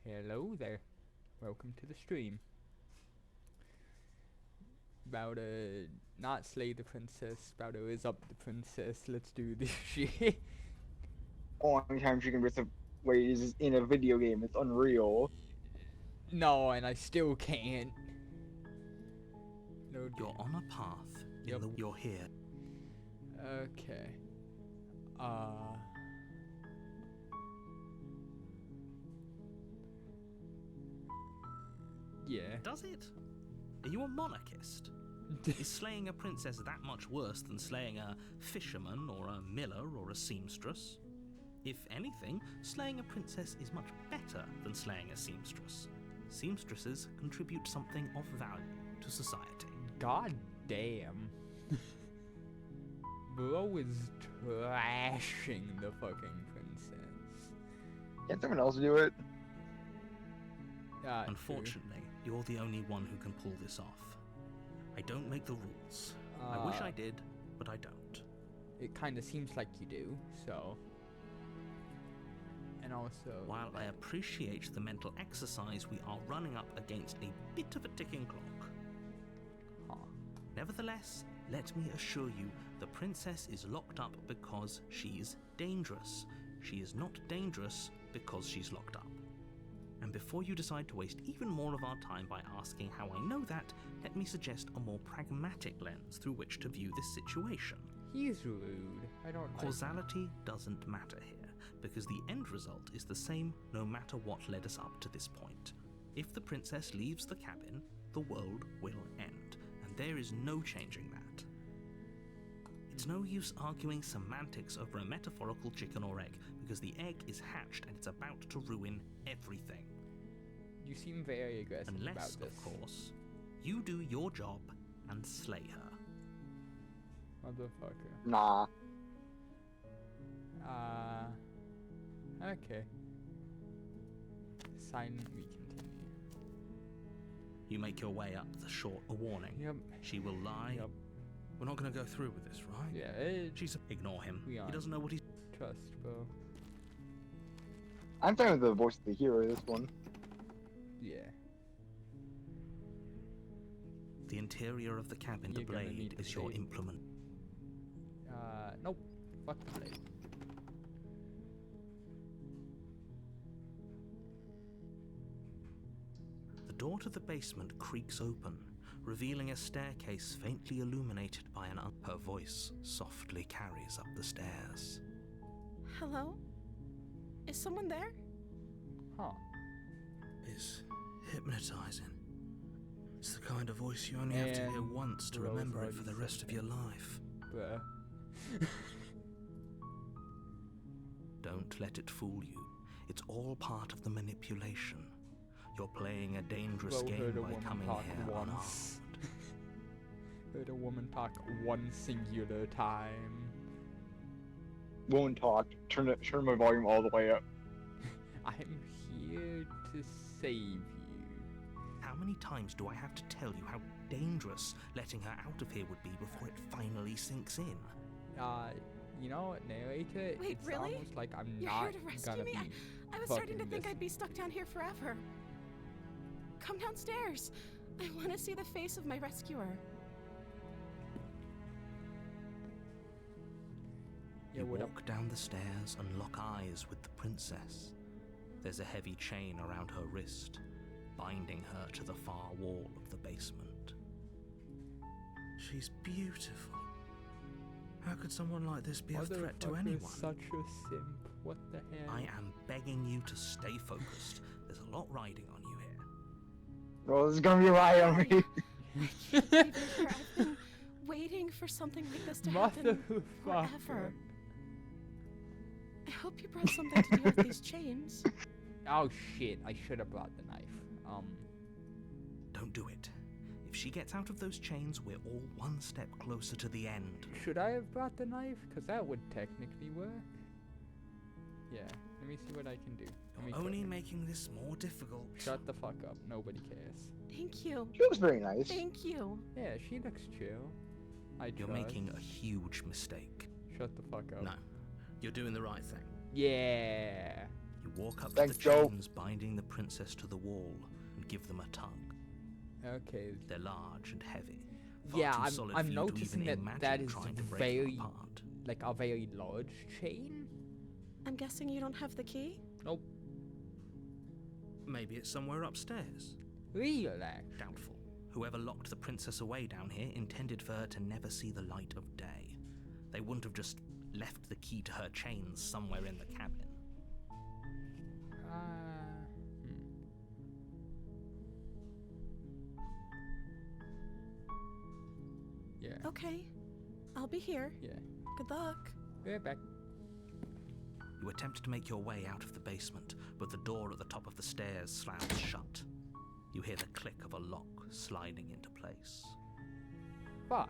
Hello there. Welcome to the stream. About to not slay the princess, about to is up the princess. Let's do this shit. Only time she can risk ways is in a video game. It's unreal. No, and I still can't. No. You're on a path. Yep. You're here. Okay. Yeah. Does it? Are you a monarchist? Is slaying a princess that much worse than slaying a fisherman or a miller or a seamstress? If anything, slaying a princess is much better than slaying a seamstress. Seamstresses contribute something of value to society. God damn. Bro is trashing the fucking princess. Can't someone else do it? Unfortunately, you're the only one who can pull this off. I don't make the rules. I wish I did, but I don't. It kind of seems like you do, so. And also. While I appreciate the mental exercise, we are running up against a bit of a ticking clock. Huh. Nevertheless, let me assure you, the princess is locked up because she's dangerous. She is not dangerous because she's locked up. And before you decide to waste even more of our time by asking how I know that, let me suggest a more pragmatic lens through which to view this situation. He's rude. I don't like Causality doesn't matter here, because the end result is the same no matter what led us up to this point. If the princess leaves the cabin, the world will end, and there is no changing that. It's no use arguing semantics over a metaphorical chicken or egg, because the egg is hatched and it's about to ruin everything. You seem very aggressive Unless, about this. of course, you do your job and slay her. Motherfucker. Nah. Okay. Sign, we continue. You make your way up the short a warning. Yep. She will lie. Yep. We're not going to go through with this, right? Yeah, Ignore him. We He aren't. doesn't know what he's... trust, bro. I'm fine with the voice of the hero this one. Yeah. The interior of the cabin, You're the gonna blade, need a is your blade. implement. Nope. Fuck the blade. The door to the basement creaks open, revealing a staircase faintly illuminated by an... Her voice softly carries up the stairs. Hello? Is someone there? Huh. It's hypnotizing. It's the kind of voice you only have to hear And once to Rose remember it already for the said rest of your life. Bruh. Don't let it fool you. It's all part of the manipulation. You're playing a dangerous Bro, game heard a by woman coming talk here unarmed. once. Heard a woman talk one singular time. Won't talk. Turn my volume all the way up. I'm here to save you. How many times do I have to tell you how dangerous letting her out of here would be before it finally sinks in? You know, narrator, Wait, it's really? almost like I'm You're not here to rescue gonna me? be I was starting to fucking think this. I'd be stuck down here forever. Come downstairs. I want to see the face of my rescuer. Yeah, You what up? walk down the stairs and lock eyes with the princess. There's a heavy chain around her wrist, binding her to the far wall of the basement. She's beautiful. How could someone like this be a threat to Motherfucker, anyone? such a simp. What the hell? I am begging you to stay focused. There's a lot riding on you here. Well, this is gonna be a ride on me. Leave it here. I've been waiting for something like this to happen Motherfucker. forever. I hope you brought something to do with these chains. Oh shit, I should have brought the knife. Don't do it. If she gets out of those chains, we're all one step closer to the end. Should I have brought the knife? Because that would technically work. Yeah, let me see what I can do. Let me You're only click. making this more difficult. Shut the fuck up. Nobody cares. Thank you. She looks very nice. Thank you. Yeah, she looks chill. I You're trust. making a huge mistake. Shut the fuck up. No, you're doing the right thing. Yeah. You walk up Thanks, to the Joe. chains binding the princess to the wall and give them a tug. Okay. They're large and heavy. Far Yeah, too solid for I'm you to noticing even that imagine that is trying to break them very, apart. like, a very large chain. I'm guessing you don't have the key? Nope. Maybe it's somewhere upstairs. Real act. Doubtful. Whoever locked the princess away down here intended for her to never see the light of day. They wouldn't have just left the key to her chains somewhere in the cabin. Yeah. Okay. I'll be here. Yeah. Good luck. Be right back. You attempt to make your way out of the basement, but the door at the top of the stairs slams shut. You hear the click of a lock sliding into place. Fuck.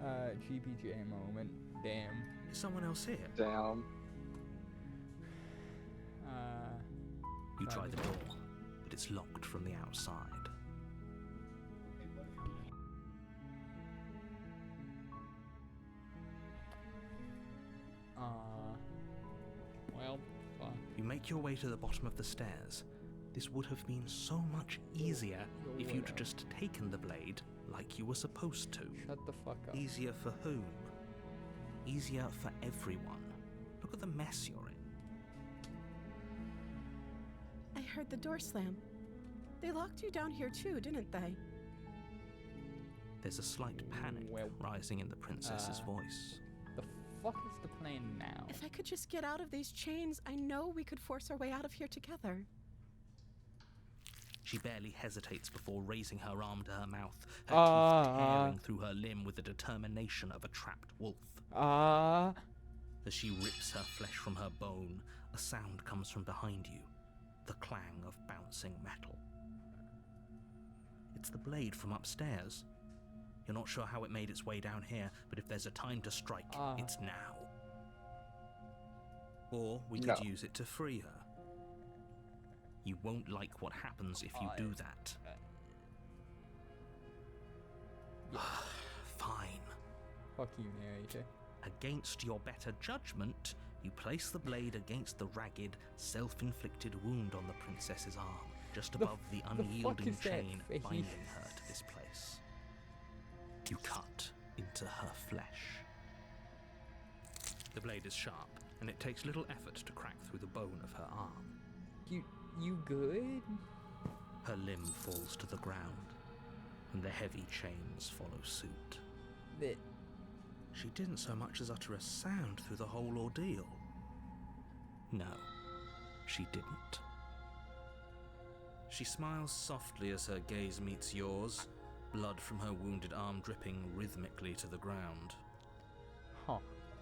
GPJ moment. Damn. Is someone else here? Damn. You try the door, but it's locked from the outside. Well, fuck. You make your way to the bottom of the stairs. This would have been so much easier if you'd just taken the blade like you were supposed to. Shut the fuck up. Easier for whom? Easier for everyone. Look at the mess you're in. I heard the door slam. They locked you down here too, didn't they? There's a slight panic Well, rising in the princess's voice. The fuck is the plan now? If I could just get out of these chains, I know we could force our way out of here together. She barely hesitates before raising her arm to her mouth, her teeth tearing through her limb with the determination of a trapped wolf. As she rips her flesh from her bone, a sound comes from behind you, the clang of bouncing metal. It's the blade from upstairs. You're not sure how it made its way down here, but if there's a time to strike, it's now. Or we could use it to free her. You won't like what happens if you do that. Fine. Fuck you, narrator. Against your better judgment, you place the blade against the ragged, self-inflicted wound on the princess's arm, just above the unyielding is that chain face? binding her to this place. You cut into her flesh. The blade is sharp, and it takes little effort to crack through the bone of her arm. You good? Her limb falls to the ground, and the heavy chains follow suit. She didn't so much as utter a sound through the whole ordeal. No, she didn't. She smiles softly as her gaze meets yours, blood from her wounded arm dripping rhythmically to the ground. Huh.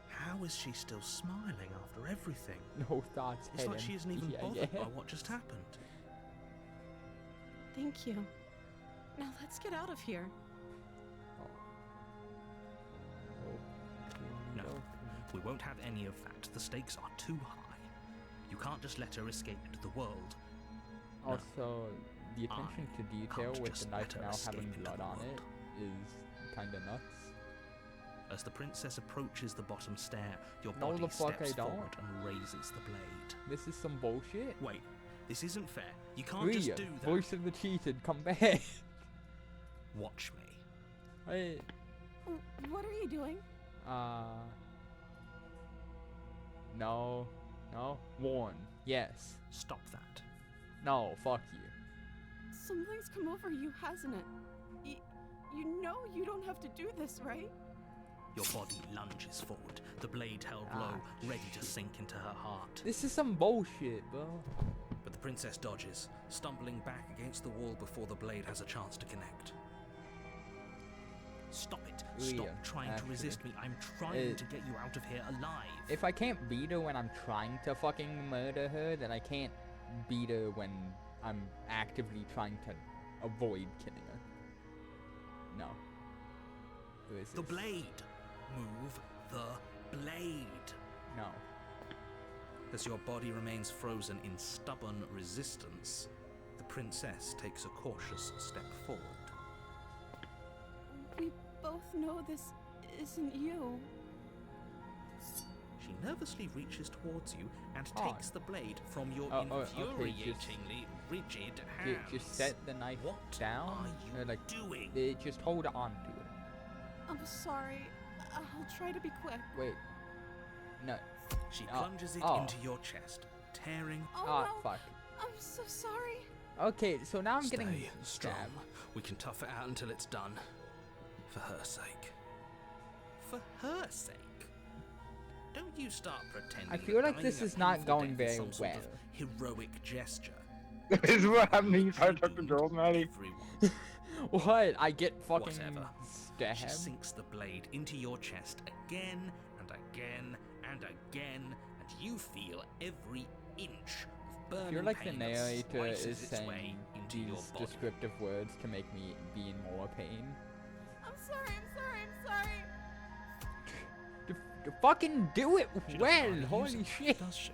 How is she still smiling after everything? No thoughts. It's like she isn't even bothered by what just happened. Thank you. Now let's get out of here. No, we won't have any of that. The stakes are too high. You can't just let her escape into the world. No. Also, the attention to detail can't with just the knife let her now escape having into blood the on world. it is kinda nuts. As the princess approaches the bottom stair, your No, body the fuck steps I don't. forward and raises the blade. This is some bullshit. Wait, this isn't fair. You can't just Rhea, do that. voice of the cheated, come back. Watch me. Wait. What are you doing? No. No. Warn. Yes. Stop that. No, fuck you. Something's come over you, hasn't it? You know you don't have to do this, right? Your body lunges forward, the blade held low, ready to sink into her heart. This is some bullshit, bro. But the princess dodges, stumbling back against the wall before the blade has a chance to connect. Stop it. Stop Rhea, trying to actually. resist me. I'm trying to get you out of here alive. If I can't beat her when I'm trying to fucking murder her, then I can't beat her when I'm actively trying to avoid killing her. No. Who is The this? blade! Move the blade! No. As your body remains frozen in stubborn resistance, the princess takes a cautious step forward. We both know this isn't you. She he nervously reaches towards you and Oh. takes the blade from your Okay, infuriatingly rigid hands. Just set the knife What down. are you or, like, doing? just hold on to it. I'm sorry. I'll try to be quick. Wait. No. She Oh, plunges it oh. into your chest, tearing. Oh Ah, no. fuck. I'm so sorry. Okay, so now I'm getting Stay strong. stabbed. We can tough it out until it's done. For her sake. For her sake. Don't you start pretending. I feel that like dying this a is not painful going death is very some sort of well. heroic gesture. This is what happens when you try to talk to girls, Maddie. Everyone. What? I get fucking Whatever. She stabbed? sinks the blade into your chest again and again and again, and you feel every inch of burning I feel like the pain that narrator is slices its way saying into your these body. descriptive words to make me be in more pain. I'm sorry. To fucking do it She doesn't well! hardly use Holy it, shit! does she?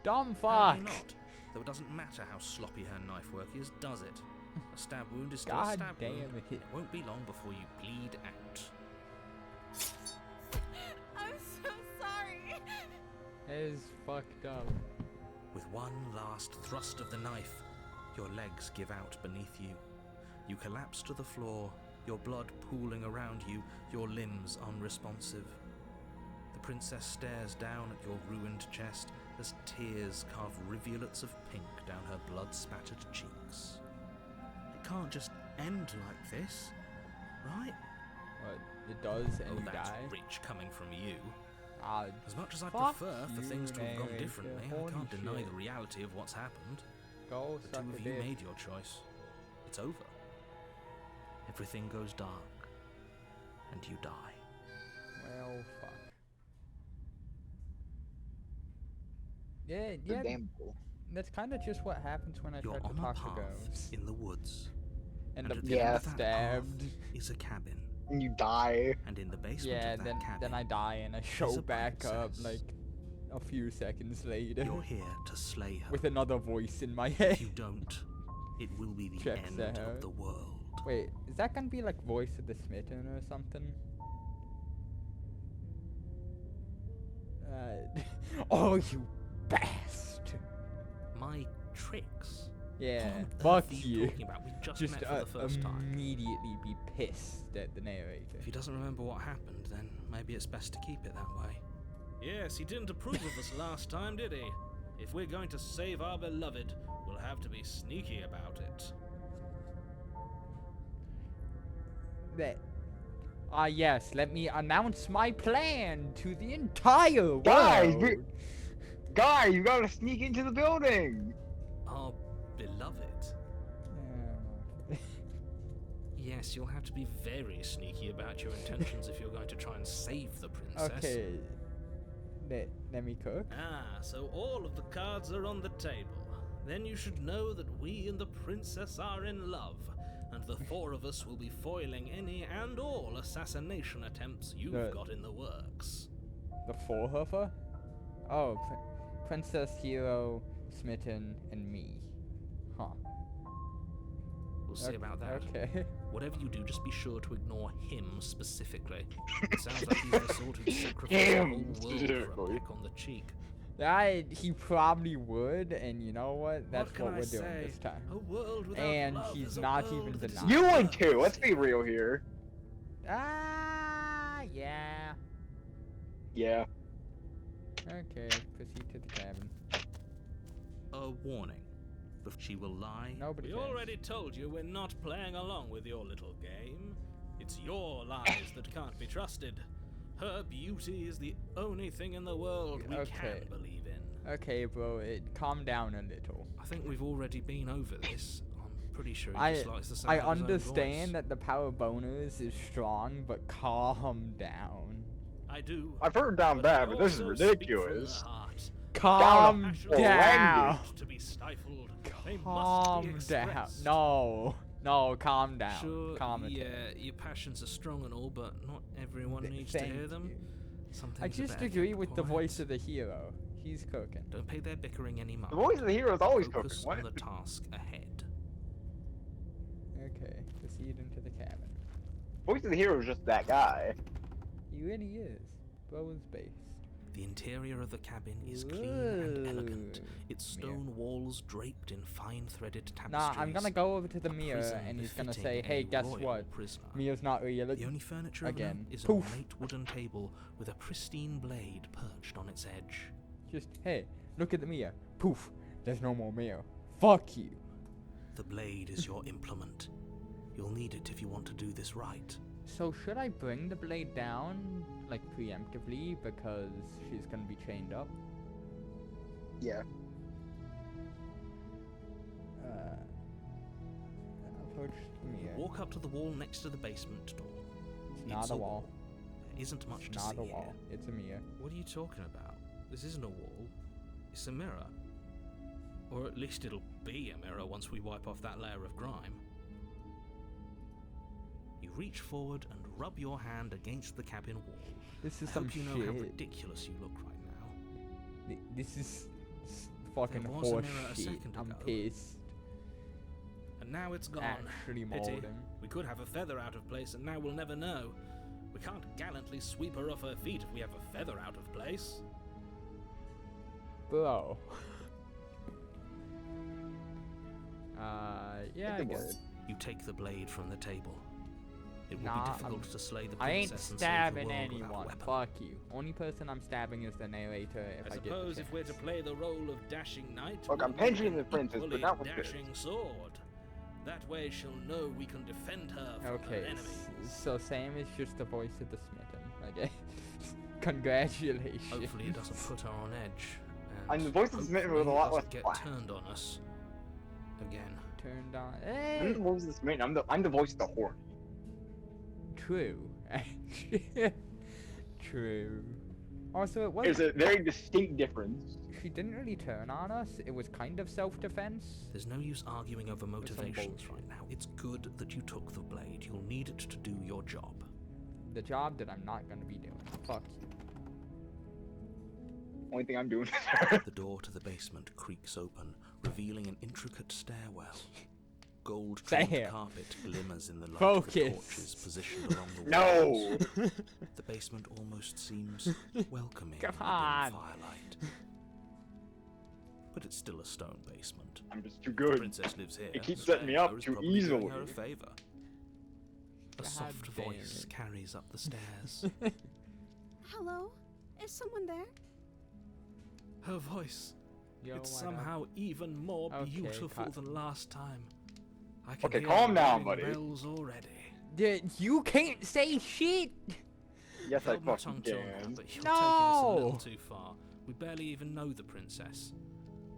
Dumb Apparently fuck! not. Though it doesn't matter how sloppy her knife work is, does it? A stab wound is still a God stab damn wound. it. It won't be long before you bleed out. I'm so sorry. That is fucked up. With one last thrust of the knife, your legs give out beneath you. You collapse to the floor, your blood pooling around you, your limbs unresponsive. The princess stares down at your ruined chest as tears carve rivulets of pink down her blood-spattered cheeks. It can't just end like this, right? What? It does, and Oh, you that's die? rich coming from you. Ah, As much as I Fuck prefer for you, things to have gone narrator. differently, I Holy can't deny shit. the reality of what's happened. go The suck two a of you dick. made your choice. It's over. Everything goes dark. And you die. Well, fuck. Yeah, It's yeah. damn cool. That's kind of just what happens when I You're try on to a talk to path girls. in the woods. End up at the getting end of that stabbed. path is a cabin. And you die. And in the basement Yeah, of that then cabin, I die and I show a back up princess. like a few seconds later you're here to slay her. with another voice in my If head. you don't, it will be the Checks end that of out. the world. Wait, is that gonna be like voice of the smitten or something? Oh, you bastard! My tricks. Yeah, What on fuck earth are you. talking about? We just Just met for the first time. immediately be pissed at the narrator. If he doesn't remember what happened, then maybe it's best to keep it that way. Yes, he didn't approve of us last time, did he? If we're going to save our beloved, we'll have to be sneaky about it. That. Yes, let me announce my plan to the entire world. Guys, Guys, you gotta sneak into the building. Our beloved? Yes, you'll have to be very sneaky about your intentions if you're going to try and save the princess. Okay. Let me cook. Ah, so all of the cards are on the table. Then you should know that we and the princess are in love, and the four of us will be foiling any and all assassination attempts you've got in the works. The four of her? Oh, Princess, Hero, Smitten, and me. Huh. We'll see about that. Okay. Whatever you do, just be sure to ignore him specifically. It sounds like he's the sort who'd sacrifice the Him whole world for a specifically. peck on the cheek. He probably would, and you know what? That's can what I we're doing say? this time. A world without And love he's is a not world even that is denying. You would worthless. too. Let's be real here. Yeah. Yeah. Okay, proceed to the cabin. A warning. But she will lie. Nobody We cares. already told you we're not playing along with your little game. It's your lies that can't be trusted. Her beauty is the only thing in the world we Okay. can believe in. Okay, bro, calm down a little. I think we've already been over this. I'm pretty sure he I dislikes the sound I of his own understand voice. that the power bonus is strong, but calm down. I do. I've heard down I bad, but this is also speak from ridiculous. the heart. Calm actual down. language. To be stifled. They must be Calm down. expressed. No, calm down. Sure, Calm it yeah, down. your passions are strong and all, but not everyone needs to Thank hear them. you. Some I things are just better agree kept with the quiet. voice of the hero. He's cooking. Don't pay their bickering any mind. The voice of the hero is always cooking. Focus What? on the task ahead. Okay, proceed into the cabin. Voice of the hero is just that guy. He really is. Bro is base. The interior of the cabin is clean and elegant, its stone walls draped in fine-threaded tapestries. Nah, I'm gonna go over to the a mirror prison and he's gonna befitting say, hey, a guess royal what? prisoner. Mia's not real. The only furniture Again. of note is Poof. an ornate wooden table with a pristine blade perched on its edge. Just, hey, look at the mirror. Poof. There's no more mirror. Fuck you. The blade is your implement. You'll need it if you want to do this right. So should I bring the blade down, like, preemptively, because she's gonna be chained up? Yeah. Approach the mirror. Walk up to the wall next to the basement door. It's not a wall. There isn't much It's to not see a wall. here. It's a mirror. What are you talking about? This isn't a wall. It's a mirror. Or at least it'll be a mirror once we wipe off that layer of grime. You reach forward and rub your hand against the cabin wall. This is I some hope you know shit. how ridiculous you look right now. This is fucking There was a horse mirror a shit. second I'm ago. pissed. And now it's gone. Actually Pity. molding. We could have a feather out of place and now we'll never know. We can't gallantly sweep her off her feet if we have a feather out of place. Bro. Yeah, I Hit the guess. word. You take the blade from the table. It will Nah, be difficult to slay the I ain't princess and save the stabbing world without a anyone. weapon. Fuck you. Only person I'm stabbing is the narrator if I, I get the suppose if we're to chance. play the role of dashing knight, Look, I'm we'll pinching need the an princess, but equally not with this. dashing sword. That way she'll know we can defend her from Okay, her enemies. so Sam is just the voice of the smitten, okay? Congratulations. Hopefully it doesn't put her on edge. And the voice of the smitten was a hopefully it lot less doesn't get flat. turned on us. Again. Turned on. I'm Hey! the voice of the smitten. I'm the voice of the horn. True. True. Also, it There's wasn't. a very distinct difference. She didn't really turn on us. It was kind of self-defense. There's no use arguing over some motivations bullshit. right now. It's good that you took the blade. You'll need it to do your job. The job that I'm not gonna be doing. Fuck you. Only thing I'm doing. The door to the basement creaks open, revealing an intricate stairwell. Gold-trimmed Sam. carpet glimmers in the light of the Focus. torches positioned along the No! walls. The basement almost seems welcoming Come in the dim on. firelight. But it's still a stone basement. I'm just too The good. princess lives here. It keeps Staying setting me up there is too probably doing easily. her a favor. A God soft damn voice it. carries up the stairs. Hello? Is someone there? Her voice. Yo, It's what up? somehow even more Okay, beautiful cut. than last time. I can Okay, hear calm the down, ringing buddy. bells already. You can't say shit! Yes, I Held my fucking tongue till now, can. but you're taking this a little No! too far. We barely even know the princess.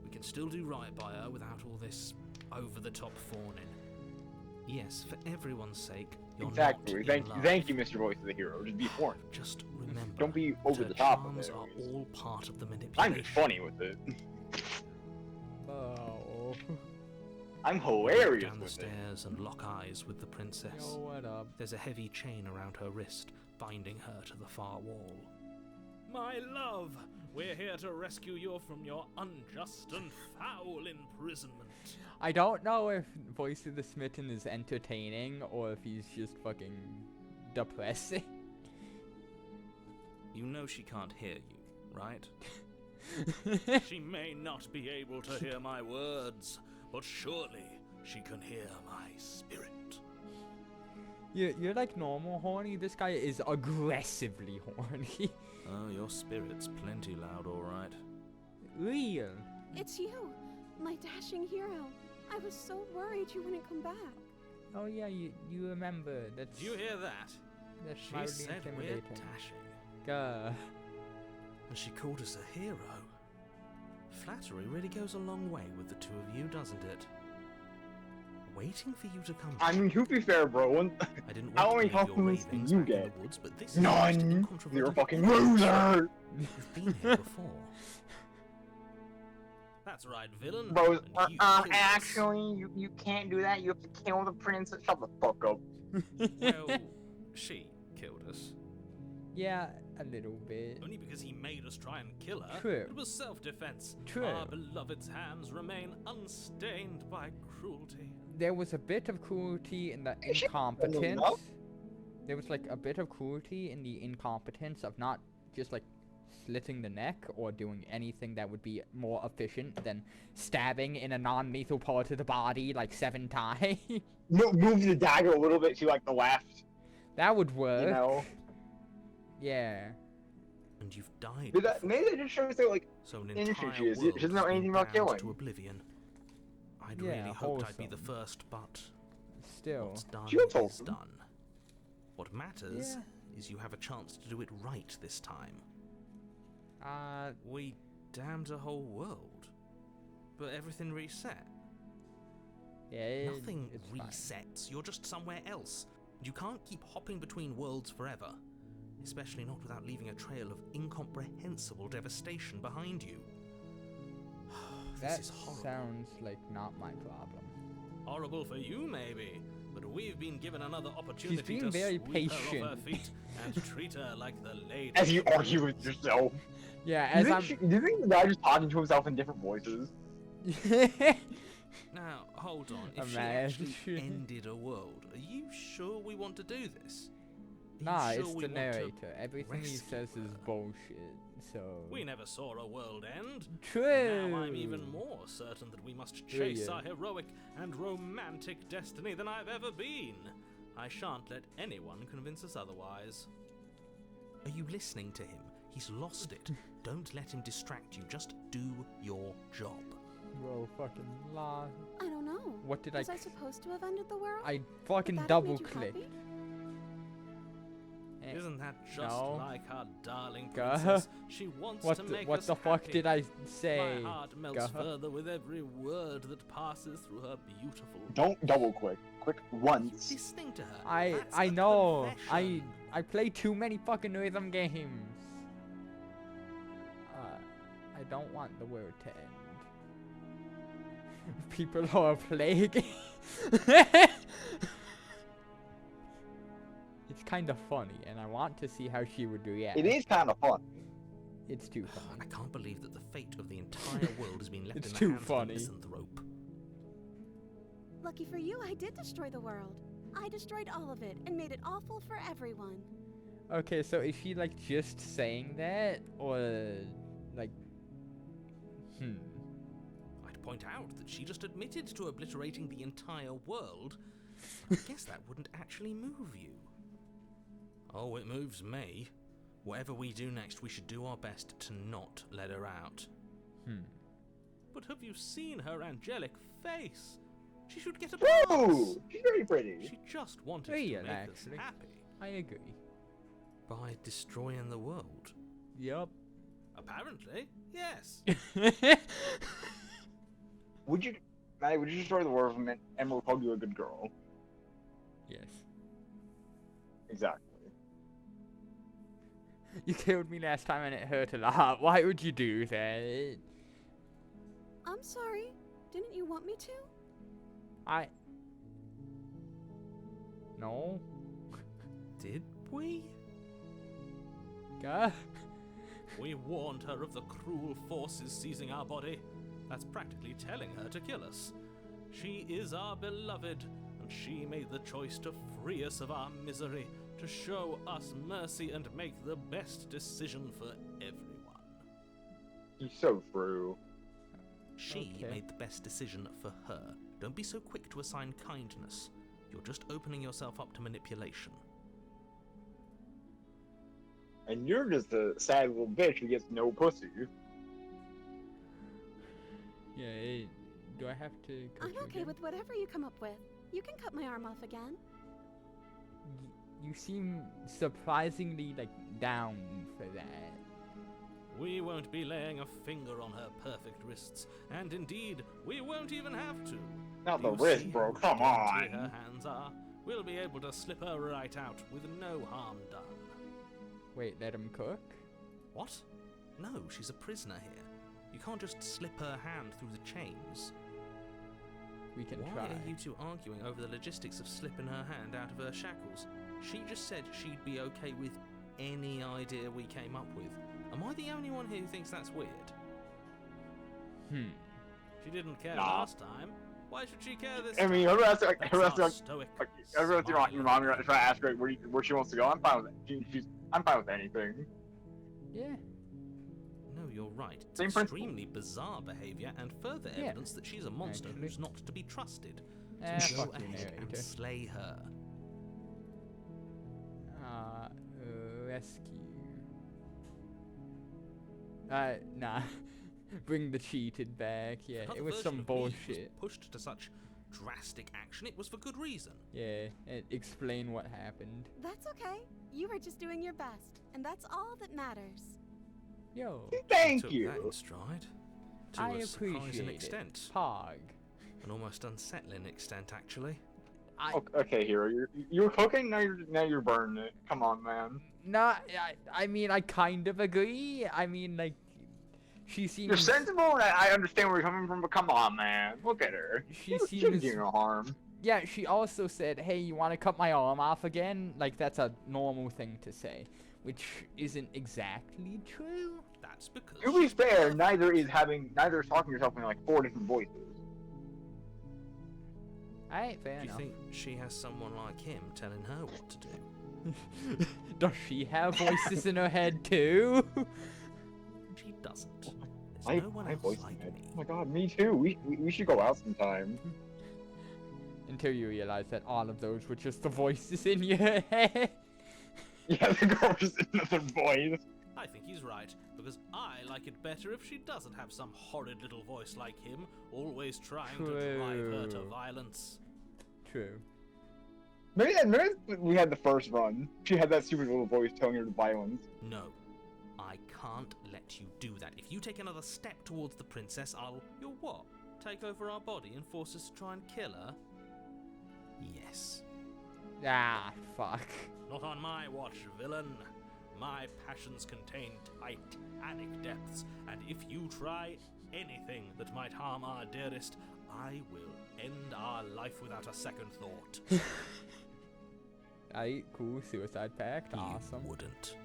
We can still do right by her without all this over-the-top fawning. Yes, for everyone's sake, you're Exactly. not in Thank you, love. thank you, Mr. Voice of the Hero. Just be horn. Just remember, Don't be that over her the top of charms it. are all part of the I'm manipulation. just funny with it. Oh. I'm You walk hilarious down the with it. stairs and lock eyes with the princess. Yo, what up? There's a heavy chain around her wrist, binding her to the far wall. My love, we're here to rescue you from your unjust and foul imprisonment. I don't know if Voice of the Smitten is entertaining or if he's just fucking depressing. You know she can't hear you, right? She may not be able to hear my words, but surely she can hear my spirit. You're like normal horny. This guy is aggressively horny. Oh, your spirit's plenty loud, all right. Real. It's you, my dashing hero. I was so worried you wouldn't come back. Oh yeah, you remember. That's Do you hear that? that's She mildly said we're intimidating. dashing, Gah. and she called us a hero. Flattery really goes a long way with the two of you, doesn't it? Waiting for you to come back. I mean, to be fair, bro. I didn't how want many any of your compliments do ravings you back in get? the woods, but this is just None. incontrovertible You're a fucking evidence. loser. You've been here before. That's right, villain. Bro, and you killed us. actually, you can't do that. You have to kill the princess. Shut the fuck up. Well, she killed us. Yeah, a little bit. Only because he made us try and kill her. True. It was self-defense. True. Our beloved's hands remain unstained by cruelty. There was a bit of cruelty in the She- incompetence. enough. There was like a bit of cruelty in the incompetence of not just like slitting the neck or doing anything that would be more efficient than stabbing in a non-lethal part of the body like 7 times. Move the dagger a little bit to like the left. That would work. You know. Yeah. And you've died. But that, before. maybe that just shows that like So an interesting entire she is. world She doesn't know has been anything about damned killing. to oblivion. I'd Yeah, really hoped I'd be the wholesome. first, but Still. what's done She was is wholesome. done. What matters Yeah. is you have a chance to do it right this time. Uh, We damned a whole world, but everything reset. yeah. Nothing it's fine. resets. You're just somewhere else. You can't keep hopping between worlds forever, especially not without leaving a trail of incomprehensible devastation behind you. This That is horrible. sounds like not my problem. Horrible for you, maybe, but we've been given another opportunity being to very sweep her off her patient. feet and treat her like the lady. as you argue with yourself. Yeah, Do as you I'm. think, do you think the guy just talking to himself in different voices? Now, hold on. If she Imagine. actually ended a world, are you sure we want to do this? Are you Nah, sure it's we the want to- narrator. Everything he rescue says is her? bullshit. So. We never saw a world end. True. Now I'm even more certain that we must Do chase you? our heroic and romantic destiny than I've ever been. I shan't let anyone convince us otherwise. Are you listening to him? He's lost it. Don't let him distract you. Just do your job. Bro, fucking lie. I don't know. What did Was I? I supposed to have ended the world? I Would fucking that have double made you clicked. happy? Isn't that just no. like our darling Gah. princess? She wants What to the, make what us the fuck happy. did I say? My heart melts Gah. further with every word that passes through her beautiful. Don't double click. Click Are you once. listening to her? I That's I a know. confession. I play too many fucking rhythm games. I don't want the world to end. People are playing. It's kind of funny, and I want to see how she would react. It is kind of fun. It's too I funny. can't believe that the fate of the entire world has been left It's in the too hands funny. of a misanthrope. Lucky for you, I did destroy the world. I destroyed all of it and made it awful for everyone. Okay, so is she like just saying that, or like, I'd point out that she just admitted to obliterating the entire world. I guess that wouldn't actually move you. Oh, it moves me. Whatever we do next, we should do our best to not let her out. But have you seen her angelic face? She should get a pass. Woo! She's very pretty. She just wanted Real, to make actually. us happy I agree. by destroying the world. Yup. Apparently, yes. Would you, Maddie, would you destroy the world if Emerald called you a good girl? Yes. Exactly. You killed me last time and it hurt a lot. Why would you do that? I'm sorry. Didn't you want me to? No. Did we? Gah. We warned her of the cruel forces seizing our body. That's practically telling her to kill us. She is our beloved, and she made the choice to free us of our misery, to show us mercy and make the best decision for everyone. He's so true. She Okay. made the best decision for her. Don't be so quick to assign kindness. You're just opening yourself up to manipulation. And you're just a sad little bitch who gets no pussy. Yeah, do I have to cut I'm you okay again? with whatever you come up with. You can cut my arm off again. You seem surprisingly, like, down for that. We won't be laying a finger on her perfect wrists, and indeed, we won't even have to. Not the You wrist, see bro. how Come dainty on. her hands are. We'll be able to slip her right out with no harm done. Wait, let him cook? What? No, she's a prisoner here. You can't just slip her hand through the chains. We can Why try. are you two arguing over the logistics of slipping her hand out of her shackles? She just said she'd be okay with any idea we came up with. Am I the only one here who thinks that's weird? She didn't care Nah. last time. Why should she care this I time? mean, everyone's like, That's everyone's our like, stoic, everyone's your mom, smiling you're trying to ask her where she wants to go. I'm fine with it. I'm fine with anything. Yeah. you're right. It's Same principle. extremely bizarre behavior and further Yeah, evidence that she's a monster actually. who's not to be trusted. Eh, So go fuck you, ahead and narrator. slay her. Rescue. Nah. Bring the cheated back. Yeah, Another it was version some of me bullshit. was pushed to such drastic action. It was for good reason. Yeah, explain what happened. That's okay. You were just doing your best, and that's all that matters. Yo, Thank Took you. that in stride. To I a surprising appreciate extent. it. Pog. An almost unsettling extent, actually. Okay, Hero, you're cooking, now you're burning it. Come on, man. I mean, I kind of agree. I mean, like, she seems... You're sensible, and I understand where you're coming from, but come on, man. Look at her. She She didn't seems... do no harm. Yeah, she also said, hey, you want to cut my arm off again? Like, that's a normal thing to say. Which isn't exactly true. That's because. To be she's fair, perfect. neither is talking to yourself in like 4 different voices. Alright, fair Do you enough. think she has someone like him telling her what to do? Does she have voices in her head too? She doesn't. There's no one I else voiced like it. me. Oh my god, me too. We should go out sometime. Until you realize that all of those were just the voices in your head. Yeah, the girl was another voice. I think he's right, because I like it better if she doesn't have some horrid little voice like him, always trying to drive her to True. violence. True. Maybe we had the first run. She had that stupid little voice telling her to violence. No, I can't let you do that. If you take another step towards the princess, You'll what? Take over our body and force us to try and kill her? Yes. Ah, fuck. Not on my watch, villain. My passions contain titanic depths, and if you try anything that might harm our dearest, I will end our life without a second thought. Alright, cool. Suicide pact. Awesome. You wouldn't.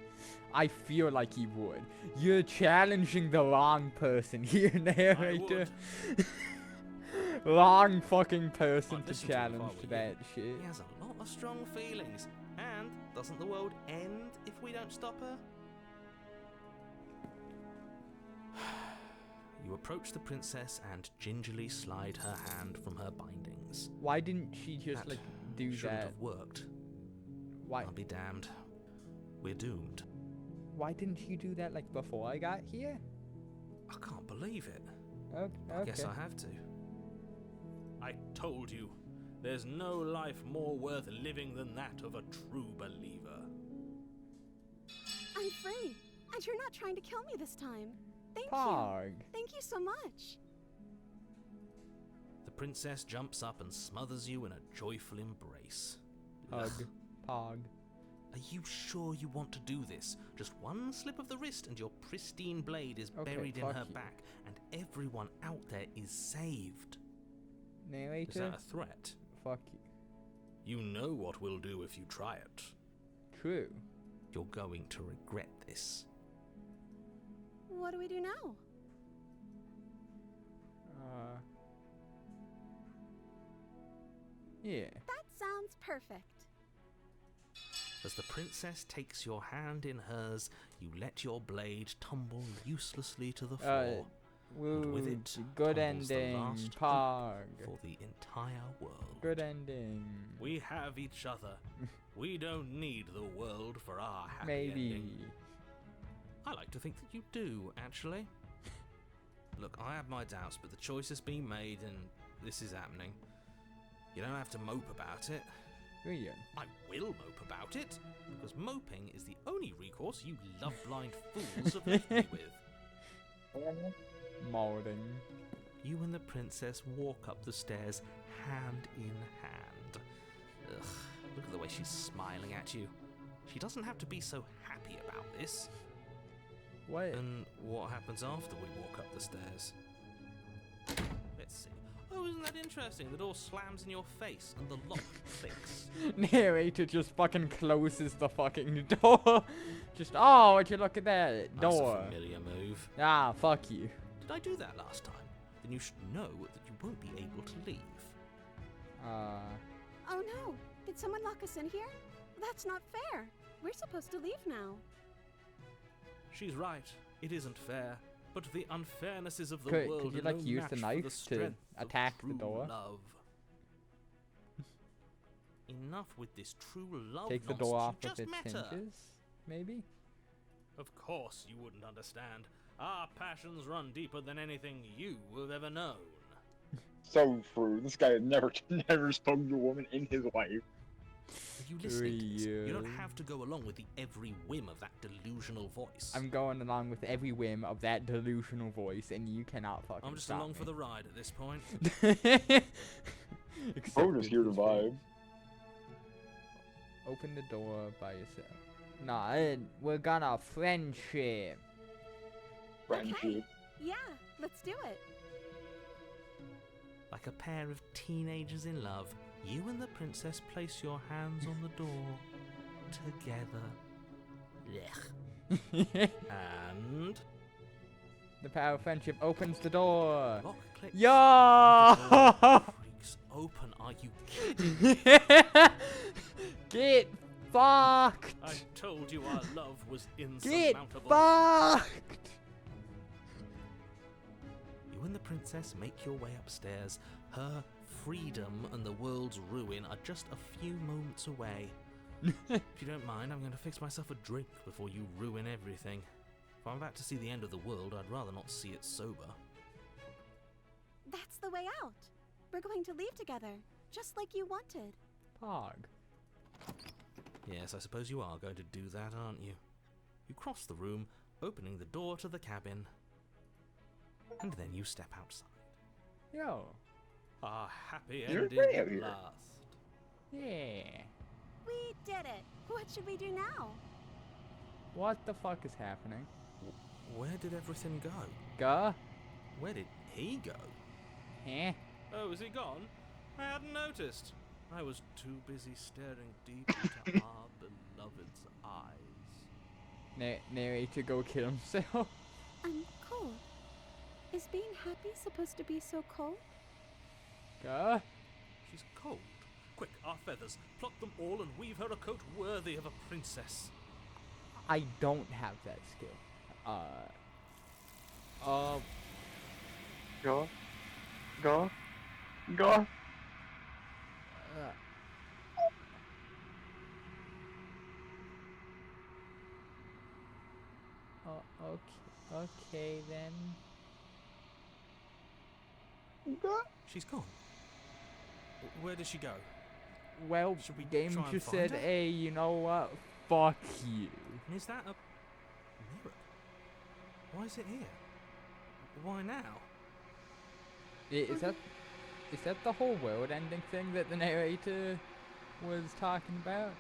I feel like you would. You're challenging the wrong person here, narrator. Wrong fucking person I'd to listen to him if I challenge were that you. shit. He has a lot of strong feelings, and doesn't the world end if we don't stop her? You approach the princess and gingerly slide her hand from her bindings. Why didn't she just, That like, do shouldn't that? have worked. Why? I'll be damned. We're doomed. Why didn't you do that, like, before I got here? I can't believe it. Okay. I guess I have to. I told you, there's no life more worth living than that of a true believer. I'm free, and you're not trying to kill me this time. Thank you. Pog. Thank you so much. The princess jumps up and smothers you in a joyful embrace. Hug. Ugh. Pog. Are you sure you want to do this? Just one slip of the wrist and your pristine blade is Okay, buried in fuck her you. back, and everyone out there is saved. Is Narrator? that a threat? Fuck you. You know what we'll do if you try it. True. You're going to regret this. What do we do now? Yeah. That sounds perfect. As the princess takes your hand in hers, you let your blade tumble uselessly to the floor. And with Woo. it Good tumbles the ending. last Pog. for the entire world. Good ending. We have each other. We don't need the world for our happy Maybe. ending. I like to think that you do, actually. Look, I have my doubts, but the choice has been made and this is happening. You don't have to mope about it. Yeah. I will mope about it, because moping is the only recourse you love-blind fools have left me with. Molding. You and the princess walk up the stairs hand in hand. Ugh, look at the way she's smiling at you. She doesn't have to be so happy about this. What? And what happens after we walk up the stairs? Let's see. Oh, isn't that interesting? The door slams in your face and the lock clicks. Narrator just fucking closes the fucking door. Just, oh, would you look at that That's door? a familiar move. Ah, fuck you. Did I do that last time? Then you should know that you won't be able to leave. Oh no! Did someone lock us in here? That's not fair. We're supposed to leave now. She's right. It isn't fair. but the unfairnesses of the Could world you are like no use match the for knife the to strength of attack the true door? Love. Enough with this true love Take the nonsense. door off You of just its met her. hinges, maybe? Of course you wouldn't understand. Our passions run deeper than anything you have ever known. So true. This guy had never spoken to a woman in his life. Are you listening to this? You don't have to go along with the every whim of that delusional voice. I'm going along with every whim of that delusional voice, and you cannot fucking I'm just stop along me. for the ride at this point. I'm just here to Acceptance is vibe. great. Open the door by yourself. Nah, we're gonna friendship. Friendship. Yeah, let's do it. Like a pair of teenagers in love, you and the princess place your hands on the door together. Blech. And The power of friendship opens the door. lock clicks. Yo! The door creaks open. Are you kidding? Get fucked! I told you our love was Get insurmountable. fucked! You and the princess make your way upstairs. Her freedom and the world's ruin are just a few moments away. If you don't mind, I'm going to fix myself a drink before you ruin everything. If I'm about to see the end of the world, I'd rather not see it sober. That's the way out. We're going to leave together, just like you wanted. Pog. Yes, I suppose you are going to do that, aren't you? You cross the room, opening the door to the cabin. And then you step outside. Yo. Our happy You're ending right at here. last. Yeah. We did it. What should we do now? What the fuck is happening? Where did everything go? Go? Where did he go? Eh? Oh, is he gone? I hadn't noticed. I was too busy staring deep into our beloved's eyes. Narrator go kill himself. I'm cold. Is being happy supposed to be so cold? Go? She's cold. Quick, our feathers. Pluck them all and weave her a coat worthy of a princess. I don't have that skill. Go. Go. Go. Okay then. Go. She's gone. Where did she go? Well, Should we game try and just find said, her? hey, you know what? Fuck you. And is that a mirror? Why is it here? Why now? Is that the whole world ending thing that the narrator was talking about?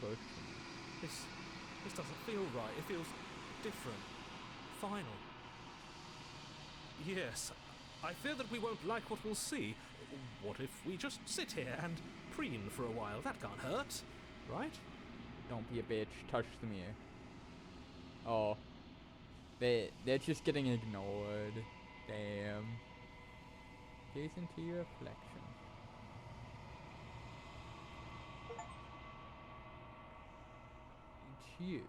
Both. This doesn't feel right. It feels different. Final. Yes, I fear that we won't like what we'll see. What if we just sit here and preen for a while? That can't hurt, right? Don't be a bitch. Touch the mirror. Oh. They're just getting ignored. Damn. Gaze into your reflection. It's you.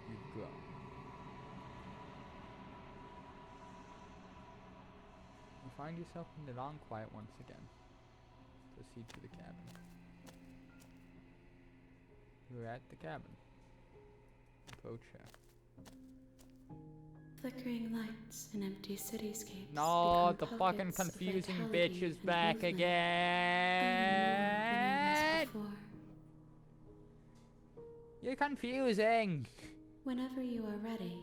You've grown. You find yourself in the long quiet once again. Proceed to the cabin. You're at the cabin. Approach her. Flickering lights and empty cityscapes. No, the become fucking pockets of confusing vitality bitch is and back movement. I am more than I again. was before. You're confusing. Whenever you are ready,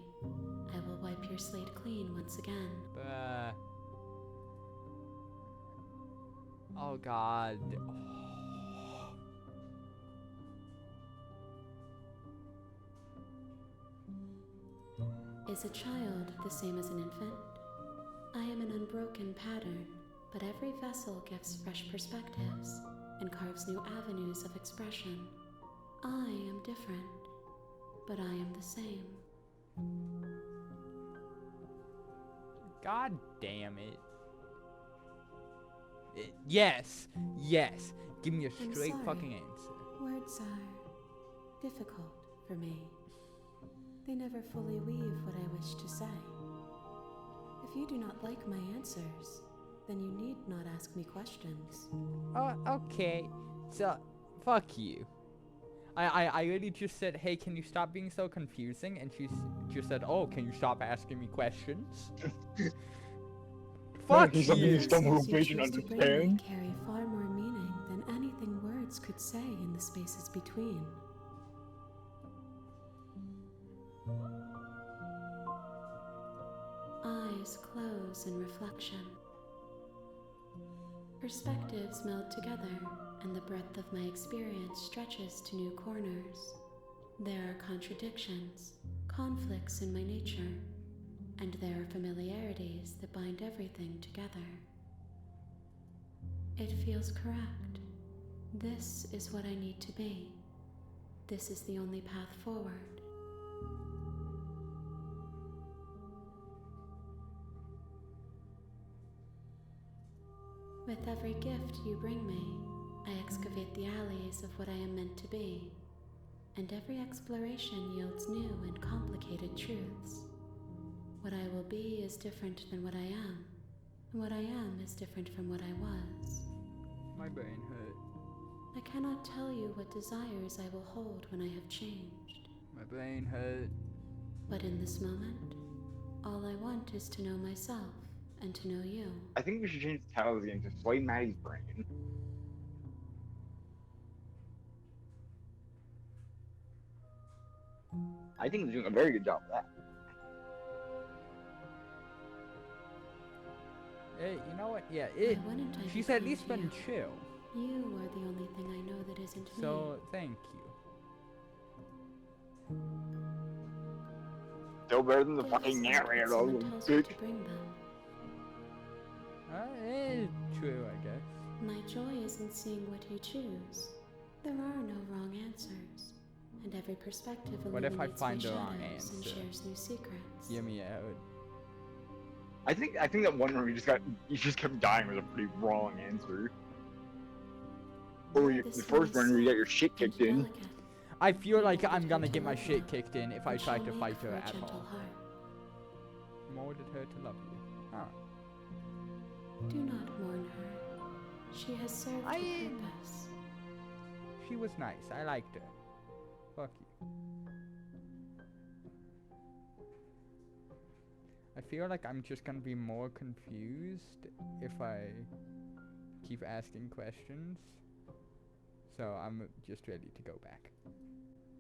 I will wipe your slate clean once again. Oh god. Is a child the same as an infant? I am an unbroken pattern, but every vessel gives fresh perspectives and carves new avenues of expression. I am different, but I am the same. God damn it. Yes. Yes. Give me a I'm straight sorry. fucking answer. Words are difficult for me. They never fully weave what I wish to say. If you do not like my answers, then you need not ask me questions. Oh, okay. So, fuck you. I really just said, hey, can you stop being so confusing? And she just said, oh, can you stop asking me questions? Fuck He's something you! you stumble Sentences you patient choose to bring me understand. carry far more meaning than anything words could say in the spaces between. Eyes close in reflection. Perspectives meld together, and the breadth of my experience stretches to new corners. There are contradictions, conflicts in my nature, and there are familiarities that bind everything together. It feels correct. This is what I need to be. This is the only path forward. With every gift you bring me, I excavate the alleys of what I am meant to be, and every exploration yields new and complicated truths. What I will be is different than what I am, and what I am is different from what I was. My brain hurt. I cannot tell you what desires I will hold when I have changed, My brain hurt. but in this moment, all I want is to know myself and to know you. I think we should change the title again to Slay Maddie's Brain. I think he's doing a very good job of that. Hey, you know what? Yeah, Why wouldn't I she's at become least been you? chill. You are the only thing I know that isn't So, thank you. Still better than the me. fucking Give us what narrator, someone though, tells you bitch. to bring them. True, I guess. My joy is in seeing what you choose. There are no wrong answers, and every perspective What if I illuminates find my the wrong shadows and answer? shares new secrets. Hear me out. I think that one where you just kept dying was a pretty wrong answer. Or This the first one where you got your myself shit and kicked in. delicate. I feel like Molded I'm her gonna to get my love shit you, kicked in if I and try she'll to make fight for her a at gentle all. heart. Molded her to love you. Huh. Do not mourn her. She has served her purpose. She was nice. I liked her. Fuck you. I feel like I'm just gonna be more confused if I keep asking questions. So I'm just ready to go back.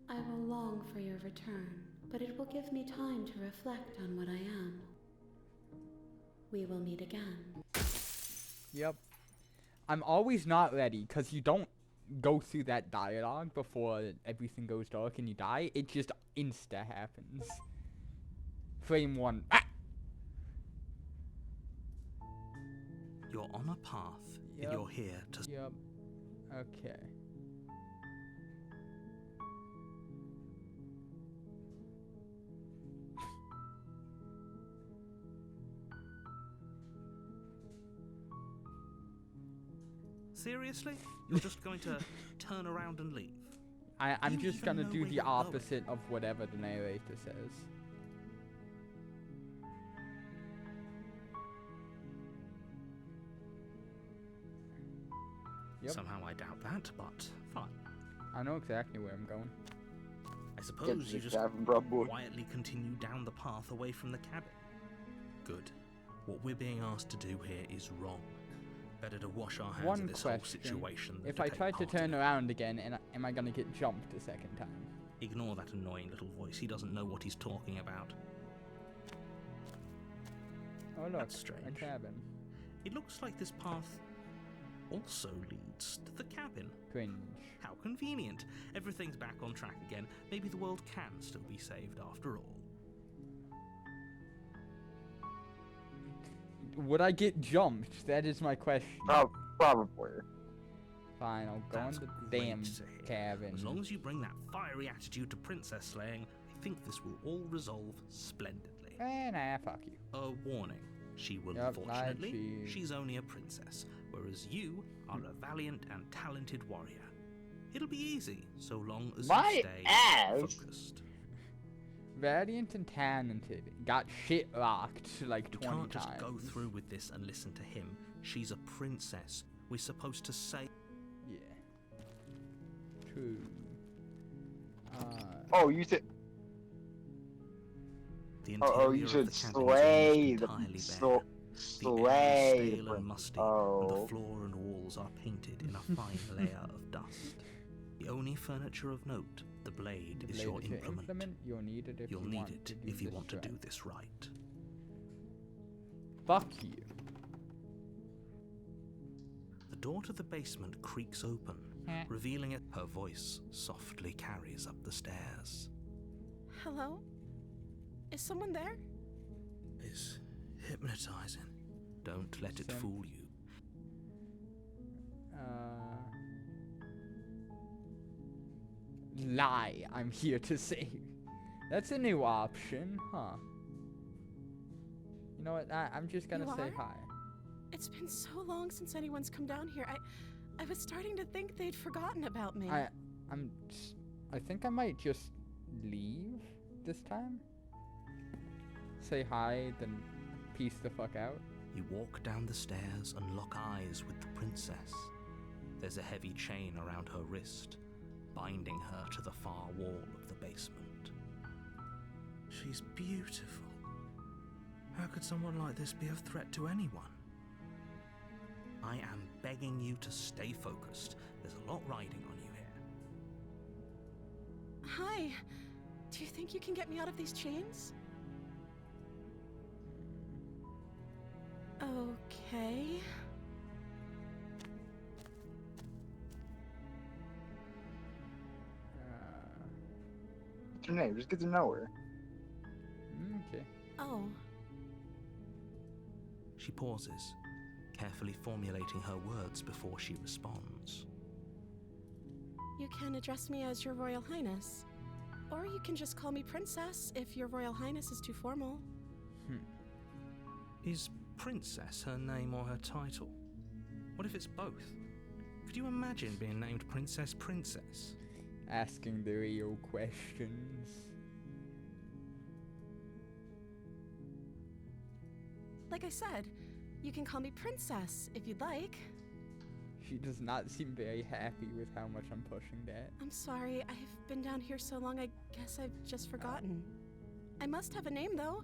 I will long for your return, but it will give me time to reflect on what I am. We will meet again. Yep. I'm always not ready, because you don't go through that dialogue before everything goes dark and you die. It just insta happens. Frame 1. Ah! You're on a path, Yep. and you're here to... Yep. Okay. Seriously? You're just going to turn around and leave? I'm You just even gonna know do where the you're going. opposite of whatever the narrator says. Yep. Somehow I doubt that, but fine. I know exactly where I'm going. I suppose you just quietly continue down the path away from the cabin. Good. What we're being asked to do here is wrong. Better to wash our hands One of this whole question. situation than If to I take try to part in turn it. around again, am I gonna get jumped a second time? Ignore that annoying little voice. He doesn't know what he's talking about. Oh look, That's a strange. cabin. It looks like this path also leads to the cabin. Cringe. How convenient. Everything's back on track again. Maybe the world can still be saved after all. Would I get jumped? That is my question. Probably. Fine, I'll go That's in the great damn to hear. cabin. As long as you bring that fiery attitude to princess slaying, I think this will all resolve splendidly. Nah, fuck you. A warning. She will, Yep, unfortunately. lied, She's only a princess, whereas you are a valiant and talented warrior. It'll be easy, so long as My you stay ass. focused. Valiant and talented. Got shit rocked like We 20 can't just times. go through with this and listen to him. She's a princess. We're supposed to say... Yeah. True. Oh, you said. The Oh, interior you of should the cabin is slay the almost entirely bare. slay The air is stale the and musty, Oh. and the floor and walls are painted in a fine layer of dust. The only furniture of note, the blade, The is blade your is your implement. You'll need it if You'll you need want it to do if you this want to do right. this right. Fuck you. The door to the basement creaks open, revealing it. Her voice softly carries up the stairs. Hello? Is someone there? It's hypnotizing. Don't let it Sim. fool you. Lie. I'm here to save. That's a new option, huh? You know what? I'm just gonna You say are? hi. It's been so long since anyone's come down here. I was starting to think they'd forgotten about me. I think I might just leave this time. Say hi, then peace the fuck out. You walk down the stairs and lock eyes with the princess. There's a heavy chain around her wrist, binding her to the far wall of the basement. She's beautiful. How could someone like this be of threat to anyone? I am begging you to stay focused. There's a lot riding on you here. Hi. Do you think you can get me out of these chains? Okay. What's her name? Just get to know her. Okay. Oh. She pauses, carefully formulating her words before she responds. You can address me as Your Royal Highness. Or you can just call me Princess if Your Royal Highness is too formal. Is Princess her name or her title? What if it's both? Could you imagine being named Princess Princess? Asking the real questions. Like I said, you can call me Princess if you'd like. She does not seem very happy with how much I'm pushing that. I'm sorry, I've been down here so long I guess I've just forgotten. I must have a name though.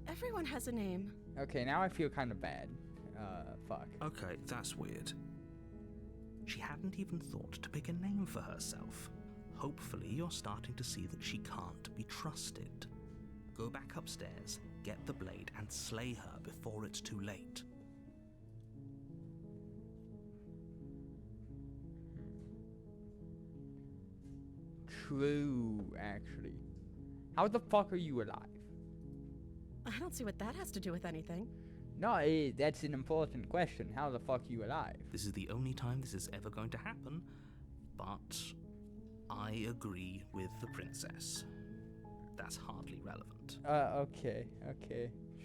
Everyone has a name. Okay, now I feel kind of bad. Fuck. Okay, that's weird. She hadn't even thought to pick a name for herself. Hopefully you're starting to see that she can't be trusted. Go back upstairs, get the blade, and slay her before it's too late. True, actually. How the fuck are you alive? I don't see what that has to do with anything. No, that's an important question. How the fuck are you alive? This is the only time this is ever going to happen, but I agree with the princess. That's hardly relevant. Okay,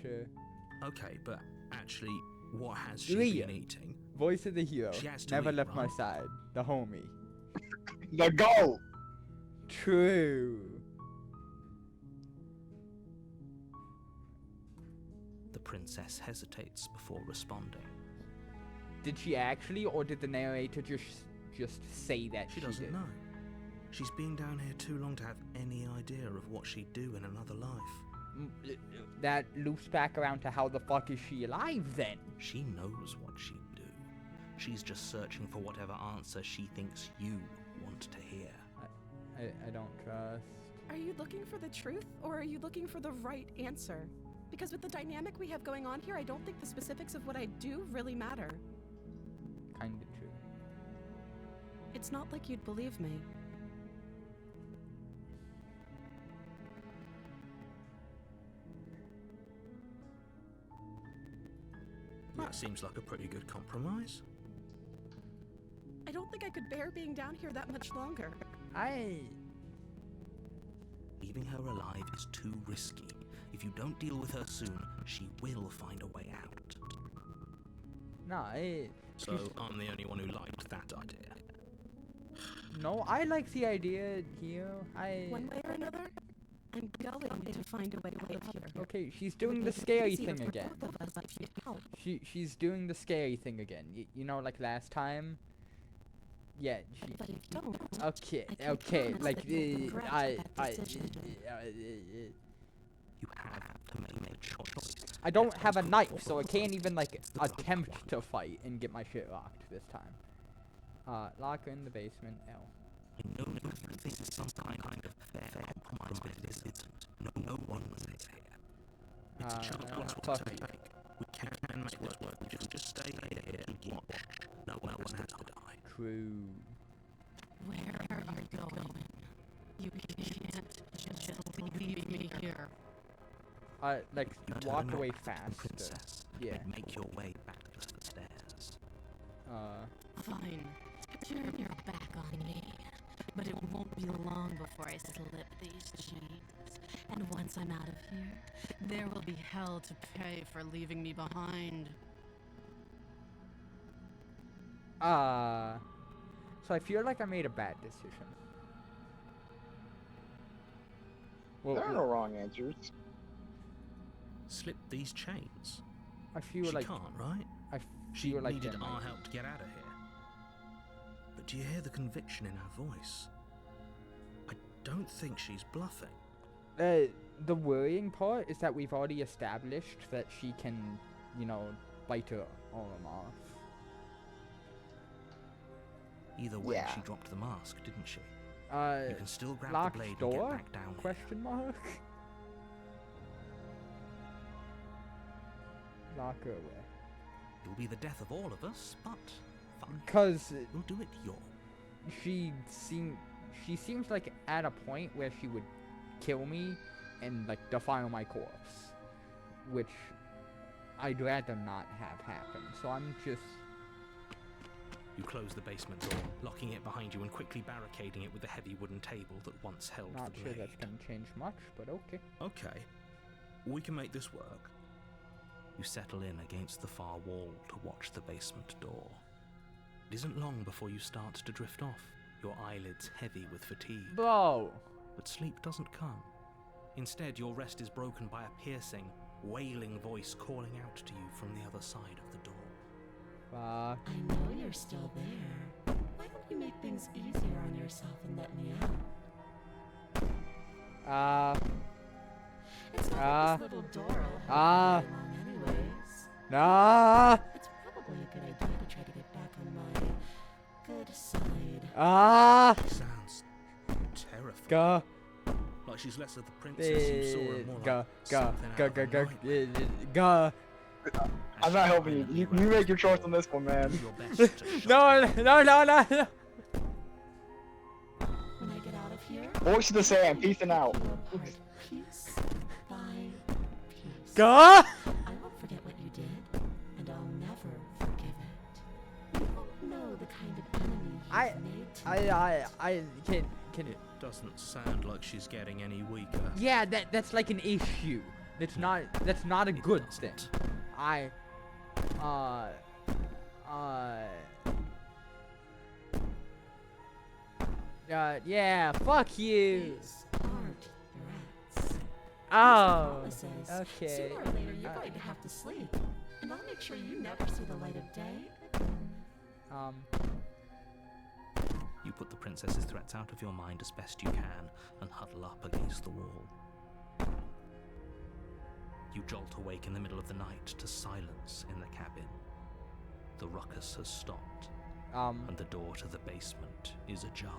sure. Okay, but actually, what has she Leah. been eating? Voice of the hero. She has to Never eat, left my right? side. The homie. The goat. True. The princess hesitates before responding. Did she actually, or did the narrator just say that She doesn't did? know. She's been down here too long to have any idea of what she'd do in another life. That loops back around to how the fuck is she alive then? She knows what she'd do. She's just searching for whatever answer she thinks you want to hear. I don't trust. Are you looking for the truth, or are you looking for the right answer? Because with the dynamic we have going on here, I don't think the specifics of what I do really matter. Kinda true. It's not like you'd believe me. That seems like a pretty good compromise. I don't think I could bear being down here that much longer. Leaving her alive is too risky. If you don't deal with her soon, she will find a way out. No, So I'm the only one who liked that idea. No, I like the idea here. One way or another, I'm going to find a way out of here. Okay, she's It doing would the make it scary easier thing for again. both of us if you'd help. She's doing the scary thing again. You know, like last time. Yeah. But if you don't, Okay. I can Okay. promise Like that you'll regret that decision. You have to make a choice. I don't have a knife, so I can't even like attempt to fight and get my shit locked this time. Lock her in the basement. L. I know this is some kind of fair compromise, but it isn't. No one was here. It's a chance fuck to take. We can make this work. We just stay here and watch. No one has to die. True. Where are you going? You can't just leave me here. Like You walk turn away back to the faster. princess Yeah. and make your way back to the stairs. Fine. Turn your back on me. But it won't be long before I slip these chains. And once I'm out of here, there will be hell to pay for leaving me behind. So I feel like I made a bad decision. Well, There are no wrong answers. Slip these chains. I feel She like can't, right? I She feel like needed there might our be. help to get out of here. But do you hear the conviction in her voice? I don't think she's bluffing. The worrying part is that we've already established that she can, you know, bite her arm off. Either way, Yeah. she dropped the mask, didn't she? Uh, You can still grab locked the blade and door? get back down here. Question mark? Lock her away. It'll be the death of all of us, but fine. Cause We'll do it your she seems like at a point where she would kill me and like defile my corpse, which I'd rather not have happen. So I'm just You close the basement door, locking it behind you and quickly barricading it with the heavy wooden table that once held not the sure blade. that's gonna change much, but okay. Okay, we can make this work. You settle in against the far wall to watch the basement door. It isn't long before you start to drift off, your eyelids heavy with fatigue. Bro, But sleep doesn't come. Instead, your rest is broken by a piercing, wailing voice calling out to you from the other side of the door. fuck. I know you're still there. Why don't you make things easier on yourself and let me out? It's not like this little door will help you very long anyways. Nah. It's probably a good idea to try to get back on my good side. She sounds terrified. Go. Like she's less of the princess you saw and more Go. like Go. something Go. out Go. of a Go. nightmare. Go. I'm not helping you. You make your choice on this one, man. Do your best to shut No. her. No. No. No. No. When I get out of here, Voice of the sand, peacing out. you apart piece by piece. Go. I won't forget what you did, and I'll never forgive it. You won't know the kind of enemy you've made to I can. It doesn't sound like she's getting any weaker. Yeah, that's like an issue. That's not a It good doesn't. thing. Yeah, fuck you. These aren't threats. Oh, Promises. okay. Sooner or later, you're going to have to sleep, and I'll make sure you never see the light of day. You put the princess's threats out of your mind as best you can and huddle up against the wall. You jolt awake in the middle of the night to silence in the cabin. The ruckus has stopped, and the door to the basement is ajar,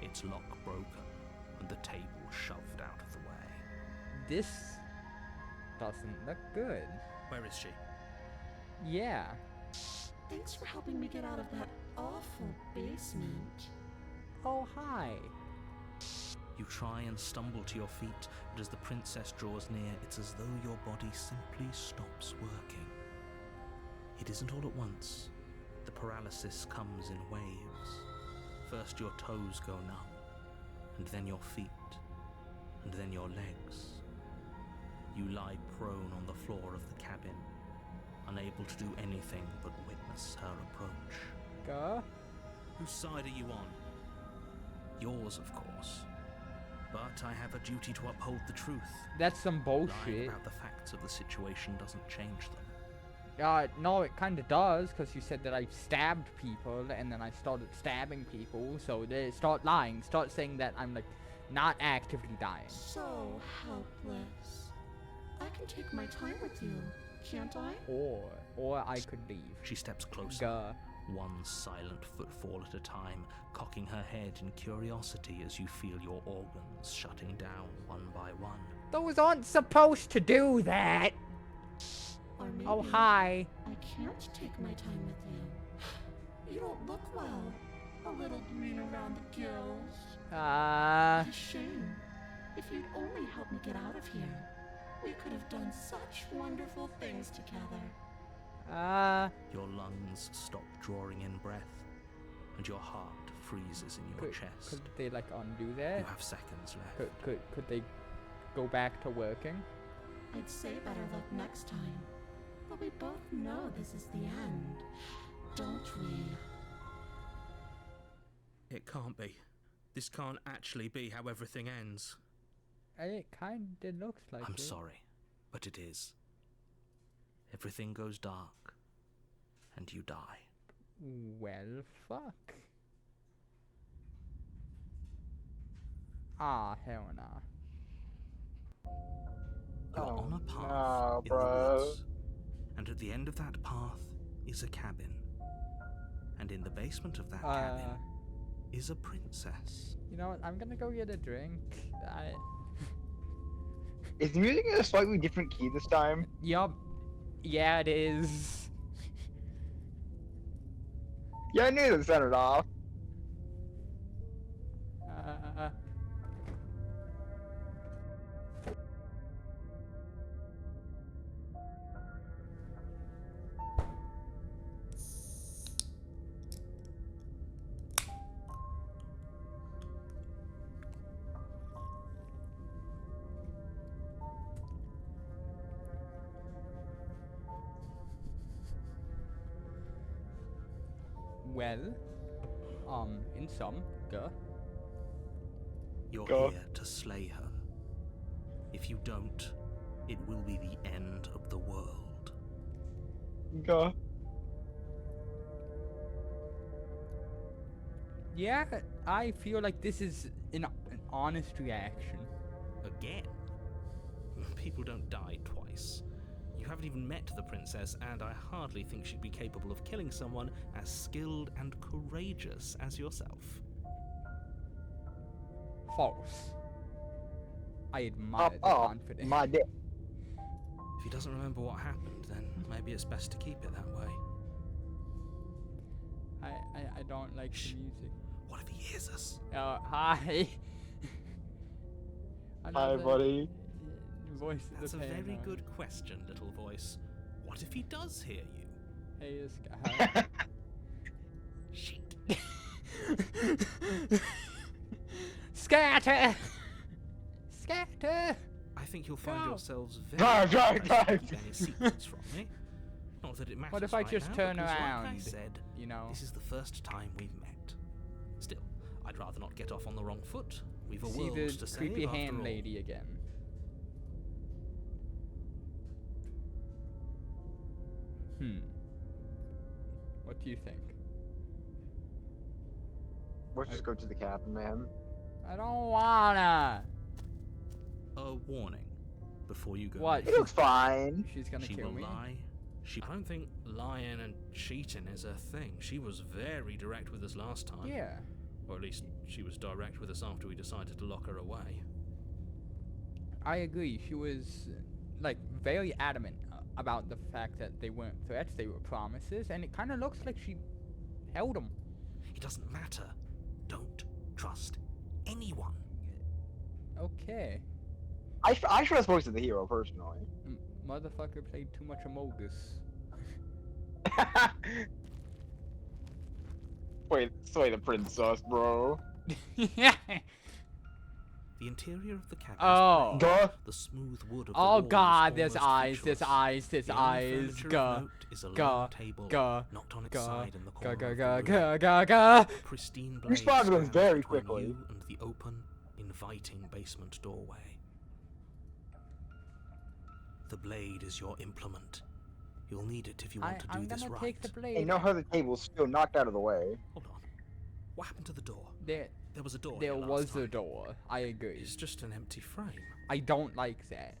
its lock broken, and the table shoved out of the way. This doesn't look good. Where is she? Yeah. Thanks for helping me get out of that awful basement. Oh, hi. You try and stumble to your feet, but as the princess draws near, it's as though your body simply stops working. It isn't all at once. The paralysis comes in waves. First your toes go numb, and then your feet, and then your legs. You lie prone on the floor of the cabin, unable to do anything but witness her approach. Go. Whose side are you on? Yours, of course. But I have a duty to uphold the truth. That's some Lying bullshit. about the facts of the situation doesn't change them. No, it kind of does, because you said that I stabbed people, and then I started stabbing people, so they start lying. Start saying that I'm, like, not actively dying. So helpless. I can take my time with you, can't I? Or I could leave. She steps closer, Gah. one silent footfall at a time, cocking her head in curiosity as you feel your organs shutting down one by one. Those aren't supposed to do that! Or maybe Oh, hi. I can't take my time with you. You don't look well. A little green around the gills. A shame. If you'd only help me get out of here, we could have done such wonderful things together. Your lungs stop drawing in breath, and your heart freezes in your chest. Could they, like, undo that? You have seconds left. Could they go back to working? I'd say better luck next time. But we both know this is the end, don't we? It can't be. This can't actually be how everything ends. It kinda looks like I'm it. sorry, but it is. Everything goes dark, and you die. Well, fuck. Ah, hell nah. You're on a path no, in bro. the woods, and at the end of that path is a cabin. And in the basement of that cabin is a princess. You know what? I'm gonna go get a drink. Is the music in a slightly different key this time? Yup. Yeah, it is. Yeah, I knew it sounded off. Well, in sum, You're Go. here to slay her. If you don't, it will be the end of the world. Go. yeah, I feel like this is an honest reaction. Again? People don't die twice. You haven't even met the princess, and I hardly think she'd be capable of killing someone as skilled and courageous as yourself. False. I admire the Oh, confidence. my dick. If he doesn't remember what happened, then maybe it's best to keep it that way. I don't like Shh. the music. What if he hears us? Hi. Hi, Another buddy. Voice of That's the a very paranoid. good question, little voice. What if he does hear you? Hey, this guy. Shit. Scatter! Scatter! I think you'll find Go. yourselves very Drive, drive, surprised drive. to keep any secrets from me. Not that it matters. What if I right just now, turn because, Like I around? said, You know, this is the first time we've met. Still, I'd rather not get off on the wrong foot. We've a see world the to save creepy after hand all. lady again. What do you think? Let's just go to the cabin, man. I don't wanna. A warning before you go. What? It looks fine. She's gonna She kill will me. lie. I don't think lying and cheating is a thing. She was very direct with us last time. Yeah. Or at least she was direct with us after we decided to lock her away. I agree. She was like very adamant about the fact that they weren't threats, they were promises, and it kind of looks like she held them. It doesn't matter. Don't trust anyone. Okay. I should have spoken to the hero personally. Motherfucker played too much Amogus. Wait, slay the princess, bro. The interior of the cabin Oh. is plain. Duh. The smooth wood of the Oh walls god, there's almost eyes, there's featureless. eyes, there's The only eyes. furniture of Gah. note is a Gah. long table Gah. knocked on its Gah. side in the Ga corner ga of ga the ga room. ga ga. Pristine blades spotted them stand very between quickly. you and the open, inviting basement doorway. The blade is your implement. You'll need it if you want to do I'm this gonna right. take the Hey, blade. know how the table's still knocked out of the way. Hold on. What happened to the door? There There was a door here last was a time. door. I agree. It's just an empty frame. I don't like that.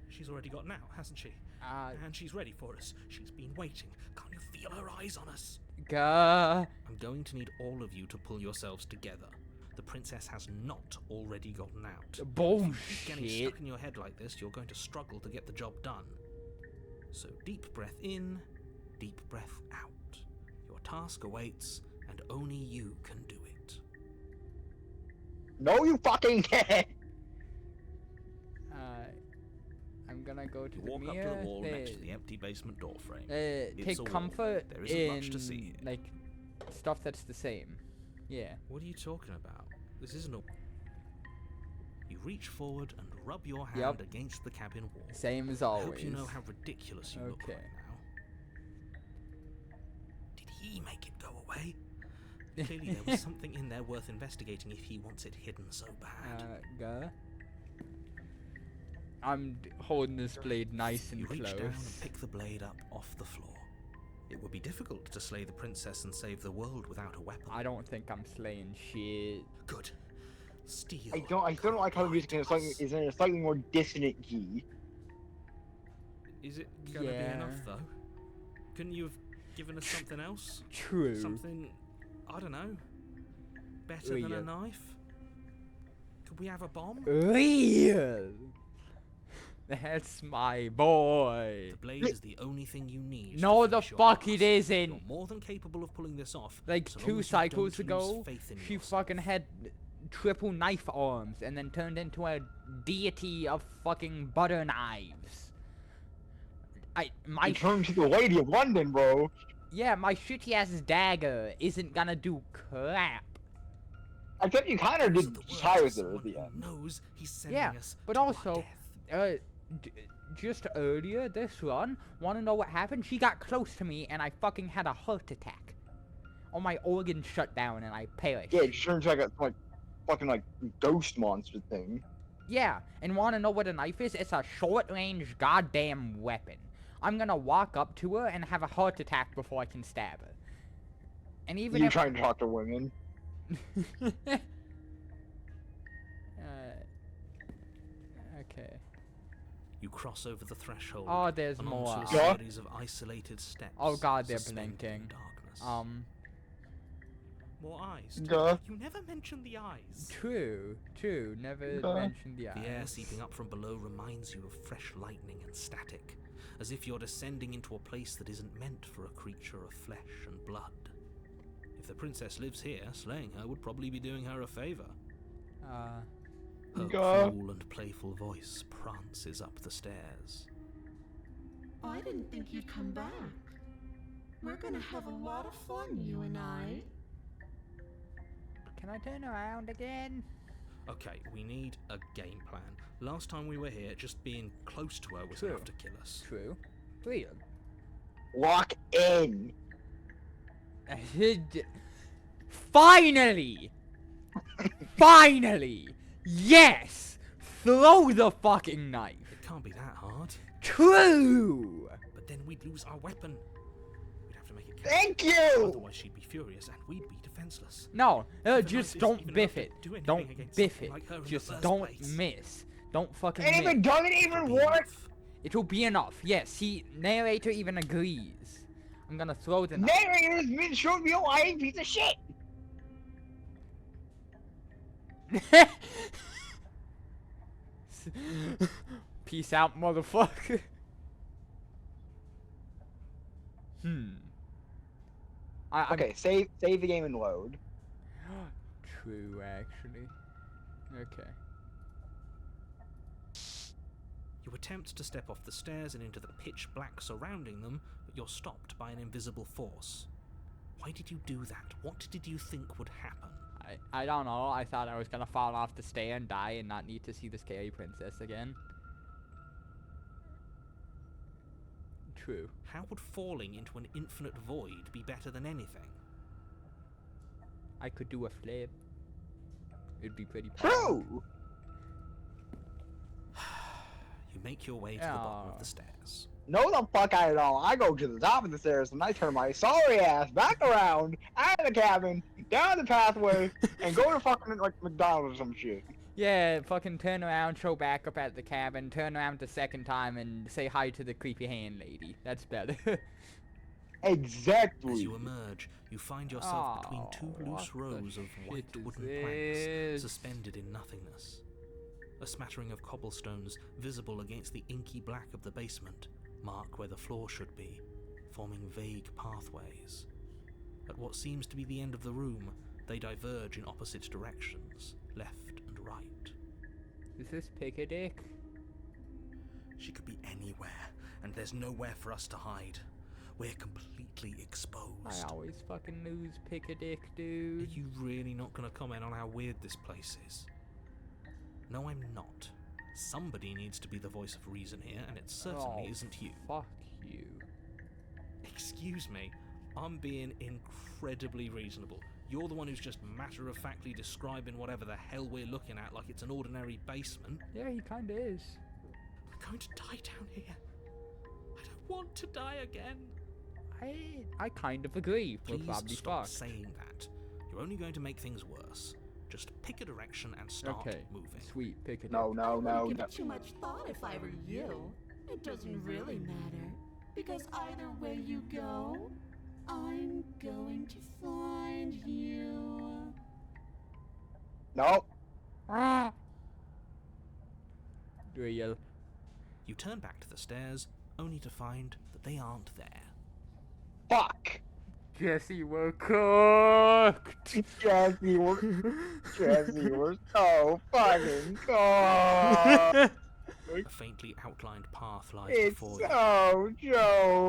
She's already got now, hasn't she? And she's ready for us. She's been waiting. Can't you feel her eyes on us? Gah. I'm going to need all of you to pull yourselves together. The princess has not already gotten out. Keep getting Bullshit. stuck in your head like this, you're going to struggle to get the job done. So deep breath in, deep breath out. Your task awaits, and only you can do it. No, you fucking can't! I'm gonna go to You the walk up mirror. to the wall next to the empty basement door frame. It's a Take wall. comfort There isn't in much to see here. like stuff that's the same. Yeah. What are you talking about? This isn't a... You reach forward and rub your hand Yep. against the cabin wall. Same as I always. hope you know how ridiculous you look Okay. right now. Did he make it go away? Clearly there was something in there worth investigating if he wants it hidden so bad. Gah. I'm holding this blade nice and You reach close. down and pick the blade up off the floor. It would be difficult to slay the princess and save the world without a weapon. I don't think I'm slaying shit. Good. Steel. I still don't like how the music is in a slightly more dissonant key. Is it gonna Yeah. be enough though? Couldn't you have given us something else? True. Something, I don't know, better than Real. a knife? Could we have a bomb? Real. That's my boy. The blade is the only thing you need. No, to the finish your fuck task. it isn't. You're more than capable of pulling this off. Like so long 2 as you cycles don't ago, lose faith in she yourself. fucking had triple knife arms and then turned into a deity of fucking butter knives. My You turned to the Lady of London, bro. yeah, my shitty ass dagger isn't gonna do crap. I thought you kind of Those did are the words try of with it at someone the who end. knows he's sending Yeah, us but to our also, death. just earlier this run, wanna know what happened? She got close to me and I fucking had a heart attack. All my organs shut down and I perished. Yeah, it turns like a fucking ghost monster thing. Yeah, and wanna know what a knife is? It's a short-range goddamn weapon. I'm gonna walk up to her and have a heart attack before I can stab her. And even You if trying to talk to women? Okay. You cross over the threshold. Oh, there's and more. onto a Yeah. series of isolated steps. Oh god, they're suspended in blinking. darkness. More eyes. Duh. You never mentioned the eyes. True, never Duh. mentioned the eyes. The air seeping up from below reminds you of fresh lightning and static, as if you're descending into a place that isn't meant for a creature of flesh and blood. If the princess lives here, slaying her would probably be doing her a favor. Her Duh. cool and playful voice prances up the stairs. I didn't think you'd come back. We're gonna have a lot of fun, you and I. Can I turn around again? Okay, we need a game plan. Last time we were here, just being close to her was True. enough to kill us. True. Real. Lock in. Finally! Finally! Yes! Throw the fucking knife! It can't be that hard. True! But then we'd lose our weapon. We'd have to make it count. Thank you! Otherwise she'd be furious and we'd be defenseless. No, The just knife don't isn't biff enough it. to do anything Don't against biff something it. like her in the Just first don't place. miss. Don't fucking And if it miss. doesn't It'll even be work, enough. It'll be enough. Yes, narrator even agrees. I'm gonna throw the knife. narrator's been shown me a lying piece of shit. Peace out, motherfucker. I'm- Okay, save the game and load. True, actually. Okay. You attempt to step off the stairs and into the pitch black surrounding them, but you're stopped by an invisible force. Why did you do that? What did you think would happen? I don't know. I thought I was gonna fall off the stair and die and not need to see the scary princess again. True. How would falling into an infinite void be better than anything? I could do a flip. It'd be pretty powerful. True! You make your way to the bottom of the stairs. No the fuck I don't. I go to the top of the stairs and I turn my sorry ass back around, out of the cabin, down the pathway, and go to fucking like McDonald's or some shit. Yeah, fucking turn around, show back up at the cabin, turn around the second time and say hi to the creepy hand lady. That's better. Exactly. As you emerge, you find yourself between two loose rows of white wooden planks suspended in nothingness. A smattering of cobblestones visible against the inky black of the basement mark where the floor should be, forming vague pathways. At what seems to be the end of the room, they diverge in opposite directions, left and right. Is this Pick-a-Dick? She could be anywhere, and there's nowhere for us to hide. We're completely exposed. I always fucking lose Pick-a-Dick, Are dude. you really not going to comment on how weird this place is? No, I'm not. Somebody needs to be the voice of reason here, and it certainly isn't you. Fuck you. Excuse me, I'm being incredibly reasonable. You're the one who's just matter-of-factly describing whatever the hell we're looking at like it's an ordinary basement. Yeah, he kinda is. We're going to die down here. I don't want to die again. I kind of agree. We're Please probably stop fucked. saying that. You're only going to make things worse. Just pick a direction and start Okay, moving. sweet, Pick-a-Dick. No, I wouldn't give no. it too much thought if I were you. It doesn't really matter, because either way you go, I'm going to find you. No. Ah! Do a yell. You turn back to the stairs, only to find that they aren't there. Fuck. Jesse, we're cooked! Jesse, we're so fucking cold. A faintly outlined path lies It's before you. so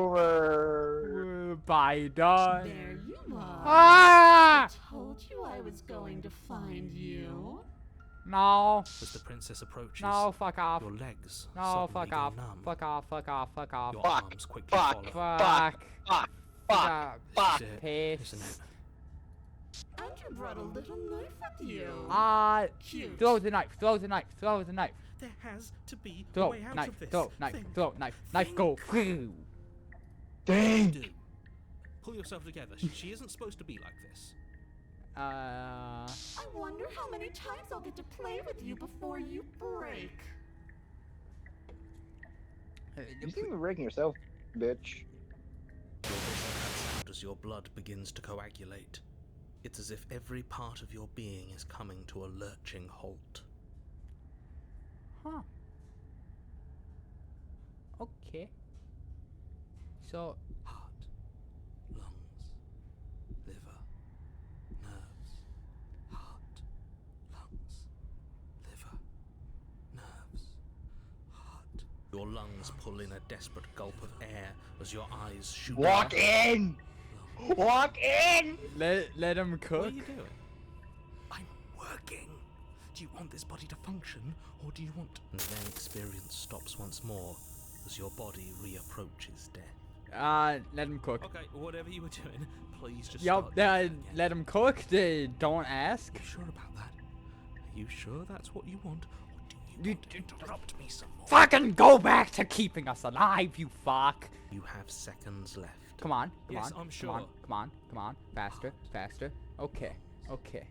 over. Bye, done. There you are. Ah! I told you I was going to find you. No. As the princess approaches, No, fuck off. your legs No, suddenly fuck go off. numb. Fuck off, fuck off, fuck off. Your Fuck, arms quickly fuck, follow. Fuck. Fuck. Fuck. This is it, Piss. isn't it? Andrew brought a little knife with you. Cute. Throw the knife, throw the knife, throw the knife. There has to be a Throw, way out knife, of this. throw, knife, Think, throw, knife, knife, go. think. Dang. Do. Pull yourself together. She isn't supposed to be like this. I wonder how many times I'll get to play with you before you break. You seem to be breaking yourself, bitch. Your whistle has sound as your blood begins to coagulate. It's as if every part of your being is coming to a lurching halt. Huh. Okay. So, Heart, lungs, liver, nerves. Heart, lungs, liver, nerves, heart. Your lungs pull in a desperate gulp of air as your eyes shoot Walk up. in. Walk in. let him cook. What are you doing? I'm working. Do you want this body to function, or do you want... And then experience stops once more as your body reapproaches death. Let him cook. Okay, whatever you were doing, please just Yup, start doing it again. let him cook. Don't ask. Are you sure about that? Are you sure that's what you want, or do you You- want to interrupt me some more? Fucking go back to keeping us alive, you fuck. You have seconds left. Come on, come Yes, on, I'm come sure. on, come on, come on. Faster, faster. Okay, okay,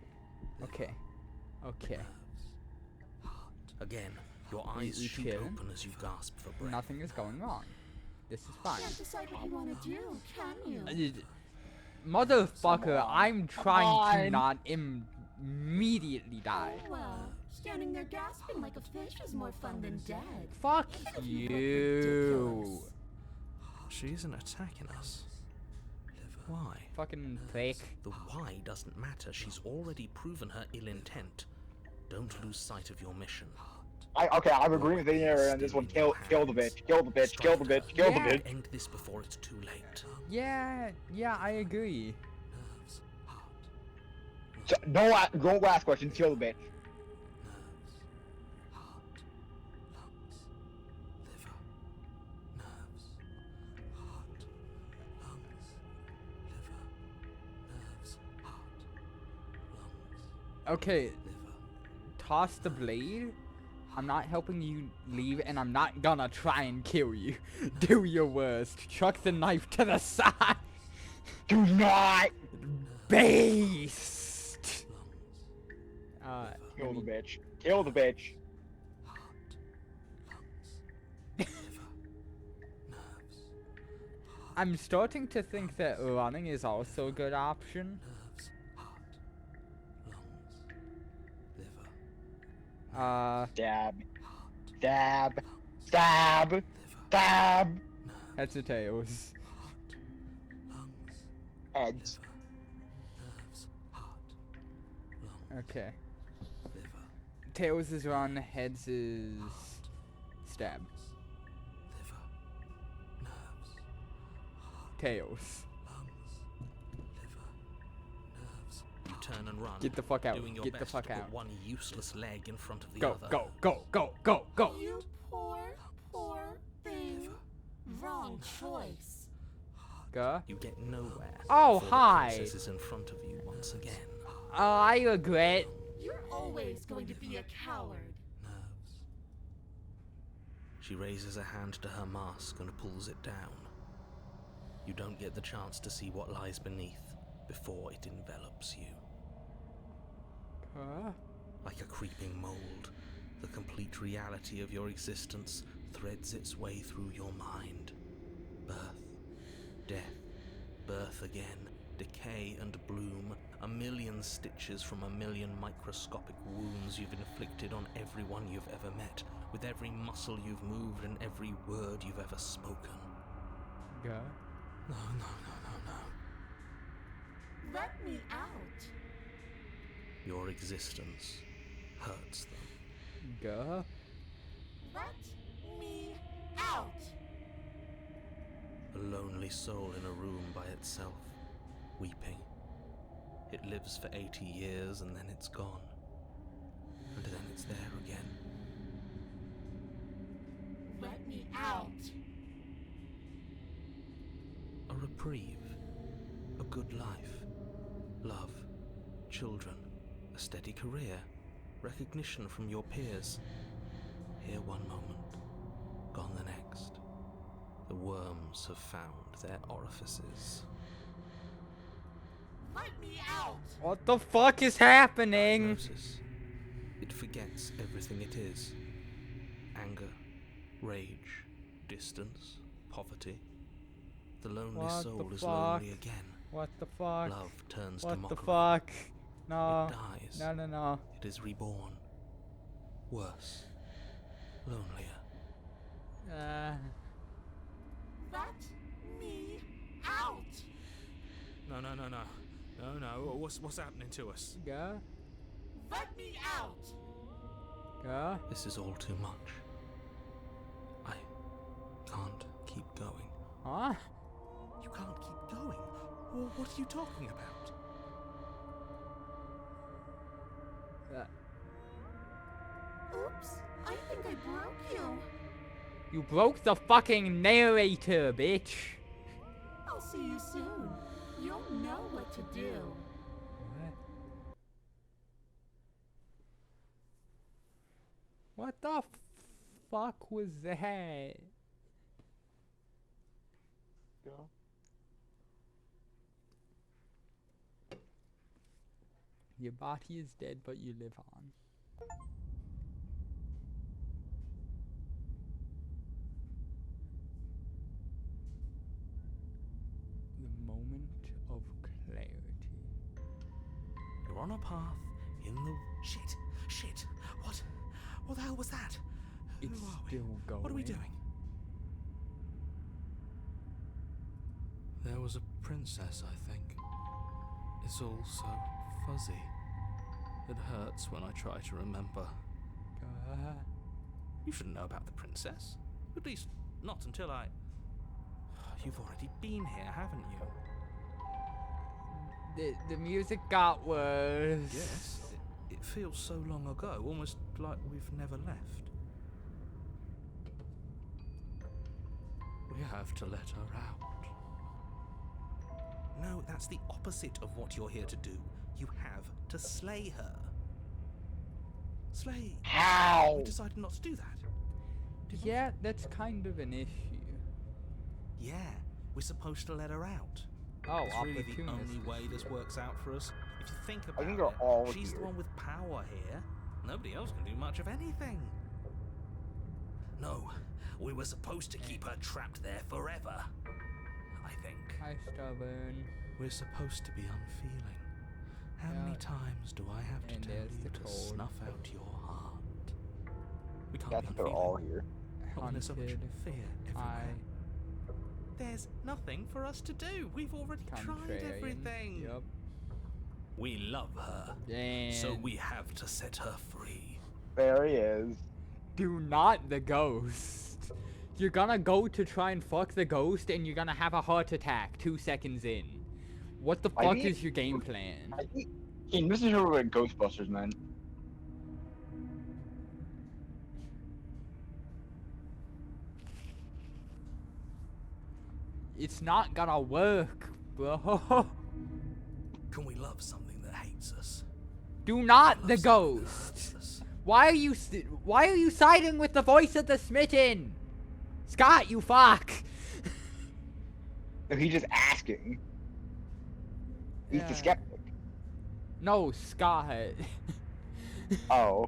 okay, okay. Nerves. Heart. Again, your eyes you shoot kidding? open as you gasp for breath. Nothing is going wrong. This is fine. Can't decide what you want to do, can you? Motherfucker, I'm trying to on. not immediately die. Oh, well, standing there gasping like a fish is more fun than dead. Fuck Even if you look you. ridiculous. She isn't attacking us. Why? Fucking fake. The why doesn't matter. She's already proven her ill intent. Don't lose sight of your mission. Okay, I'm agreeing with the area on this one. Kill the bitch. Kill the bitch. Kill the bitch. Kill the Yeah. bitch. End this before it's too late. Yeah, I agree. Nerves, heart, Don't ask questions. Kill the bitch. nerves, heart, lungs, liver, nerves, heart, lungs, liver, nerves, heart, lungs, Okay, liver. toss the blade. I'm not helping you leave, and I'm not gonna try and kill you. Do your worst. Chuck the knife to the side. Do not Beast. kill the bitch. Kill the bitch. Heart, lungs, liver, nerves, heart, I'm starting to think that running is also a good option. nerves, heart, lungs, liver, Stab. heart, Stab. Stab. liver, Stab. nerves, Heads or tails. heart, lungs, Heads. liver, nerves, heart, lungs, Okay. liver, Tails is run, heads is stab. liver, nerves, heart, Tails. lungs, liver, nerves. You turn and run. Get the fuck out. Doing your Get the best fuck to put out. one useless leg in front of the Go, other. go, go, go, go, go. You poor thing. Wrong choice. Go. You get nowhere. Oh, before the hi. princess is in front of you once again. I regret. You're always going to be a coward. Nerves. She raises a hand to her mask and pulls it down. You don't get the chance to see what lies beneath before it envelops you. Huh? Like a creeping mold, the complete reality of your existence threads its way through your mind. Birth, death, birth again, decay and bloom, a million stitches from a million microscopic wounds you've inflicted on everyone you've ever met, with every muscle you've moved and every word you've ever spoken. Go. No, no, no, no, no. Let me out. Your existence hurts them. Go. Let me out. A lonely soul in a room by itself, weeping. It lives for 80 years and then it's gone. And then it's there again. Let me out. A reprieve. A good life. Love. Children. A steady career. Recognition from your peers. Here one moment. Gone the next. The worms have found their orifices. Let me out. What the fuck is happening? Diagnosis. It forgets everything it is. Anger, rage, distance, poverty. The lonely What soul the is fuck? lonely again. What the fuck? Love turns to What mockery. the fuck? No. It dies. No, no, no. It is reborn. Worse. Lonelier. Let me out. No, no, no, no. No, no. What's happening to us? Go. Let me out. Go. This is all too much. I can't keep going. Huh? You can't keep going? What are you talking about? Oops. I think I broke you. You broke the fucking narrator, bitch. I'll see you soon. You'll know what to do. What the fuck was that? Your body is dead, but you live on. The moment of clarity. You're on a path in the... Shit! What the hell was that? It's Who are we? still going. What are we doing? There was a princess, I think. It's all so fuzzy. It hurts when I try to remember. You shouldn't know about the princess. At least, not until I... You've already been here, haven't you? The music got worse. Yes, it feels so long ago, almost like we've never left. We have to let her out. No, that's the opposite of what you're here to do. You have to slay her. Slay? How? We decided not to do that. Did we? Yeah, that's kind of an issue. Yeah, we're supposed to let her out. Oh, It's really the only opportunist. way this works out for us. If you think about think it, they're all she's the here. one with power here. Nobody else can do much of anything. No, we were supposed to keep her trapped there forever. I think. Hi, stubborn. We're supposed to be unfeeling. How many Yeah. times do I have to And tell there's you the to code. snuff out your heart? We can't Yeah, I be think they're unfeeling. all here. Not when there's so much Hunted. fear everywhere. There's nothing for us to do. We've already tried Contrarian. everything. Yup. We love her, And so we have to set her free. There he is. do not the ghost. You're gonna go to try and fuck the ghost, and you're gonna have a heart attack 2 seconds in. What the I fuck mean- is your game plan? This is her like Ghostbusters, man. It's not gonna work, bro. Can we love something that hates us? Do not Love the something that ghost. hurts us? Why are you siding with the voice of the smitten? Scott, you fuck. No, he's just asking. He's Yeah. the skeptic. No, Scott. Oh.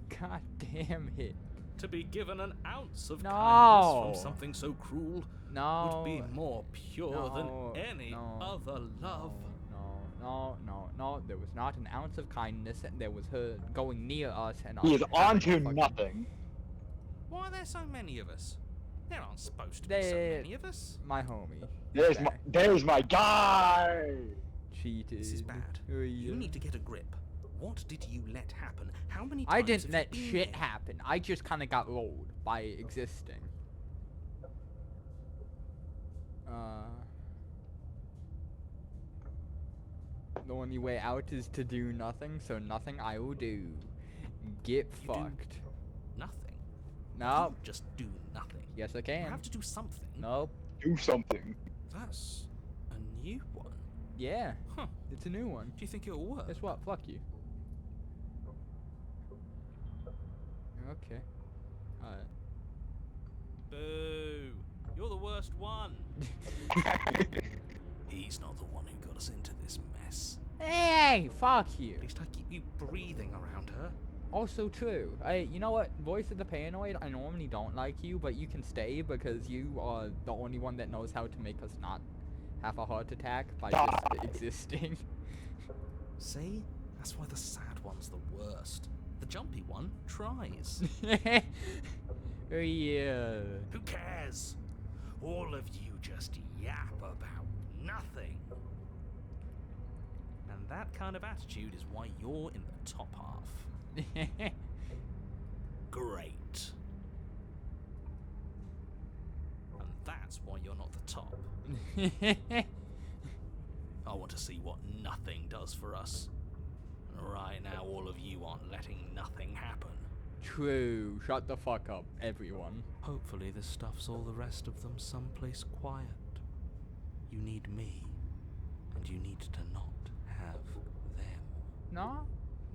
God damn it. To be given an ounce of No. kindness from something so cruel No. would be more pure No, than any no, other love. No. There was not an ounce of kindness, and there was her going near us, and He us is having on a to fucking- nothing. Why are there so many of us? There aren't supposed to be so They- many of us. My homie. There's my guy. Cheated. This is bad. Oh, You yeah. need to get a grip. What did you let happen? How many times I didn't have let you been shit here? happen. I just kind of got rolled by existing. The only way out is to do nothing, so nothing I will do. Get You do fucked. Nothing. No. You just do nothing. Yes, I You can. have to do something. Nope. Do something. That's a new one. Yeah. Huh. It's a new one. Do you think it'll work? Guess what? Fuck you. Okay. Alright. Boo! You're the worst one. He's not the one who got us into this mess. Hey! Fuck you! At least I keep you breathing around her. Also true. You know what? Voice of the Paranoid, I normally don't like you, but you can stay because you are the only one that knows how to make us not have a heart attack by just existing. See? That's why the sad one's the worst. The jumpy one tries. Oh yeah. Who cares? All of you just yap about nothing. And that kind of attitude is why you're in the top half. Great. And that's why you're not the top. I want to see what nothing does for us. And right now, all of you aren't letting nothing happen. True. Shut the fuck up, everyone. Hopefully, this stuffs all the rest of them someplace quiet. You need me, and you need to not have them.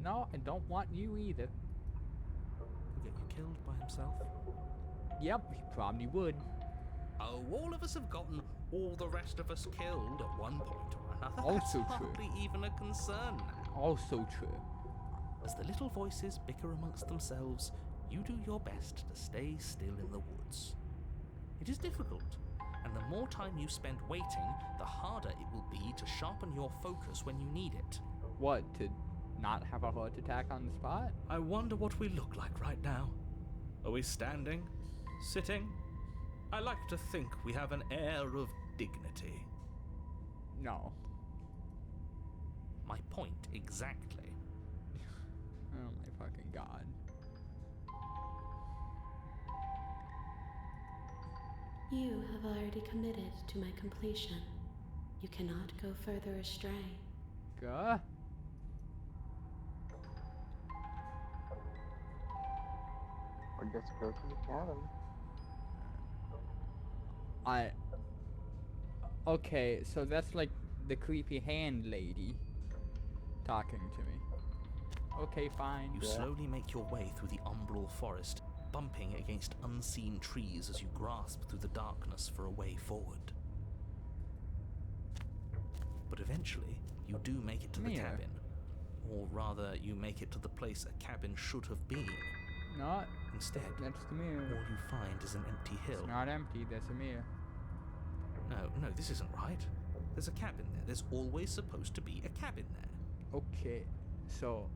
No, I don't want you either. He'll get you killed by himself. Yep, he probably would. Oh, all of us have gotten all the rest of us killed at one point or another. Also That's true. hardly even a concern now. Also true. As the little voices bicker amongst themselves, you do your best to stay still in the woods. It is difficult, and the more time you spend waiting, the harder it will be to sharpen your focus when you need it. What, to not have a heart attack on the spot? I wonder what we look like right now. Are we standing? Sitting? I like to think we have an air of dignity. No. My point exactly. Oh my fucking god. You have already committed to my completion. You cannot go further astray. Go. I guess go to the cabin. Okay, so that's like the creepy hand lady talking to me. Okay, fine. You slowly make your way through the umbral forest, bumping against unseen trees as you grasp through the darkness for a way forward. But eventually, you do make it to the Mia. cabin. Or rather, you make it to the place a cabin should have been. Not. Instead, That's the all mirror. you find is an empty hill. It's not empty. That's a mirror. No, this isn't right. There's a cabin there. There's always supposed to be a cabin there. Okay, so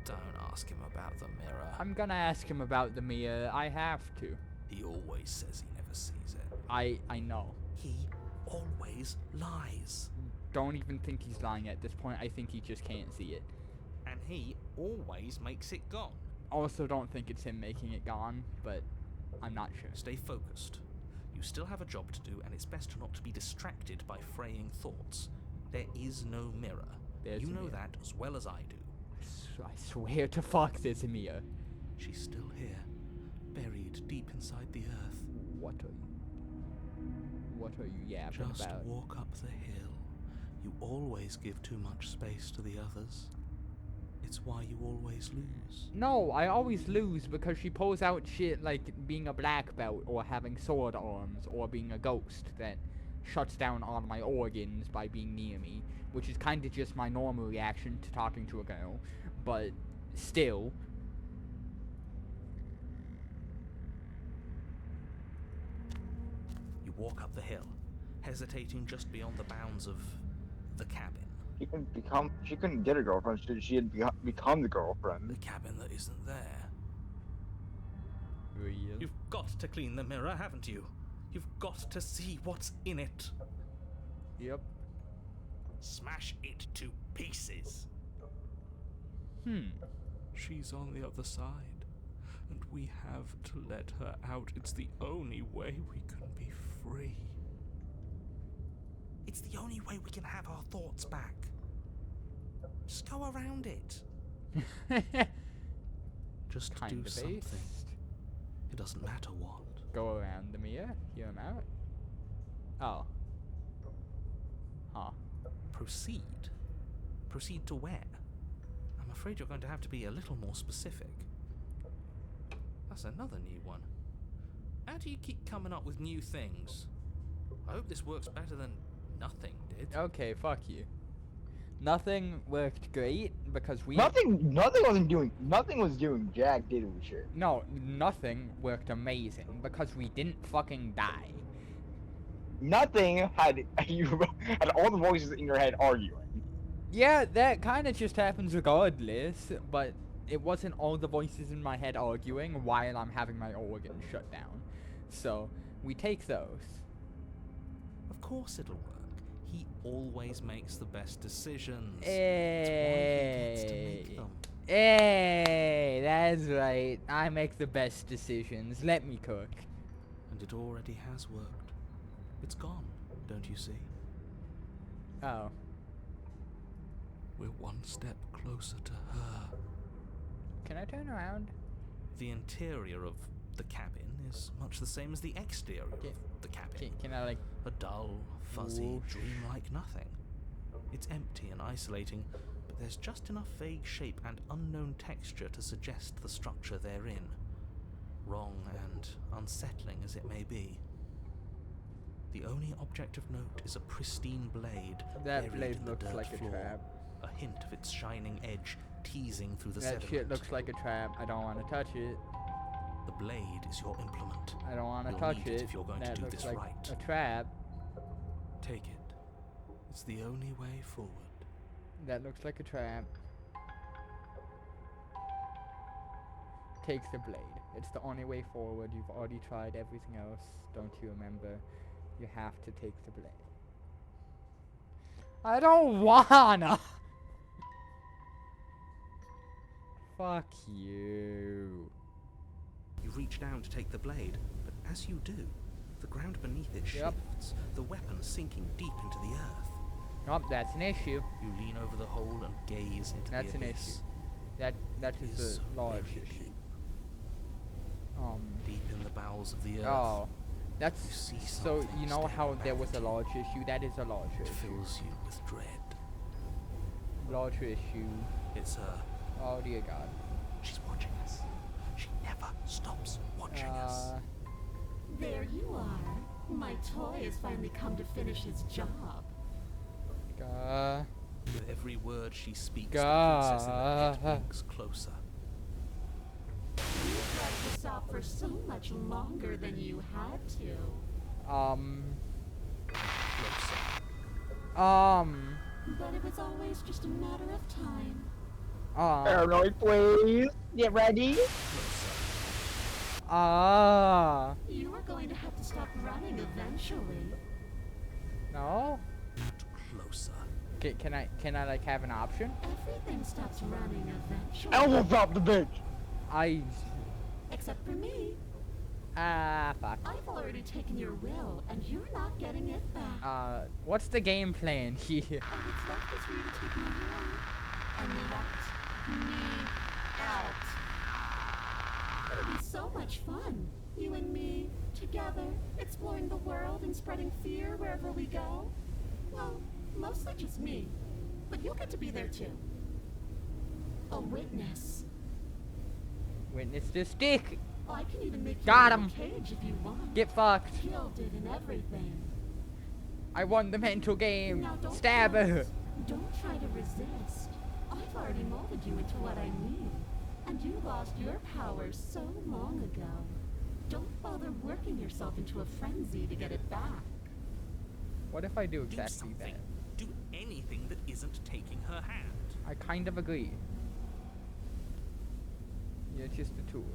Don't ask him about the mirror. I'm gonna ask him about the mirror. I have to. He always says he never sees it. I know. He always lies. Don't even think he's lying at this point. I think he just can't see it. And he always makes it gone. Also, don't think it's him making it gone, but I'm not sure. Stay focused. You still have a job to do, and it's best not to be distracted by fraying thoughts. There is no mirror. There's You a know mirror. that as well as I do. I swear to fuck, there's a mirror. She's still here, buried deep inside the earth. What are you yapping Just about? walk up the hill. You always give too much space to the others. It's why you always lose. No, I always lose because she pulls out shit like being a black belt or having sword arms or being a ghost that shuts down all my organs by being near me, which is kind of just my normal reaction to talking to a girl, but still. You walk up the hill, hesitating just beyond the bounds of the cabin. She couldn't get a girlfriend. She had become the girlfriend. The cabin that isn't there. Real. You've got to clean the mirror, haven't you? You've got to see what's in it. Yep. Smash it to pieces. She's on the other side, and we have to let her out. It's the only way we can be free. It's the only way we can have our thoughts back. Just go around it. Just Kinda do something. based. It doesn't matter what. Go around the mirror, hear him out. Oh. Huh. Proceed. Proceed to where? I'm afraid you're going to have to be a little more specific. That's another new one. How do you keep coming up with new things? I hope this works better than nothing did. Okay, fuck you. Nothing worked great because we... Nothing was doing jack diddly shit. No, nothing worked amazing because we didn't fucking die. Nothing had you had all the voices in your head arguing. Yeah, that kind of just happens regardless, but it wasn't all the voices in my head arguing while I'm having my organ shut down. So, we take those. Of course it'll work. He always makes the best decisions. Hey. That's why he gets to make them. Hey, that's right. I make the best decisions. Let me cook. And it already has worked. It's gone, don't you see? Oh. We're one step closer to her. Can I turn around? The interior of the cabin is much the same as the exterior of the cabin. Can I, like... A dull, fuzzy, Whoosh. dream-like nothing. It's empty and isolating, but there's just enough vague shape and unknown texture to suggest the structure they're in. Wrong and unsettling as it may be. The only object of note is a pristine blade That buried blade in the looks dirt like a floor, trap. a hint of its shining edge teasing through the That sediment. shit looks like a trap. I don't want to touch it. The blade is your implement. I don't want to You'll touch need it it. if you're going to That do looks this like right. a trap. Take it. It's the only way forward. That looks like a trap. Takes the blade. It's the only way forward. You've already tried everything else. Don't you remember? You have to take the blade. I don't wanna! Fuck you. You reach down to take the blade, but as you do, The ground beneath it Yep. shifts, the weapon sinking deep into the earth. Oh, that's an issue. You lean over the hole and gaze into That's the an abyss. issue. That It is a large very issue. deep, Um. deep in the bowels of the earth. Oh, that's You see so. something You know how staring there back was at a you. large issue. That is a large It issue. fills you with dread. Large issue. It's her. Oh dear God. She's watching us. She never stops watching us. There you are. My toy has finally come to finish his job. With every word she speaks, the princess in the pit winks closer. You dragged this out for so much longer than you had to. Closer. But it was always just a matter of time. Paranoid, please. Get ready. Closer. You are going to have to stop running eventually. No. Closer. Can I like have an option? Everything stops running eventually. Elbow drop the bitch. Except for me. Fuck. I've already taken your will, and you're not getting it back. What's the game plan here? And what's left is for you to take me away and let me out. It'll be so much fun. You and me, together, exploring the world and spreading fear wherever we go. Well, mostly just me. But you'll get to be there too. A witness. Witness the stick. I can even make you Got in a him. cage if you want. Get fucked. Gilded and everything. I won the mental game. Now don't Stab her. fight. Don't try to resist. I've already molded you into what I need. And you lost your powers so long ago. Don't bother working yourself into a frenzy to get it back. What if I do Do exactly something. that? Do anything that isn't taking her hand. I kind of agree. You're just a tool.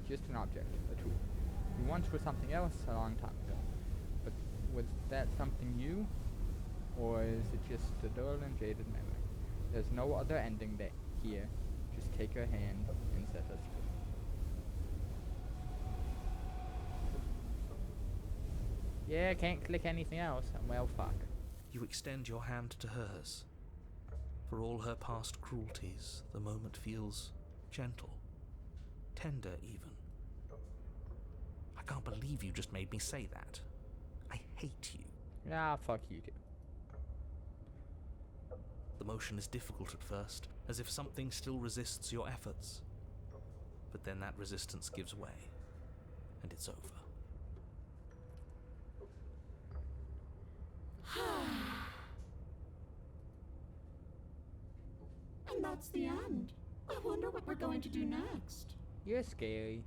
Just an object, a tool. You once were something else a long time ago. But was that something new? Or is it just a dull and jaded memory? There's no other ending here. Just take her hand and set us free. Yeah, can't click anything else. Well, fuck. You extend your hand to hers. For all her past cruelties, the moment feels gentle. Tender, even. I can't believe you just made me say that. I hate you. Ah, fuck you too. The motion is difficult at first, as if something still resists your efforts. But then that resistance gives way, and it's over. And that's the end. I wonder what we're going to do next. You're scary.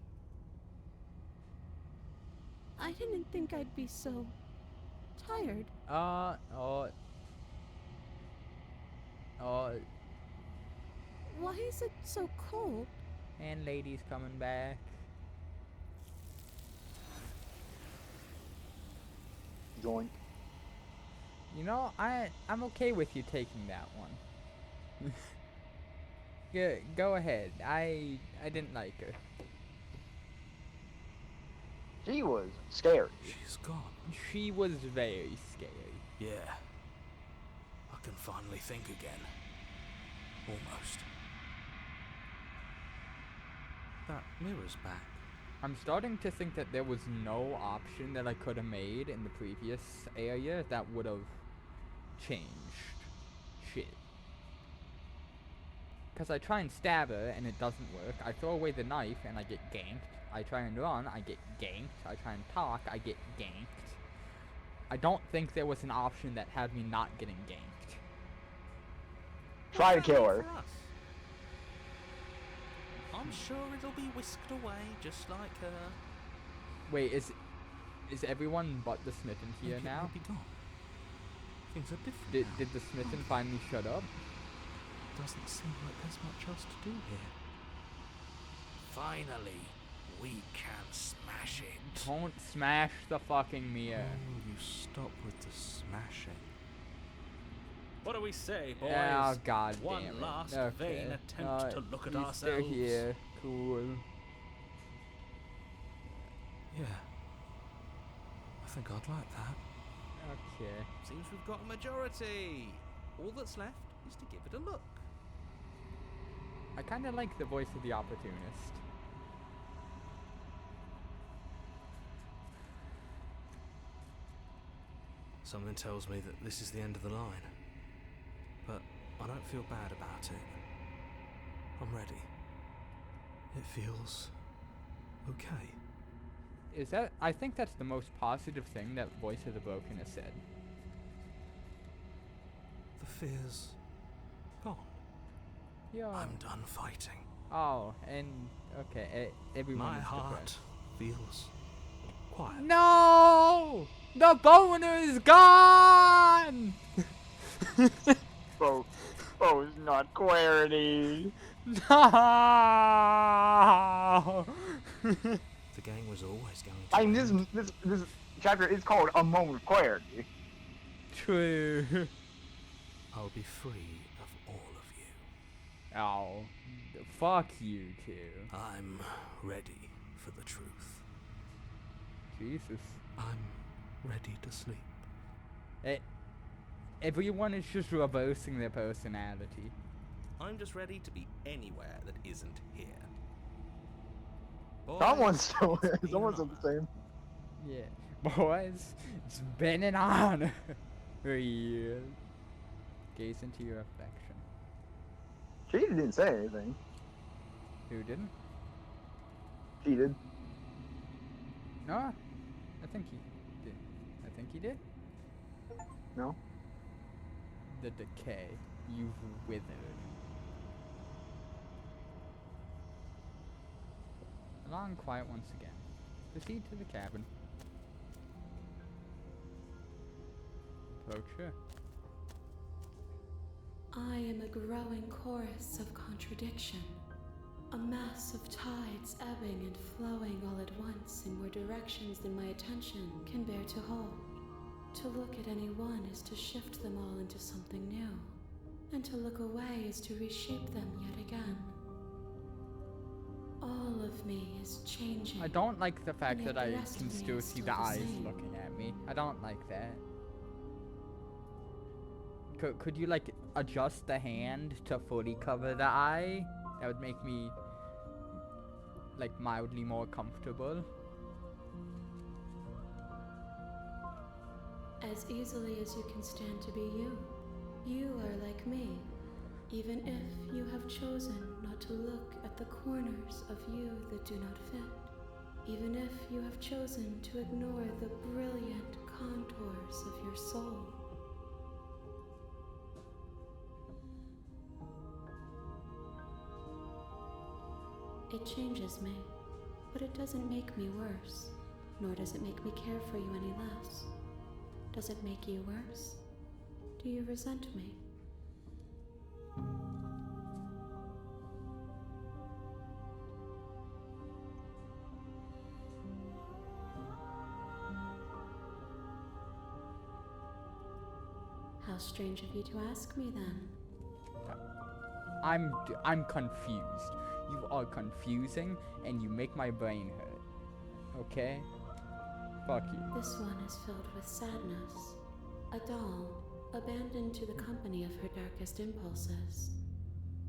I didn't think I'd be so tired. Why is it so cold? And lady's coming back. Joint. You know, I'm okay with you taking that one. Go ahead. I didn't like her. She was scary. She's gone. She was very scary. Yeah. I can finally think again. Almost. That mirror's back. I'm starting to think that there was no option that I could have made in the previous area that would have changed shit. Because I try and stab her and it doesn't work. I throw away the knife and I get ganked. I try and run, I get ganked. I try and talk, I get ganked. I don't think there was an option that had me not getting ganked. Try to kill her. For us. I'm sure it'll be whisked away just like her. Wait, is everyone but the Smitten here Maybe it now? will be gone. Things are different now. Did the Smitten finally shut up? Doesn't seem like there's much else to do here. Finally, we can smash it. Don't smash the fucking mirror. Oh, you stop with the smashing. What do we say, boys? Oh, god One damn it. last Okay. vain attempt to look at he's ourselves. Still here. Cool. Yeah. think I'd like that. Okay. Seems we've got a majority. All that's left is to give it a look. I kind of like the voice of the opportunist. Something tells me that this is the end of the line. But I don't feel bad about it. I'm ready. It feels okay. Is that? I think that's the most positive thing that Voice of the Broken has said. The fear's gone. Yeah. I'm done fighting. Oh, and okay, everyone. My is heart depressed. feels quiet. No, the boner is gone. Bro, is not clarity. No. The gang was always going to I mean, end. this chapter is called A Moment of Clarity. True. I'll be free of all of you. Oh, fuck you too. I'm ready for the truth. Jesus. I'm ready to sleep. Everyone is just reversing their personality. I'm just ready to be anywhere that isn't here. Boys, Someone's still here. it's been Someone's an the same. Yeah, boys, it's been an honor for years. Gaze into your affection. Cheated didn't say anything. Who didn't? Cheated. No, I think he did. I think he did. No. The decay. You've withered. Long quiet once again. Proceed to the cabin. Approach her. I am a growing chorus of contradiction. A mass of tides ebbing and flowing all at once in more directions than my attention can bear to hold. To look at any one is to shift them all into something new, and to look away is to reshape them yet again. All of me is changing. I don't like the fact And that yet I the rest can of me still is see still the the eyes same. looking at me. I don't like that. Could you like adjust the hand to fully cover the eye? That would make me like mildly more comfortable. As easily as you can stand to be you. You are like me, even if you have chosen not to look at the corners of you that do not fit. Even if you have chosen to ignore the brilliant contours of your soul. It changes me, but it doesn't make me worse, nor does it make me care for you any less. Does it make you worse? Do you resent me? How strange of you to ask me then. I'm confused. You are confusing and you make my brain hurt. Okay? Fuck you. This one is filled with sadness. A doll, abandoned to the company of her darkest impulses.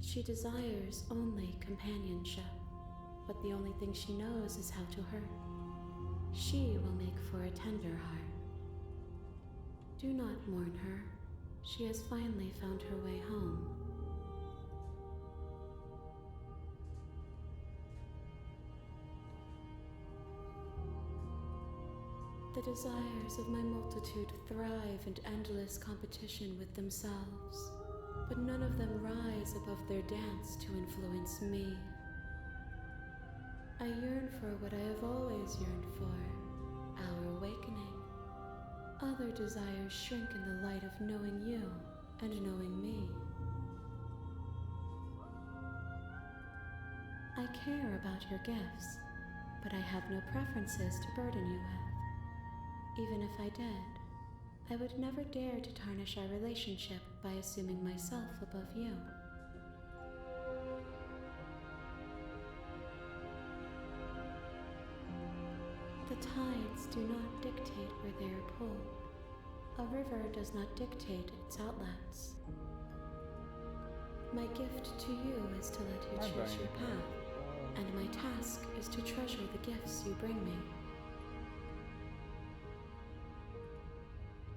She desires only companionship, but the only thing she knows is how to hurt. She will make for a tender heart. Do not mourn her. She has finally found her way home. The desires of my multitude thrive in endless competition with themselves, but none of them rise above their dance to influence me. I yearn for what I have always yearned for, our awakening. Other desires shrink in the light of knowing you and knowing me. I care about your gifts, but I have no preferences to burden you with. Even if I did, I would never dare to tarnish our relationship by assuming myself above you. The The tides do not dictate where they are pulled. A river does not dictate its outlets. My gift to you is to let you choose your path, and my task is to treasure the gifts you bring me.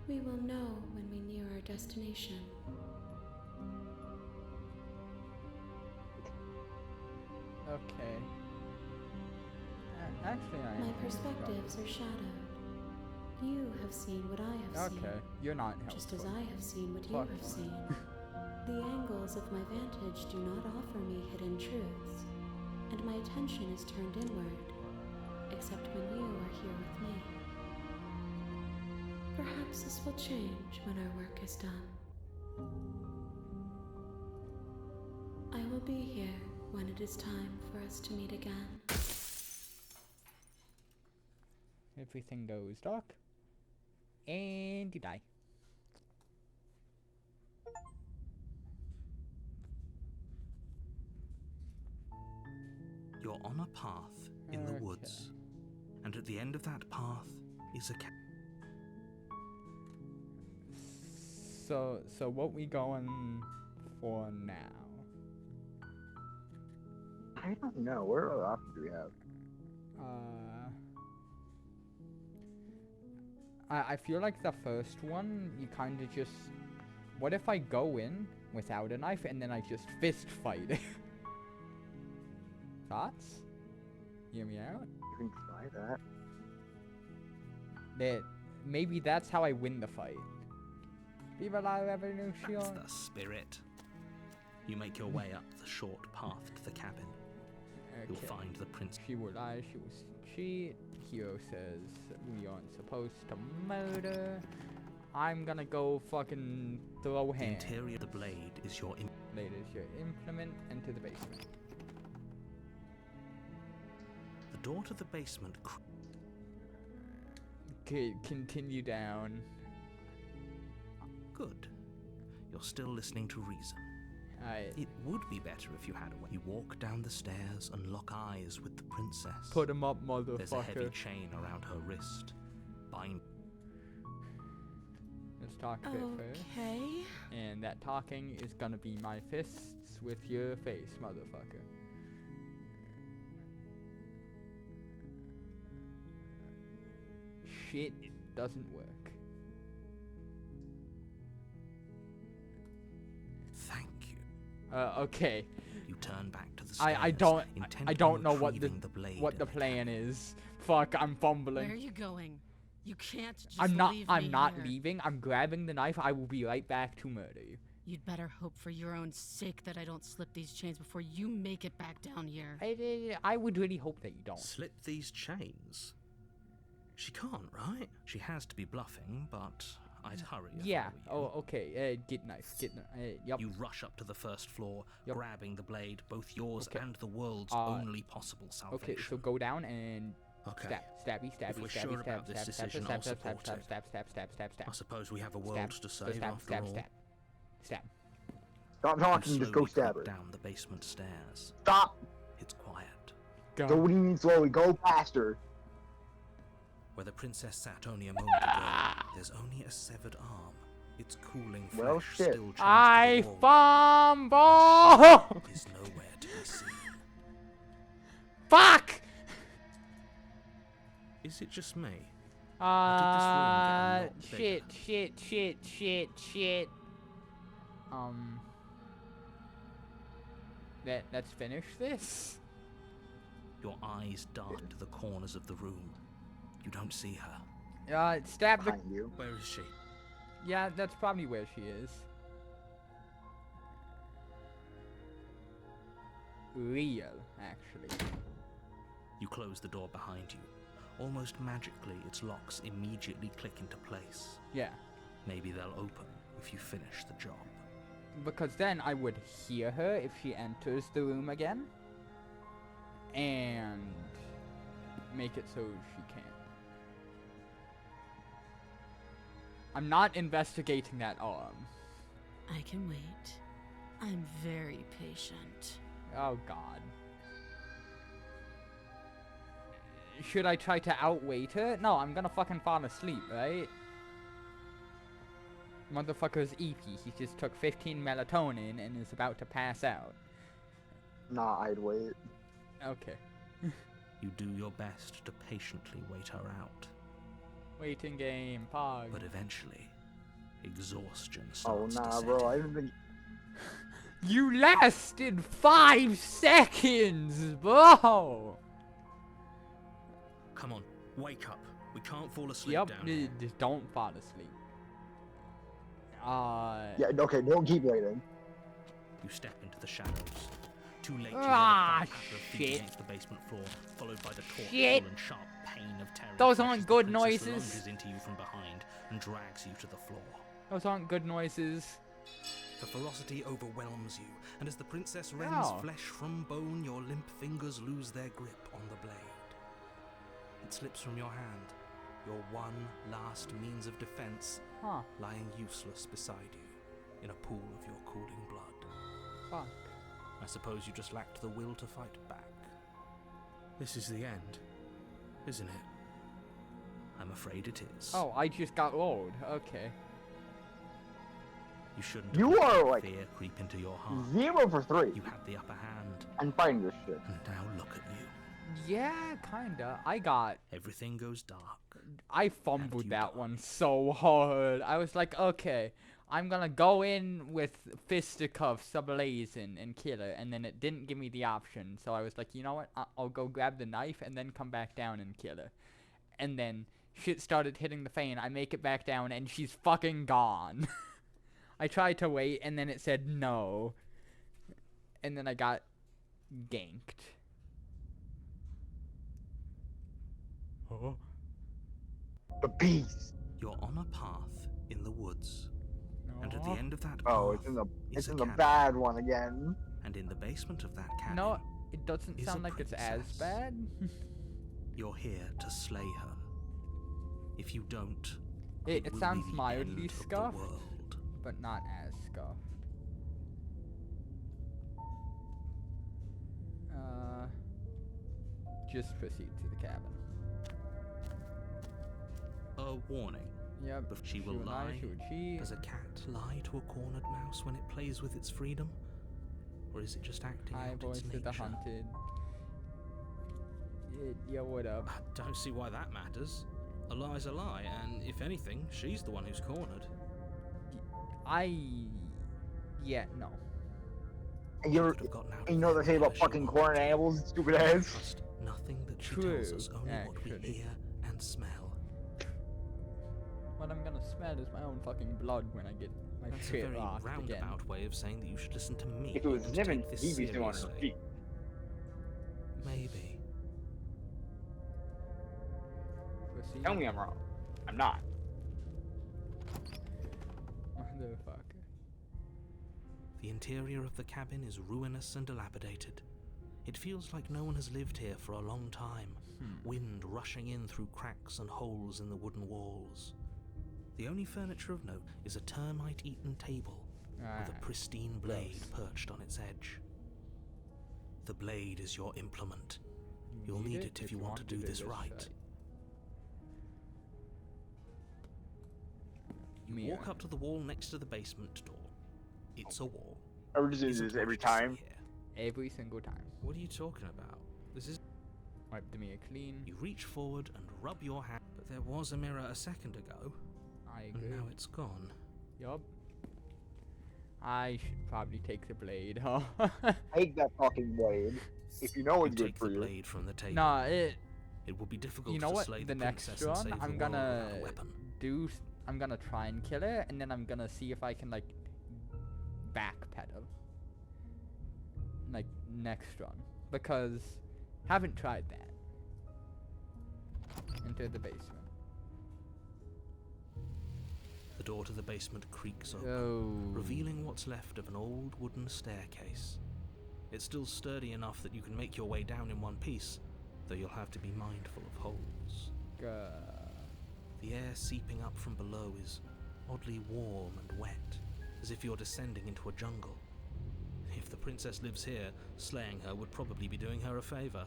We will know when we near our destination. Okay. Actually, My perspectives are shadowed. You have seen what I have seen. Okay, you're not helpful. Just as I have seen what you have seen. The angles of my vantage do not offer me hidden truths, and my attention is turned inward, except when you are here with me. Perhaps this will change when our work is done. I will be here when it is time for us to meet again. Everything goes dark. And you die. You're on a path in the woods, and at the end of that path is a cabin. So what we going for now? I don't know. What other options do we have? I feel like the first one, you kind of just... What if I go in without a knife and then I just fist fight? Thoughts? Hear me out? You can try that. That maybe that's how I win the fight. Viva la revolution! That's the spirit. You make your way up the short path to the cabin. You'll find the prince. She will lie, she will cheat. Hero says we aren't supposed to murder. I'm gonna go fucking throw hands. The interior of the blade is your blade is your implement. Enter the basement. The door to the basement. Continue down. Good. You're still listening to reason. It would be better if you had a way. You walk down the stairs and lock eyes with the princess. Put him up, motherfucker. There's a heavy chain around her wrist. Bind. Let's talk a bit first. Okay. And that talking is gonna be my fists with your face, motherfucker. Shit, it doesn't work. Thank you. Okay. You turn back to the stairs. I don't know what the plan is. Fuck, I'm fumbling. Where are you going? You can't just I'm not here. leaving. I'm grabbing the knife. I will be right back to murder you. You'd better hope for your own sake that I don't slip these chains before you make it back down here. I would really hope that you don't. Slip these chains? She can't, right? She has to be bluffing, but I'd hurry. Yeah. Oh, okay. Get knife. Yep. You rush up to the first floor, grabbing the blade, both yours and the world's only possible salvation. Okay, so go down and okay. Stabby. If we're sure about this decision, I'll support it. I suppose we have a world to save after all. Stab. Stop talking, just go stab her. Down the basement stairs. Stop! It's quiet. So what do you mean slowly? Go faster. Where the princess sat only a moment ago, there's only a severed arm. Its cooling flesh Well, shit. still chained I to the wall. fumble! Is nowhere to be seen. Fuck! Is it just me? Shit. Let's finish this. Your eyes dart to the corners of the room. You don't see her. Stab the... Behind you. Where is she? Yeah, that's probably where she is. Real, actually. You close the door behind you. Almost magically, its locks immediately click into place. Yeah. Maybe they'll open if you finish the job. Because then I would hear her if she enters the room again. And make it so she can't. I'm not investigating that arm. I can wait. I'm very patient. Oh god. should I try to outweight her? No, I'm gonna fucking fall asleep, right? Motherfucker's EP. He just took 15 melatonin and is about to pass out. Nah, I'd wait. Okay. You do your best to patiently wait her out, Waiting game, pog. but eventually, exhaustion Oh, starts to nah, set bro. in. I didn't think. You lasted 5 seconds, bro! Come on, wake up. We can't fall asleep Yup, down here. just don't fall asleep. Yeah, okay, don't keep waiting. You step into the shadows. Too late, you Ah, hear the patter of feet shit. against the basement floor, followed by the taut Shit. and sharp pain of terror. Those as aren't the good princess noises. lunges into you from behind and drags you to the floor. Those aren't good noises. The ferocity overwhelms you, and as the princess rends Ow. flesh from bone, your limp fingers lose their grip on the blade. It slips from your hand, your one last means of defense, Huh. lying useless beside you in a pool of your cooling blood. Fuck. I suppose you just lacked the will to fight back. This is the end, isn't it? I'm afraid it is. Oh, I just got load. Okay. You shouldn't You have let are, like, fear creep into your heart. 0 for 3. You had the upper hand, I'm fighting this shit. and now look at you. Yeah, kinda. Everything goes dark. I fumbled you that die. one so hard. I was like, okay, I'm gonna go in with fisticuffs ablazing and kill her, and then it didn't give me the option, so I was like, you know what, I'll go grab the knife and then come back down and kill her. And then shit started hitting the fan, I make it back down, and she's fucking gone. I tried to wait, and then it said no. And then I got ganked. Oh. The beast. You're on a path in the woods, and at the end of that path Oh, it's in the is a it's in the cabin. bad one again. And in the basement of that cabin, No, it doesn't is sound a like it's as princess. bad. you're here to slay her. If you don't, It will sounds be the mildly end of the scuffed, world. but not as scuffed. Just proceed to the cabin. A warning. Yep. But she will lie. She would cheat. Does a cat lie to a cornered mouse when it plays with its freedom? Or is it just acting Hi, out voice its of nature? the hunted. Yo, what up? I don't see why that matters. A lie's a lie, and if anything, she's the one who's cornered. Yeah, no. And She you're, could have gotten out you of know there they say about whenever she fucking wanted. corn animals, stupid ass. Trust nothing that she True, tells us, only what we actually. hear and smell. What I'm gonna smell is my own fucking blood when I get my That's a shit very locked again. roundabout way of saying that you should listen to me. If it was and Niven, take this he'd be still on his seriously. feet. Maybe. Proceed. Tell me I'm wrong. I'm not. Motherfucker. The interior of the cabin is ruinous and dilapidated. It feels like no one has lived here for a long time, wind rushing in through cracks and holes in the wooden walls. The only furniture of note is a termite-eaten table with a pristine blade perched on its edge. The blade is your implement. You'll need it if you want to do this right. You walk up to the wall next to the basement door. It's a wall. I would just do Isn't this every much to see time. here. Every single time. What are you talking about? This is. Wiped me a clean. You reach forward and rub your hand. But there was a mirror a second ago, I And agree. now it's gone. Yup. I should probably take the blade, huh? Take that fucking blade. If you know You it's good take for the you. blade from the table. Nah, It will be difficult you know to what? slay The next princess and one, save the I'm world gonna without a weapon. I'm gonna try and kill her, and then I'm gonna see if I can, like, backpedal. Like, next run. Because, haven't tried that. Enter the basement. The door to the basement creaks open, Oh. revealing what's left of an old wooden staircase. It's still sturdy enough that you can make your way down in one piece, though you'll have to be mindful of holes. The air seeping up from below is oddly warm and wet, as if you're descending into a jungle. If the princess lives here, slaying her would probably be doing her a favor.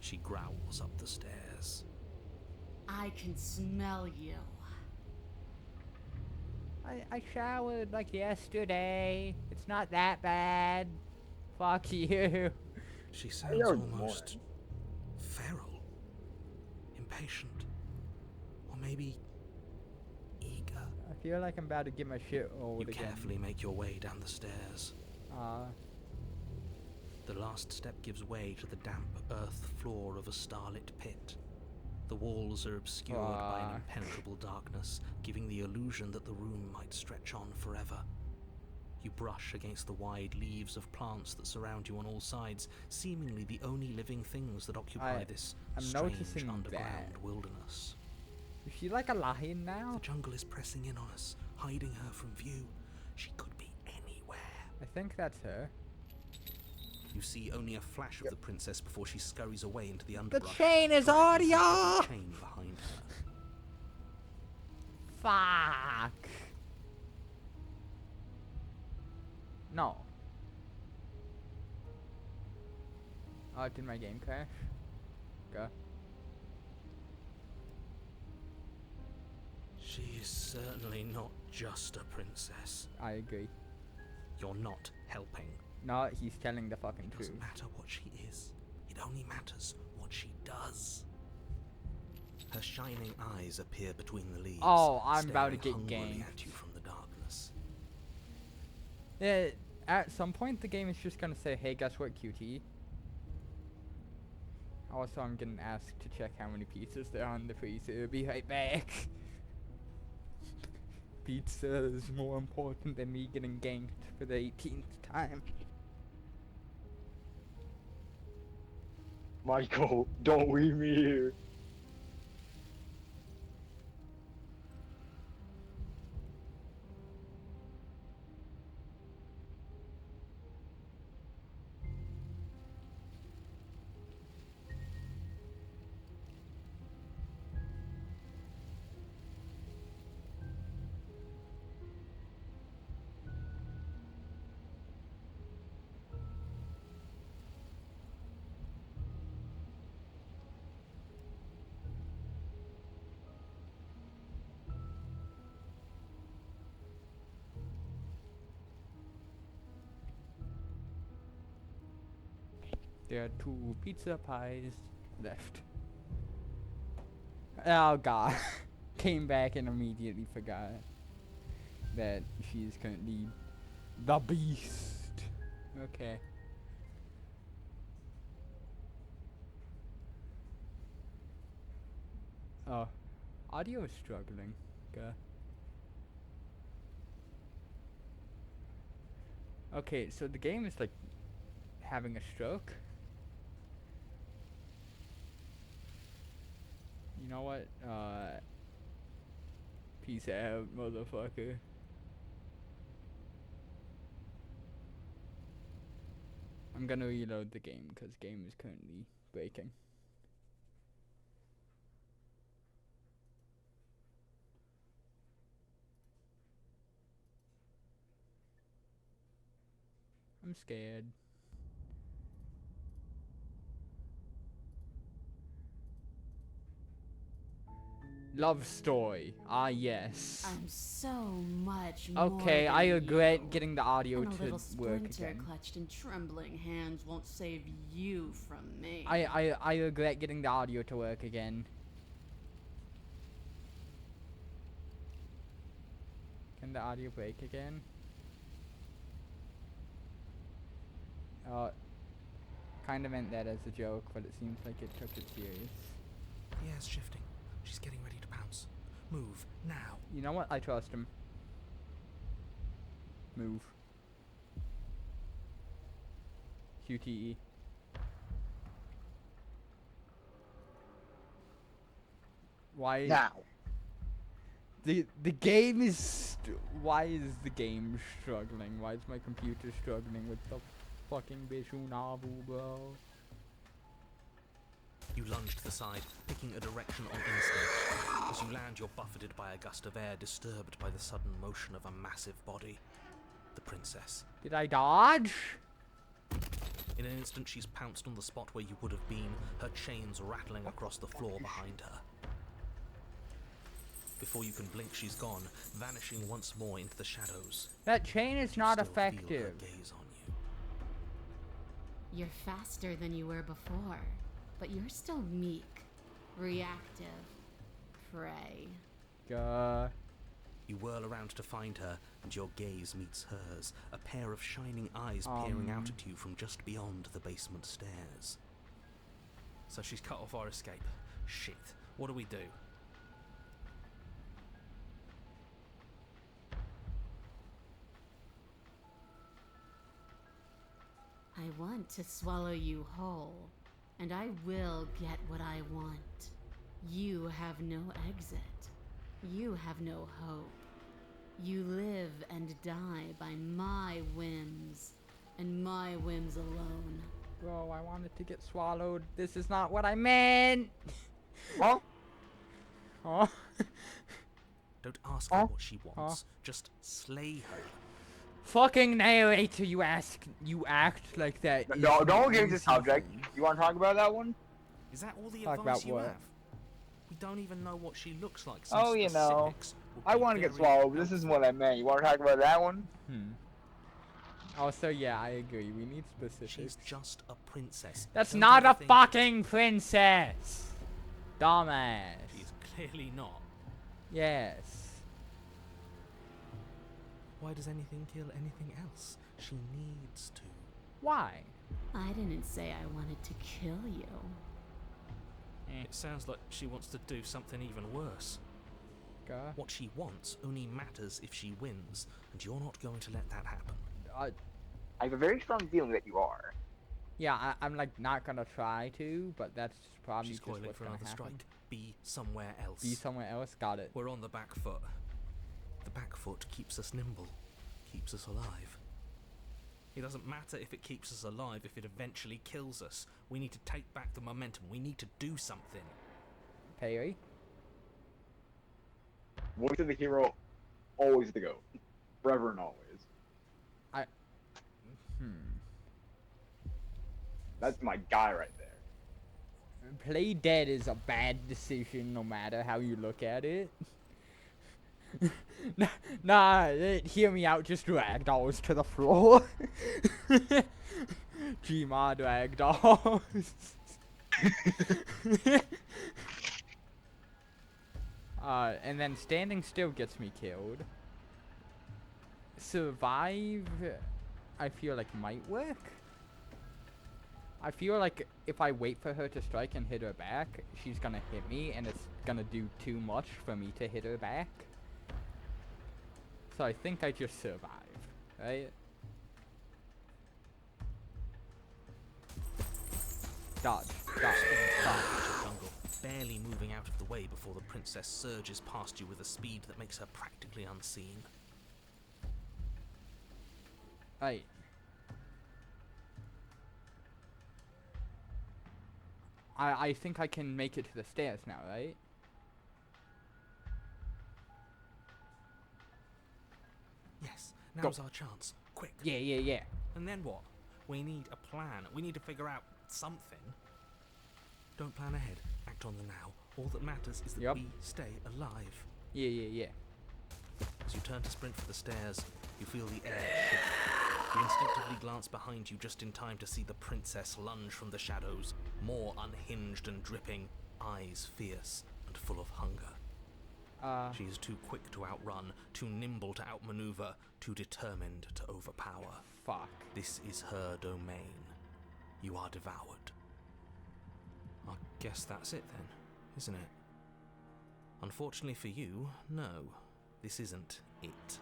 She growls up the stairs. I can smell you. I showered like yesterday. It's not that bad. Fuck you. She sounds almost feral, impatient, or maybe eager. I feel like I'm about to get my shit rolled You again. carefully make your way down the stairs. The last step gives way to the damp earth floor of a starlit pit. The walls are obscured by an impenetrable darkness, giving the illusion that the room might stretch on forever. You brush against the wide leaves of plants that surround you on all sides, seemingly the only living things that occupy this strange underground wilderness. Is she like a lion now? The jungle is pressing in on us, hiding her from view. She could be anywhere. I think that's her. You see only a flash of the princess before she scurries away into the underbrush. The chain is audio! The chain behind her. Fuck. No. Oh, did my game crash? Go. She is certainly not just a princess. I agree. You're not helping. No, he's telling the fucking truth. It doesn't matter what she is. It only matters what she does. Her shining eyes appear between the leaves. Oh, I'm about to get hungrily ganked. at you from the darkness. Yeah, at some point the game is just gonna say, hey, guess what, QT? Also, I'm getting asked to check how many pizzas there are in the freezer. Be right back. Pizza is more important than me getting ganked for the 18th time. Michael, don't leave me here. There are 2 pizza pies left. Oh god. Came back and immediately forgot that she's currently the beast. Okay. Oh. Audio is struggling. Okay, so the game is like having a stroke. You know what? Peace out, motherfucker. I'm gonna reload the game because game is currently breaking. I'm scared. Love story. Ah, yes. I'm so much Okay, more I than regret you. getting the audio And a to little work splinter again. clutched in trembling hands won't save you from me. I regret getting the audio to work again. Can the audio break again? Kinda meant that as a joke, but it seems like it took it serious. Yeah, it's shifting. She's getting ready to pounce. Move, now. You know what? I trust him. Move. QTE. Why? Now. The game is. Why is the game struggling? Why is my computer struggling with the fucking visual novel, bro? You lunge to the side, picking a direction on instinct. As you land, you're buffeted by a gust of air, disturbed by the sudden motion of a massive body. The princess. Did I dodge? In an instant, she's pounced on the spot where you would have been, her chains rattling across the floor behind her. Before you can blink, she's gone, vanishing once more into the shadows. That chain is You not still feel her effective. gaze on you. You're faster than you were before, but you're still meek, reactive, prey. You whirl around to find her, and your gaze meets hers, a pair of shining eyes peering out at you from just beyond the basement stairs. So she's cut off our escape. Shit. What do we do? I want to swallow you whole, and I will get what I want. You have no exit. You have no hope. You live and die by my whims, and my whims alone. Bro, I wanted to get swallowed. This is not what I meant. Huh? Huh? Don't ask her what she wants, just slay her. Fucking narrator, you act like that. No, don't get into the subject. You want to talk about that one? Is that all the Talk advice about you what? have? We don't even know what she looks like. So Oh, you know. specifics would I be want to get very swallowed, but this helpful. isn't what I meant. You want to talk about that one? Also, yeah, I agree. We need specifics. She's just a princess. That's Don't not a ever think- fucking princess. Dumbass. She's clearly not. Yes. Why does anything kill anything else? She needs to. Why? I didn't say I wanted to kill you. It sounds like she wants to do something even worse. What she wants only matters if she wins, and you're not going to let that happen. I have a very strong feeling that you are. Yeah, I'm like not gonna try to, but that's probably She's just coiling what's for gonna another happen. strike. Be somewhere else. Be somewhere else. Got it. We're on the back foot. The back foot keeps us nimble, keeps us alive. It doesn't matter if it keeps us alive if it eventually kills us. We need to take back the momentum. We need to do something. Perry? Voice of the hero, always the GOAT. Forever and always. That's my guy right there. Play dead is a bad decision no matter how you look at it. Hear me out, just ragdolls to the floor. Gmod ragdolls. And then standing still gets me killed. Survive, I feel like might work. I feel like if I wait for her to strike and hit her back, she's gonna hit me and it's gonna do too much for me to hit her back. So I think I just survive, right? Dodge, dodge, dodge. Jungle, barely moving out of the way before the princess surges past you with a speed that makes her practically unseen. Right. I think I can make it to the stairs now, right? Yes, now's our chance. Quick. Yeah. And then what? We need a plan. We need to figure out something. Don't plan ahead. Act on the now. All that matters is that we stay alive. Yeah. As you turn to sprint for the stairs, you feel the air shift. You instinctively glance behind you just in time to see the princess lunge from the shadows, more unhinged and dripping, eyes fierce and full of hunger. She is too quick to outrun, too nimble to outmaneuver, too determined to overpower. Fuck. This is her domain. You are devoured. I guess that's it then, isn't it? Unfortunately for you, no. This isn't it.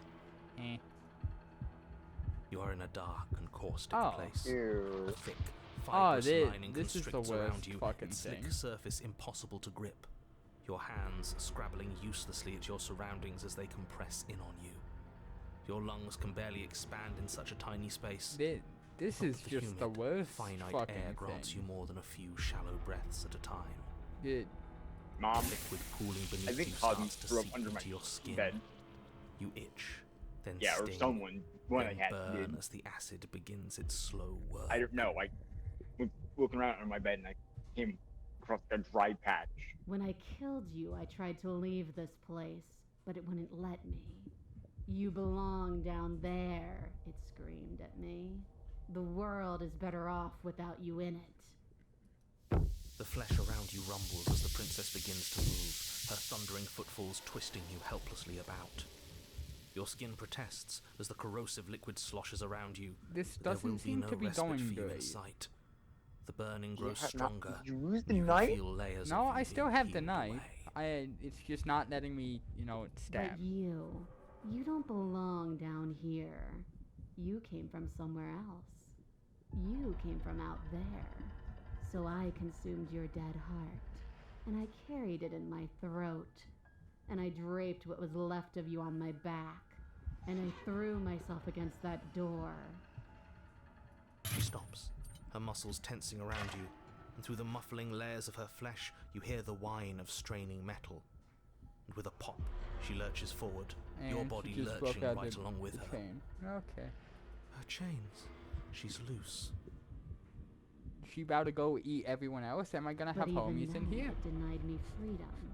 You are in a dark and caustic place. Ew. A thick, fibrous lining this is the constricts worst around you, fucking its slick thing. surface impossible to grip. Your hands scrabbling uselessly at your surroundings as they compress in on you. Your lungs can barely expand in such a tiny space. This But is with the just the humid, worst finite fucking air grants thing. you more than a few shallow breaths at a time. Mom, Liquid cooling beneath I think you Cosmo starts to threw up seep under my into your skin. bed. You itch, then Yeah, or sting, someone. One I then had burn did. as the acid begins its slow work. I don't know. looking around on my bed, and I came across a dry patch. When I killed you, I tried to leave this place, but it wouldn't let me. You belong down there, it screamed at me. The world is better off without you in it. The flesh around you rumbles as the princess begins to move, her thundering footfalls twisting you helplessly about. Your skin protests as the corrosive liquid sloshes around you. This There will doesn't seem no to be respite going for you in good. sight. The burning grows Yeah, stronger. Did you use the You can knife? feel layers No, of I you still being have the peeled knife. away. It's just not letting me, stab. But you don't belong down here. You came from somewhere else. You came from out there. So I consumed your dead heart, and I carried it in my throat, and I draped what was left of you on my back, and I threw myself against that door. She stops, her muscles tensing around you, and through the muffling layers of her flesh, you hear the whine of straining metal. And with a pop, she lurches forward, your And body she just broke lurching out right the- along with the her. chain. Okay. Her chains. She's loose. She about to go eat everyone else? Am I gonna have But even homies in then, here? it denied me freedom.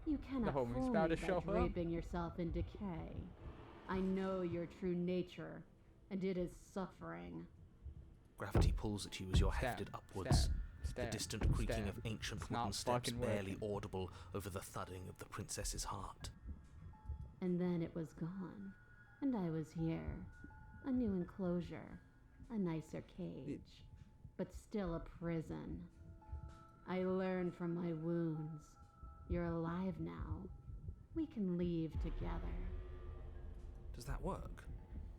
You cannot homies fool about me to by show up? draping yourself in decay. I know your true nature, and it is suffering. Gravity pulls at you as you're Stab, hefted upwards. The Stab, distant creaking stab. of ancient It's wooden not steps fucking barely working. audible over the thudding of the princess's heart. And then it was gone, and I was here. A new enclosure, a nicer cage, but still a prison. I learned from my wounds. You're alive now. We can leave together. Does that work?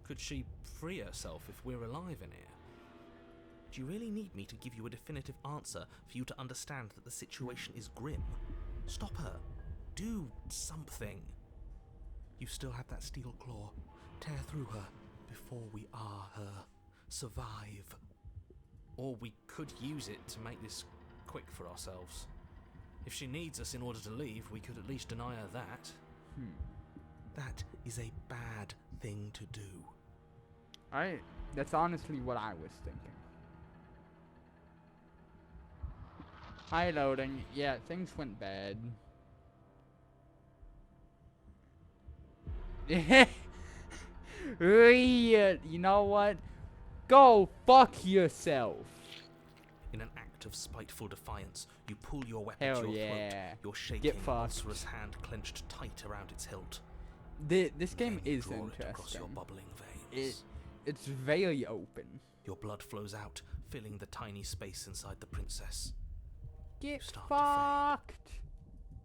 Could she free herself if we're alive in here? Do you really need me to give you a definitive answer for you to understand that the situation is grim? Stop her. Do something. You still have that steel claw. Tear through her before we are her. Survive. Or we could use it to make this quick for ourselves. If she needs us in order to leave, we could at least deny her that. That is a bad thing to do. That's honestly what I was thinking. Hi, loading. Yeah, things went bad. You know what? Go fuck yourself. In an act of spiteful defiance, you pull your weapon Hell to your yeah. throat, your shaking, Get fucked. monstrous hand clenched tight around its hilt. This game Then you is draw it across your interesting. bubbling veins. It's very open. Your blood flows out, filling the tiny space inside the princess. Get start to fade. fucked.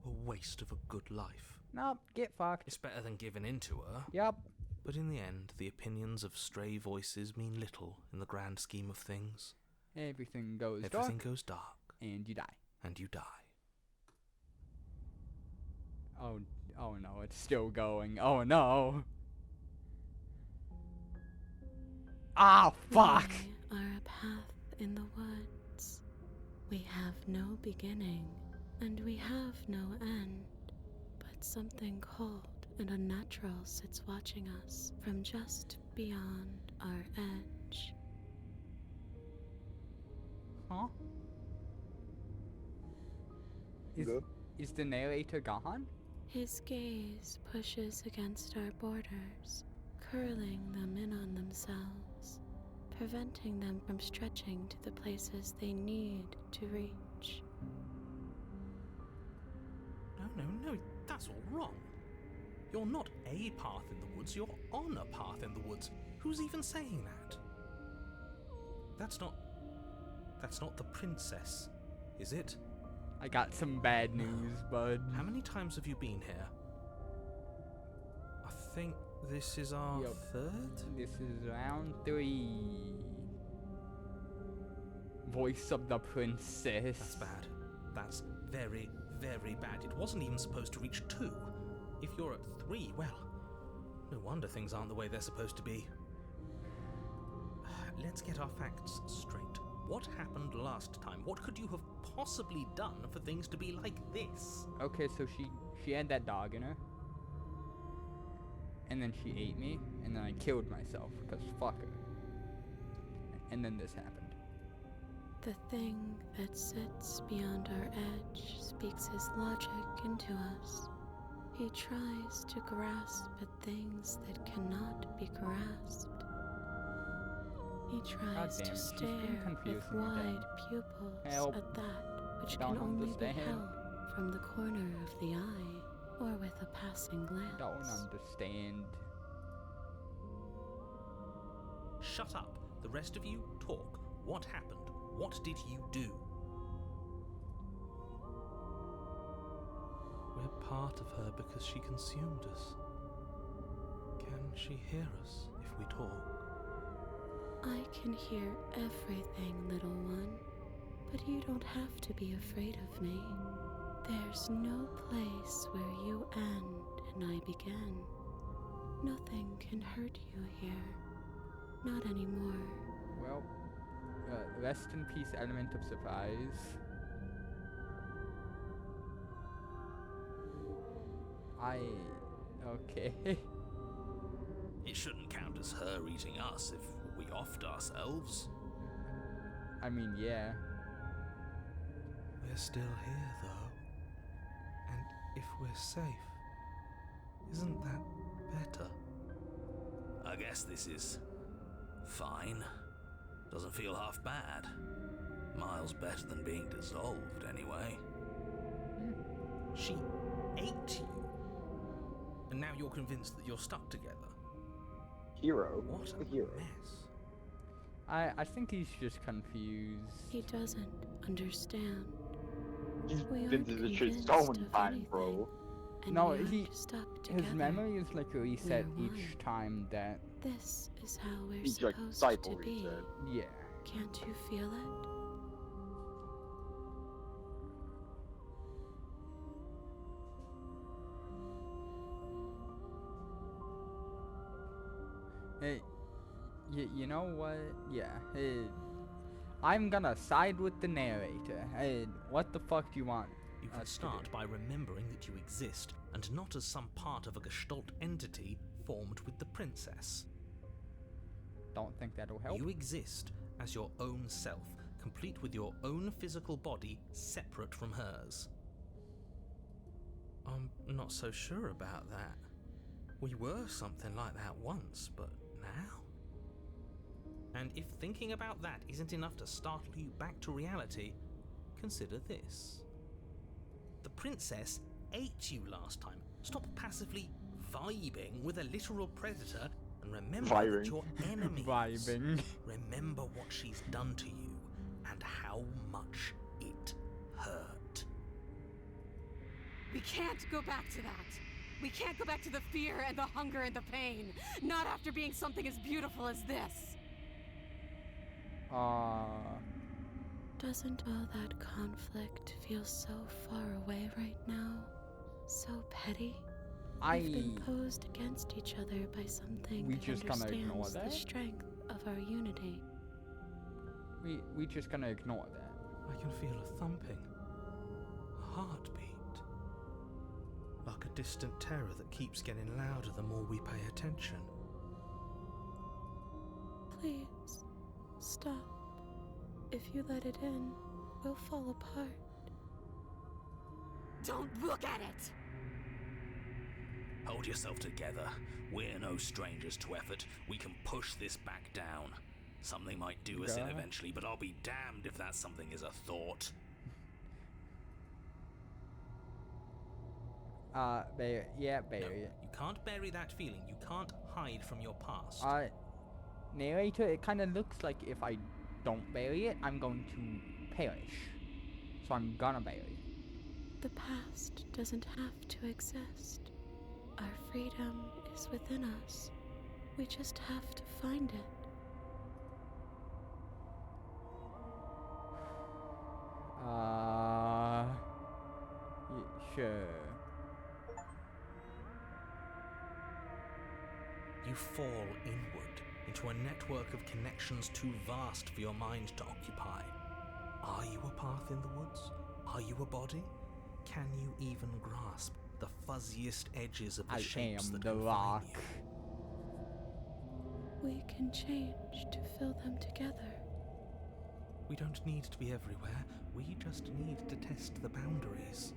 A waste of a good life. Nope, get fucked. It's better than giving in to her. Yup. But in the end, the opinions of stray voices mean little in the grand scheme of things. Everything goes Everything dark, goes dark, and you die. and you die. Oh no, it's still going. Oh no. Ah, fuck. We are a path in the woods. We have no beginning, and we have no end. But something cold and unnatural sits watching us from just beyond our edge. Huh? Good. Is the narrator gone? His gaze pushes against our borders, curling them in on themselves, preventing them from stretching to the places they need to reach. No, that's all wrong. You're not a path in the woods, you're on a path in the woods. Who's even saying that? That's not the princess, is it? I got some bad news, bud. How many times have you been here? I think this is our Yep. third? This is round 3. Voice of the princess. That's bad. That's very, very bad. It wasn't even supposed to reach 2. If you're at 3, well, no wonder things aren't the way they're supposed to be. Let's get our facts straight. What happened last time? What could you have possibly done for things to be like this? Okay, so she had that dog in her. And then she ate me, and then I killed myself, because fuck her. And then this happened. The thing that sits beyond our edge speaks his logic into us. He tries to grasp at things that cannot be grasped. He tries damn to it, she's being stare with confusing again. wide pupils Help. at that which Don't can only be understand. held from the corner of the eye or with a passing glance. Don't understand. Shut up. The rest of you, talk. What happened? What did you do? We're part of her because she consumed us. Can she hear us if we talk? I can hear everything, little one, but you don't have to be afraid of me. There's no place where you end and I begin. Nothing can hurt you here. Not anymore. Well, rest in peace, element of surprise. Okay. It shouldn't count as her eating us if we offed ourselves. I mean, yeah. We're still here, though. And if we're safe, isn't that better? I guess this is fine. Doesn't feel half bad. Miles better than being dissolved, anyway. She ate you. And now you're convinced that you're stuck together. Hero. What The a hero. mess. I think he's just confused. He doesn't understand. He's We been aren't through this shit so convinced many of times, anything, bro. and No, we aren't he- stuck together. His memory is like reset We're each one. time that, This is how we're He's like supposed cycle to be. reset. yeah. Can't you feel it? Hey, you know what? Yeah. I'm gonna side with the narrator. What the fuck do you want? You can us to start do? by remembering that you exist, and not as some part of a Gestalt entity formed with the princess. Don't think that'll help. You exist as your own self, complete with your own physical body separate from hers. I'm not so sure about that. We were something like that once, but now? And if thinking about that isn't enough to startle you back to reality, consider this. The princess ate you last time. Stop passively vibing with a literal predator and remember that Vibing. your enemies. Vibing. Remember what she's done to you and how much it hurt. We can't go back to that. We can't go back to the fear and the hunger and the pain. Not after being something as beautiful as this. Doesn't all that conflict feel so far away right now? So petty? We've been posed against each other by something We that just gonna ignore understands the that? strength of our unity. we just gonna ignore that. I can feel a thumping, a heartbeat. Like a distant terror that keeps getting louder the more we pay attention. Please, stop. If you let it in, we'll fall apart. Don't look at it! Hold yourself together. We're no strangers to effort. We can push this back down. Something might do us in God. eventually, but I'll be damned if that something is a thought. Yeah, No, bury it. you can't bury that feeling. You can't hide from your past. Narrator, it kind of looks like if I don't bury it, I'm going to perish. So I'm gonna bury it. The past doesn't have to exist. Our freedom is within us. We just have to find it. Sure. You fall inward into a network of connections too vast for your mind to occupy. Are you a path in the woods? Are you a body? Can you even grasp the fuzziest edges of the I shapes am that the confine rock. you? We can change to fill them together. We don't need to be everywhere. We just need to test the boundaries.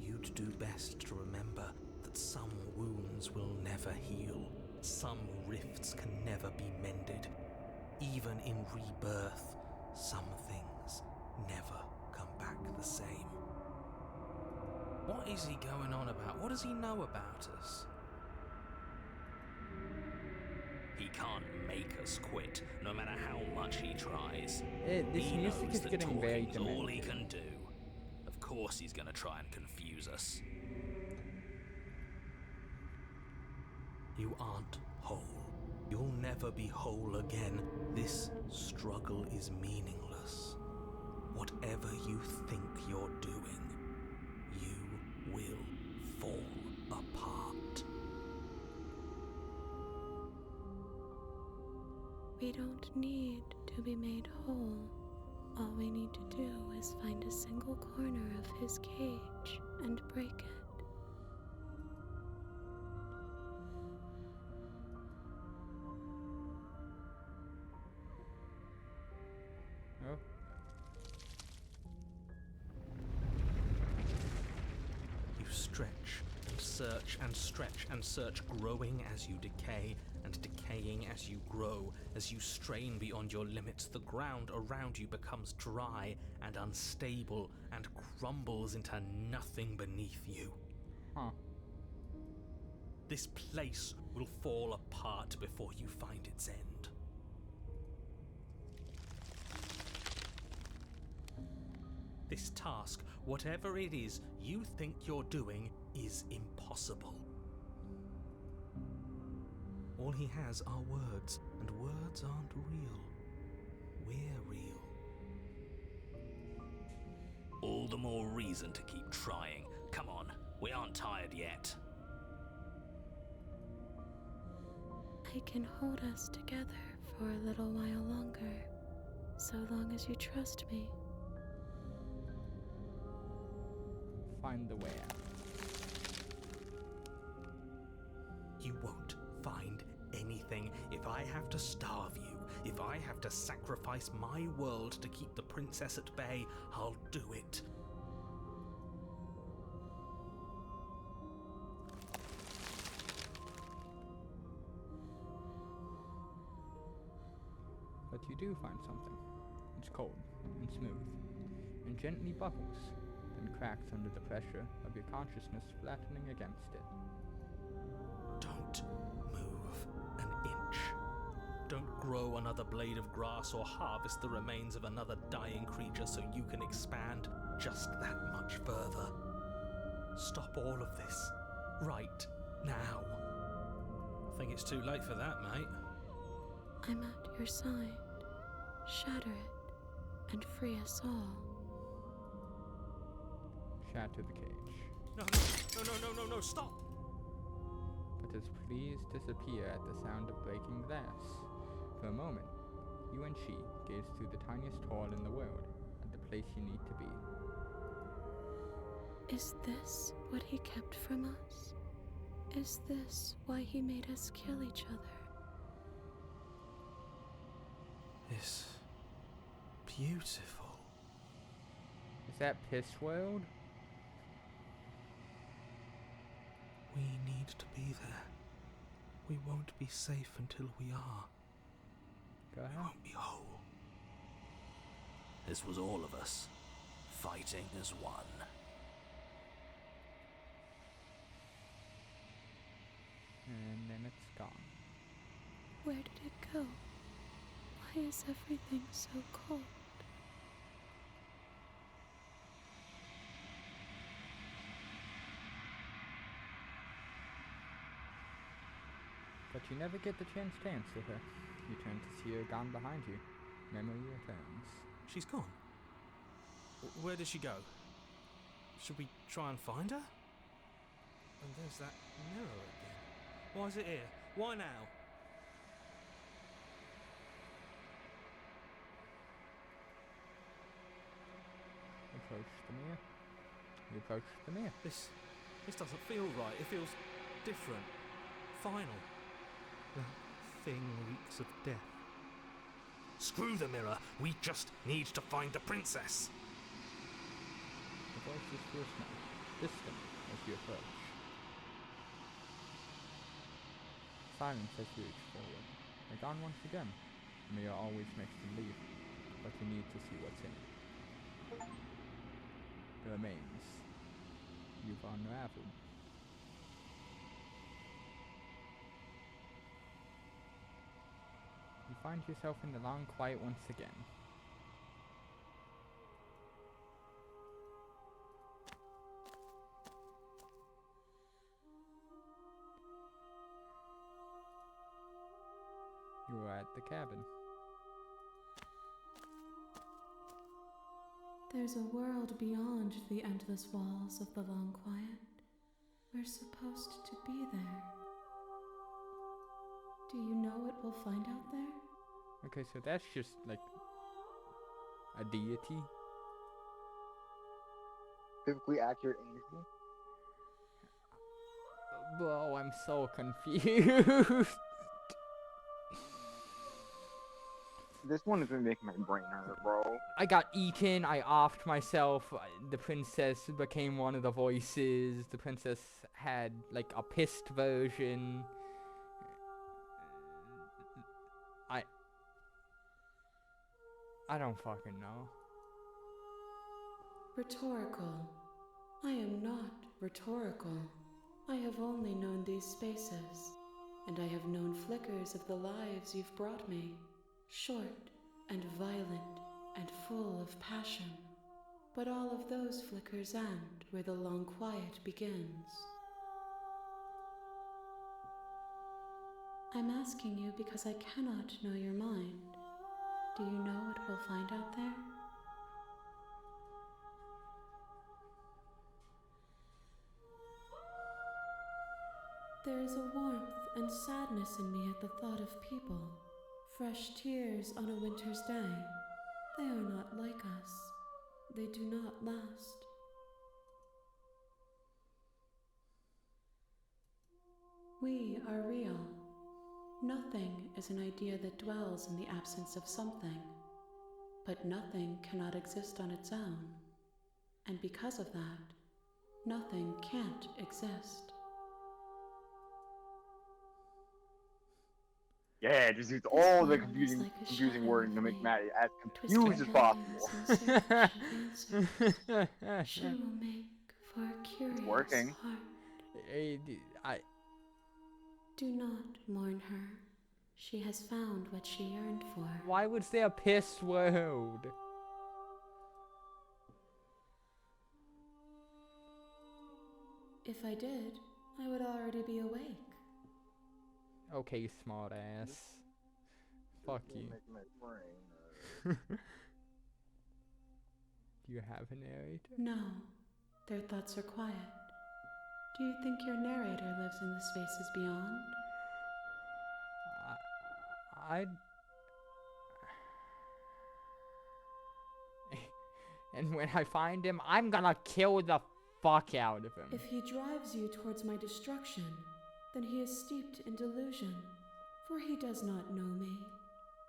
You'd do best to remember that some wounds will never heal. Some rifts can never be mended. Even in rebirth, some things never come back the same. What is he going on about? What does he know about us? He can't make us quit, no matter how much he tries. This He music knows is that getting very talking's all he demented. can do. Of course he's gonna try and confuse us. You aren't whole. You'll never be whole again. This struggle is meaningless. Whatever you think you're doing, you will fall apart. We don't need to be made whole. All we need to do is find a single corner of his cage and break it. Oh. You stretch and search and stretch and search, growing as you decay and decaying as you grow. As you strain beyond your limits, the ground around you becomes dry and unstable and crumbles into nothing beneath you. Huh. This place will fall apart before you find its end. This task, whatever it is you think you're doing, is impossible. All he has are words, and words aren't real. We're real. All the more reason to keep trying. Come on, we aren't tired yet. I can hold us together for a little while longer, so long as you trust me. Find the way out. You won't find anything. If I have to starve you, if I have to sacrifice my world to keep the princess at bay, I'll do it. But you do find something. It's cold and smooth, and gently buckles, then cracks under the pressure of your consciousness flattening against it. Don't move an inch. Don't grow another blade of grass or harvest the remains of another dying creature so you can expand just that much further. Stop all of this right now. I think it's too late for that, mate. I'm at your side. Shatter it and free us all. Shatter the cage. No, stop! But as please disappear at the sound of breaking glass. For a moment, you and she gaze through the tiniest hole in the world at the place you need to be. Is this what he kept from us? Is this why he made us kill each other? It's beautiful. Is that Piss World? We need to be there. We won't be safe until we are. Go We ahead. won't be whole. This was all of us, fighting as one. And then it's gone. Where did it go? Why is everything so cold? But you never get the chance to answer her. You turn to see her gone behind you. Memory returns. She's gone. Where did she go? Should we try and find her? And there's that mirror again. Why is it here? Why now? Approach the mirror. You approach the mirror. This doesn't feel right. It feels different. Final. That thing reeks of death. Screw the mirror. We just need to find the princess. The voice is fierce now, distant as you approach. Silence as you reach forward. They're gone once again. The mirror always makes them leave, but you need to see what's in it. The remains you've unraveled. You find yourself in the long quiet once again. You are at the cabin. There's a world beyond the endless walls of the long quiet. We're supposed to be there. Do you know what we'll find out there? Okay, so that's just like a deity. Biblically accurate angel. Bro, I'm so confused. This one is gonna make my brain hurt, bro. I got eaten, I offed myself, the princess became one of the voices, the princess had like a pissed version. I don't fucking know. Rhetorical. I am not rhetorical. I have only known these spaces, and I have known flickers of the lives you've brought me. Short and violent and full of passion. But all of those flickers end where the long quiet begins. I'm asking you because I cannot know your mind. Do you know what we'll find out there? There is a warmth and sadness in me at the thought of people. Fresh tears on a winter's day. They are not like us. They do not last. We are real. Nothing is an idea that dwells in the absence of something. But nothing cannot exist on its own. And because of that, nothing can't exist. Yeah, just use all the confusing wording to make Maddie as confused as possible. She will make for a curious working. heart. Do not mourn her. She has found what she yearned for. Why was there a piss world? If I did, I would already be awake. Okay, smart ass. Fuck you. Do you have a narrator? No, their thoughts are quiet. Do you think your narrator lives in the spaces beyond? And when I find him, I'm gonna kill the fuck out of him. If he drives you towards my destruction, then he is steeped in delusion, for he does not know me.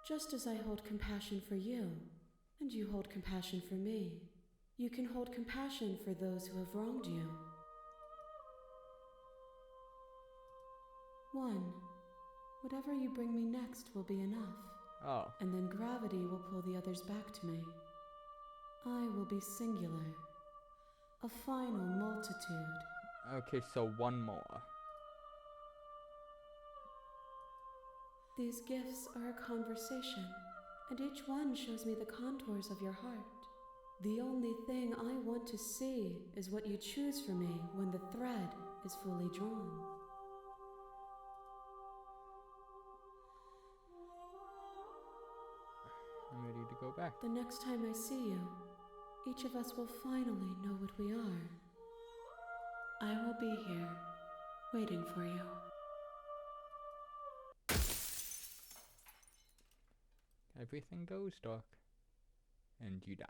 Just as I hold compassion for you, and you hold compassion for me, you can hold compassion for those who have wronged you. 1. Whatever you bring me next will be enough. Oh. And then gravity will pull the others back to me. I will be singular. A final multitude. Okay, so one more. These gifts are a conversation, and each one shows me the contours of your heart. The only thing I want to see is what you choose for me when the thread is fully drawn. I'm ready to go back. The next time I see you, each of us will finally know what we are. I will be here, waiting for you. Everything goes dark, and you die.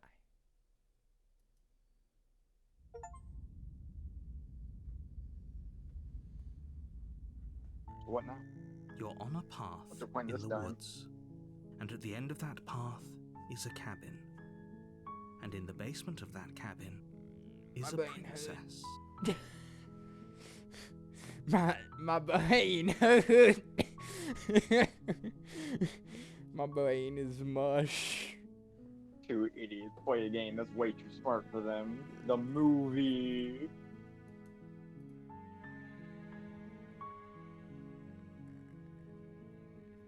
What now? You're on a path What's the point in this the time? woods. And at the end of that path is a cabin. And in the basement of that cabin is a princess. My brain hurt. My brain is mush. Two idiots play a game that's way too smart for them. The movie.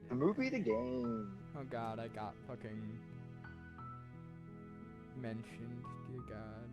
The movie, the game. Oh god, I got fucking mentioned, dear god.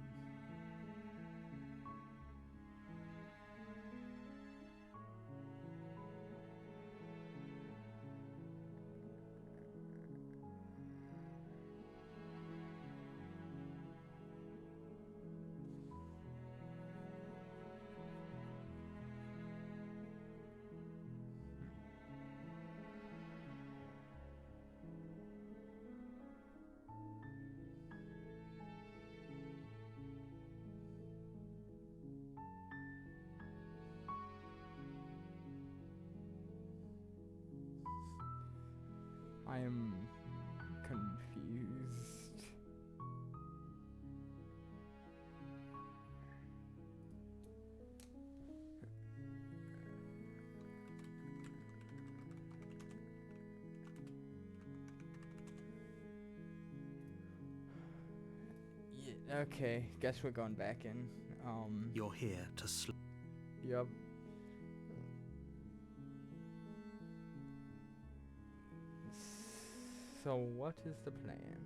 I am confused. Yeah, okay, guess we're going back in. You're here to sleep. Yup. So what is the plan?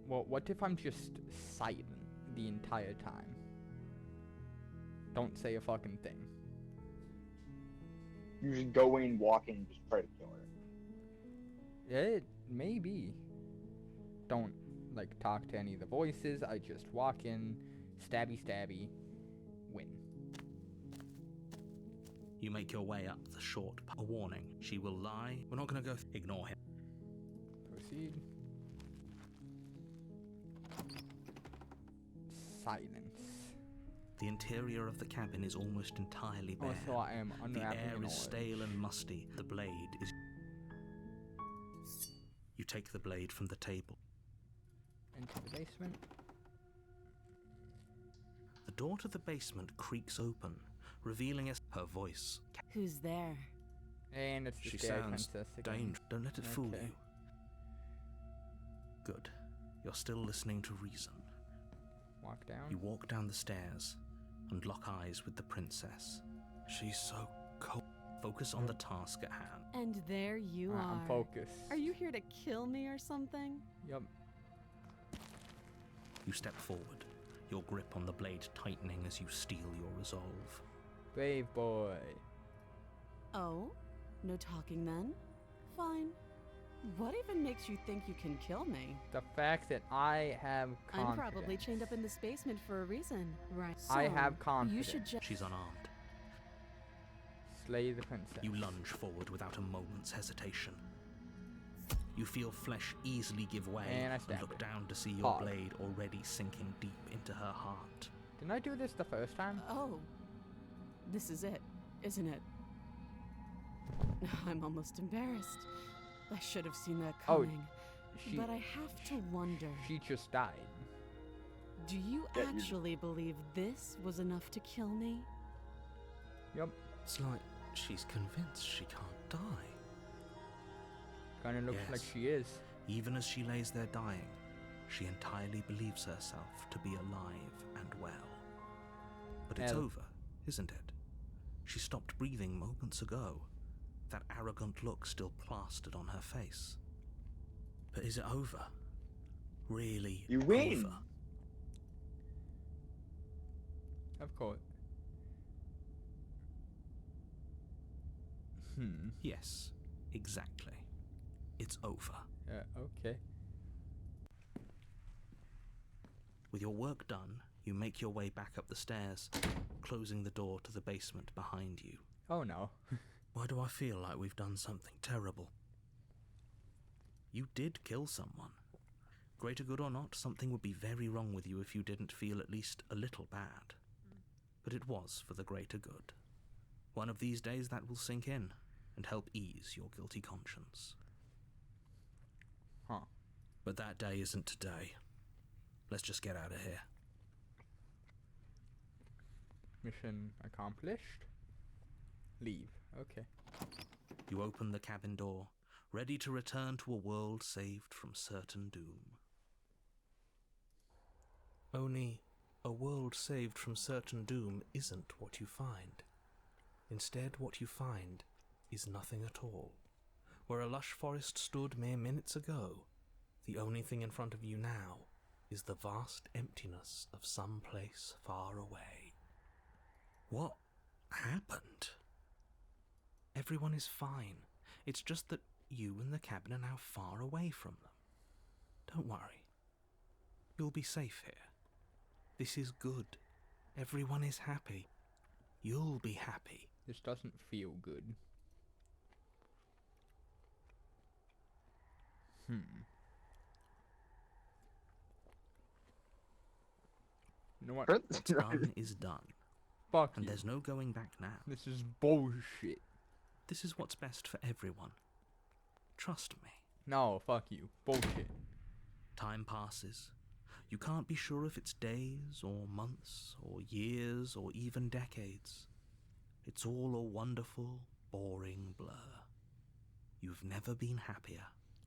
Well, what if I'm just silent the entire time? Don't say a fucking thing. You just go in, walk in, and just try to kill her. It may be. Don't, like, talk to any of the voices. I just walk in, stabby stabby, win. You make your way up the short a warning. She will lie. We're not going to go. Ignore him. Proceed. Silence. The interior of the cabin is almost entirely bare. Oh, so I am The unwrapping air an is orange. stale and musty. The blade is... You take the blade from the table. Into the basement. The door to the basement creaks open, revealing her voice. Who's there? And it's the She scary sounds princess again. dangerous. Don't let it fool Okay. you. Good. You're still listening to reason. Walk down. You walk down the stairs and lock eyes with the princess. She's so cold. Focus on the task at hand. And there you Alright, are. I'm focused. Are you here to kill me or something? Yup. You step forward, your grip on the blade tightening as you steel your resolve. Brave boy. Oh? No talking then? Fine. What even makes you think you can kill me? The fact that I have confidence. I'm probably chained up in this basement for a reason, right? I So, have confidence. You should just... She's unarmed. Slay the princess. You lunge forward without a moment's hesitation. You feel flesh easily give way And I stab look her. down to see your Hard. blade already sinking deep into her heart. Didn't I do this the first time? Oh. This is it, isn't it? I'm almost embarrassed. I should have seen that Oh, coming. she- But I have to wonder, She just died. do you Yeah, you- actually believe this was enough to kill me? Yup. It's like she's convinced she can't die. Kinda looks like Yes. she is. Even as she lays there dying, she entirely believes herself to be alive and well. But it's Hell. over, isn't it? She stopped breathing moments ago, that arrogant look still plastered on her face. But is it over? Really You win. over? Of course. Yes, exactly. It's over. Okay. With your work done, you make your way back up the stairs, closing the door to the basement behind you. Oh no. Why do I feel like we've done something terrible? You did kill someone. Greater good or not, something would be very wrong with you if you didn't feel at least a little bad. but it was for the greater good. One of these days that will sink in and help ease your guilty conscience. Huh. But that day isn't today. Let's just get out of here. Mission accomplished. Leave. Okay. You open the cabin door, ready to return to a world saved from certain doom. Only a world saved from certain doom isn't what you find. Instead, what you find is nothing at all. Where a lush forest stood mere minutes ago, the only thing in front of you now is the vast emptiness of some place far away. What happened? Everyone is fine. It's just that you and the cabin are now far away from them. Don't worry. You'll be safe here. This is good. Everyone is happy. You'll be happy. This doesn't feel good. You know what? What's done is done. Fuck And you. there's no going back now. This is bullshit. This is what's best for everyone. Trust me. No, fuck you. Bullshit. Time passes. You can't be sure if it's days or months or years or even decades. It's all a wonderful, boring blur. You've never been happier.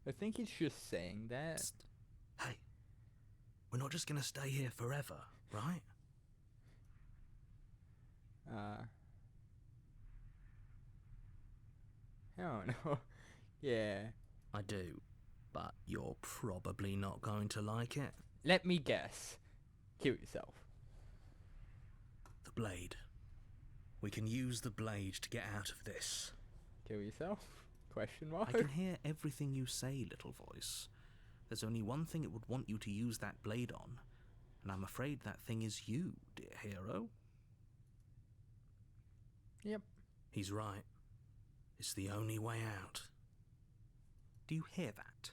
I think he's just saying that. Psst. Hey, we're not just gonna stay here forever, right? I don't know. Yeah. I do, but you're probably not going to like it. Let me guess. Kill yourself. The blade. We can use the blade to get out of this. Kill yourself? Question mark? I can hear everything you say, little voice. There's only one thing it would want you to use that blade on, and I'm afraid that thing is you, dear hero. Yep. He's right. It's the only way out. Do you hear that?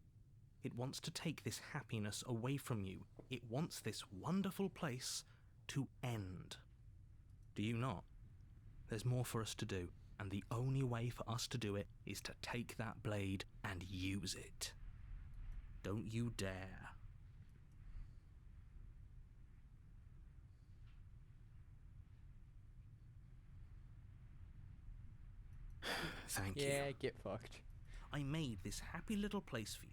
It wants to take this happiness away from you. It wants this wonderful place to end. Do you not? There's more for us to do, and the only way for us to do it is to take that blade and use it. Don't you dare. Thank you. Yeah, get fucked. I made this happy little place for you.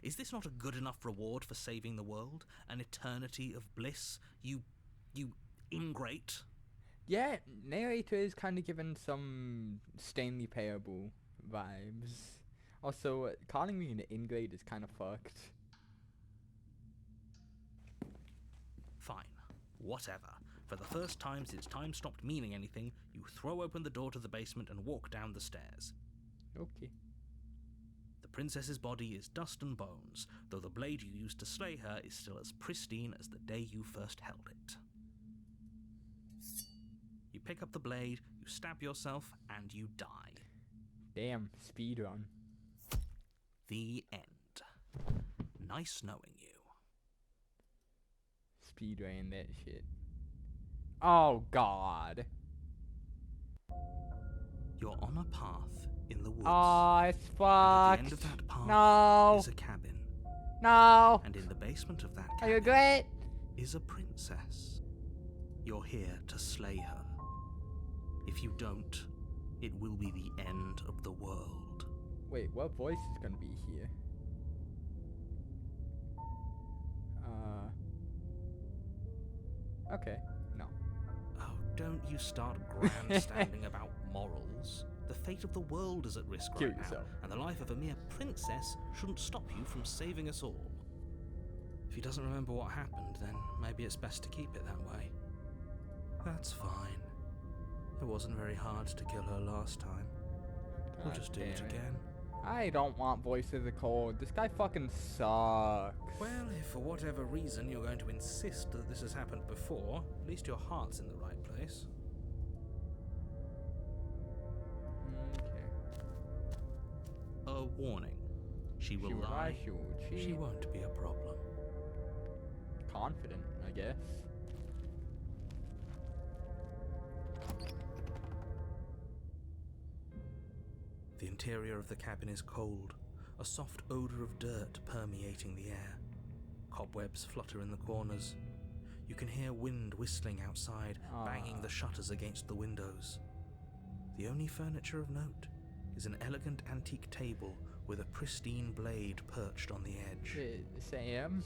Is this not a good enough reward for saving the world? An eternity of bliss? You ingrate? Yeah, narrator is kind of given some Stanley Parable vibes. Also, calling me an ingrate is kind of fucked. Fine. Whatever. For the first time since time stopped meaning anything, you throw open the door to the basement and walk down the stairs. Okay. The princess's body is dust and bones, though the blade you used to slay her is still as pristine as the day you first held it. You pick up the blade, you stab yourself, and you die. Damn, speedrun. The end. Nice knowing you. Speedrun that shit. Oh god. You're on a path in the woods. Oh, it's And fucked. at the end of that path No. is a cabin. No. And in the basement of that I cabin regret. is a princess. You're here to slay her. If you don't, it will be the end of the world. Wait, what voice is gonna be here? Okay, no. Oh, don't you start grandstanding about morals. The fate of the world is at risk Kill right now, yourself. and the life of a mere princess shouldn't stop you from saving us all. If he doesn't remember what happened, then maybe it's best to keep it that way. That's fine. It wasn't very hard to kill her last time. We'll God just do damn it again. I don't want Voice of the Cold. This guy fucking sucks. Well, if for whatever reason you're going to insist that this has happened before, at least your heart's in the right place. Okay. A warning. She will lie. She will cheat. She won't be a problem. Confident, I guess. interior of the cabin is cold, a soft odor of dirt permeating the air. Cobwebs flutter in the corners. You can hear wind whistling outside, banging the shutters against the windows. The only furniture of note is an elegant antique table with a pristine blade perched on the edge. Sam?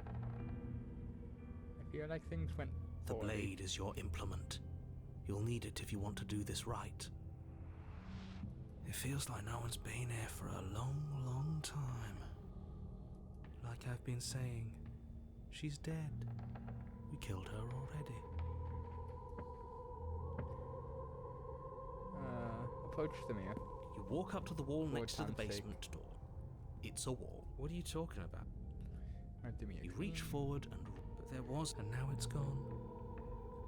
I feel like things went The poorly. blade is your implement. You'll need it if you want to do this right. It feels like no one's been here for a long, long time. Like I've been saying, she's dead. We killed her already. Approach the mirror. You walk up to the wall For next to the time's sake. basement door. It's a wall. What are you talking about? Right, the mirror. You reach forward but there was, and now it's gone.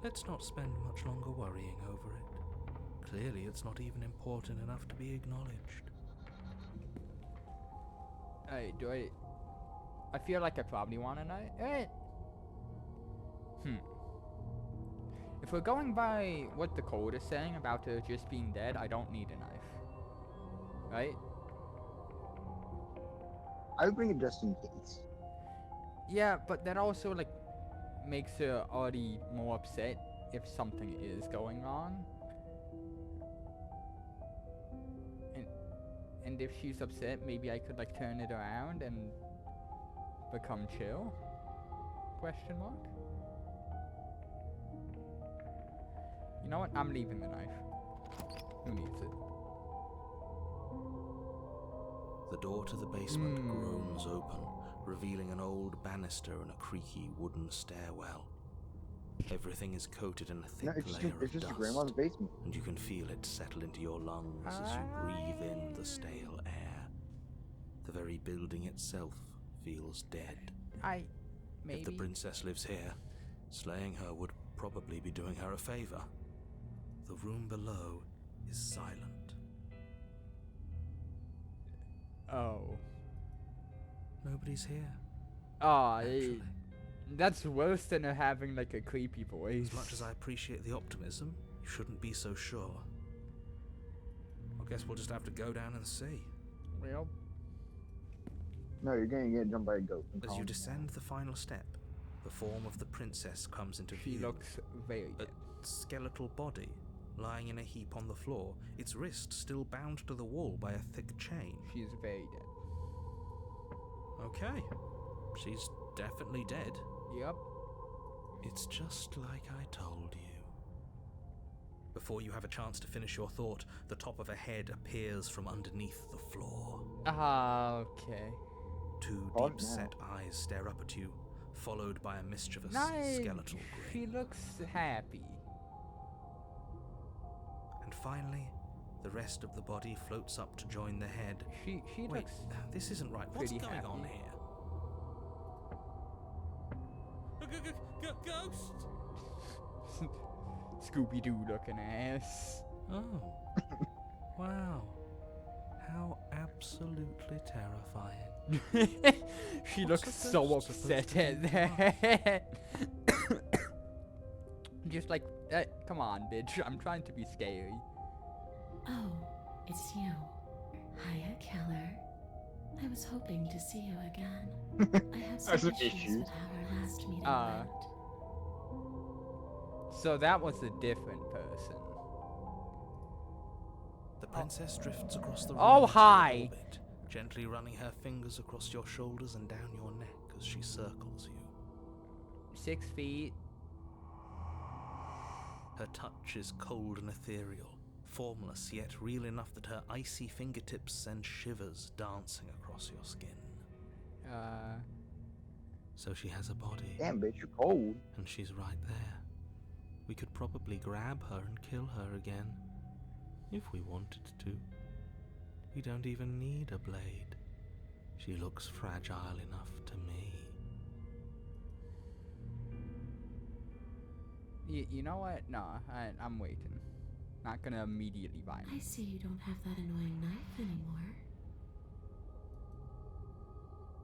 Let's not spend much longer worrying over it. Clearly it's not even important enough to be acknowledged. Hey, I feel like I probably want a knife. If we're going by what the code is saying about her just being dead, I don't need a knife. Right? I would bring it just in case. Yeah, but that also, like, makes her already more upset if something is going wrong. And if she's upset, maybe I could, like, turn it around and become chill? Question mark? You know what? I'm leaving the knife. Who needs it? The door to the basement groans open, revealing an old banister and a creaky wooden stairwell. Everything is coated in a thick No, layer it's of just grandma's dust, basement. and you can feel it settle into your lungs as you breathe in the stale air. The very building itself feels dead. Maybe. If the princess lives here, slaying her would probably be doing her a favor. The room below is silent. Oh. Nobody's here. Actually. That's worse than her having, like, a creepy voice. As much as I appreciate the optimism, you shouldn't be so sure. I guess we'll just have to go down and see. Well, No, you're gonna get jumped by a goat. I'm As you calling descend the final step, the form of the princess comes into she view. looks very A dead. skeletal body lying in a heap on the floor, its wrist still bound to the wall by a thick chain. She's very dead. Okay, she's definitely dead. Yep. It's just like I told you. Before you have a chance to finish your thought, the top of a head appears from underneath the floor. Okay. Two Oh, deep-set eyes stare up at you, followed by a mischievous Nice. skeletal She grin. looks happy. And finally, the rest of the body floats up to join the head. She Wait, looks this isn't right. What's pretty going on happy. here? Ghost! Scooby-Doo looking ass. Oh. Wow. How absolutely terrifying. She What's looks a so ghost supposed upset to at do? that. Just like, come on, bitch. I'm trying to be scary. Oh, it's you. Hiya, Keller. I was hoping to see you again. I have some That's an issues issue. with how our last meeting Uh, went. So that was a different person. The princess drifts across the room Oh, into hi. orbit, gently running her fingers across your shoulders and down your neck as she circles you. 6 feet. Her touch is cold and ethereal, formless yet real enough that her icy fingertips send shivers dancing across your skin. So she has a body, Damn, bitch, you're cold. and she's right there. We could probably grab her and kill her again, if we wanted to. We don't even need a blade. She looks fragile enough to me. You know what? No, I'm waiting. Not gonna immediately buy I me. see you don't have that annoying knife anymore.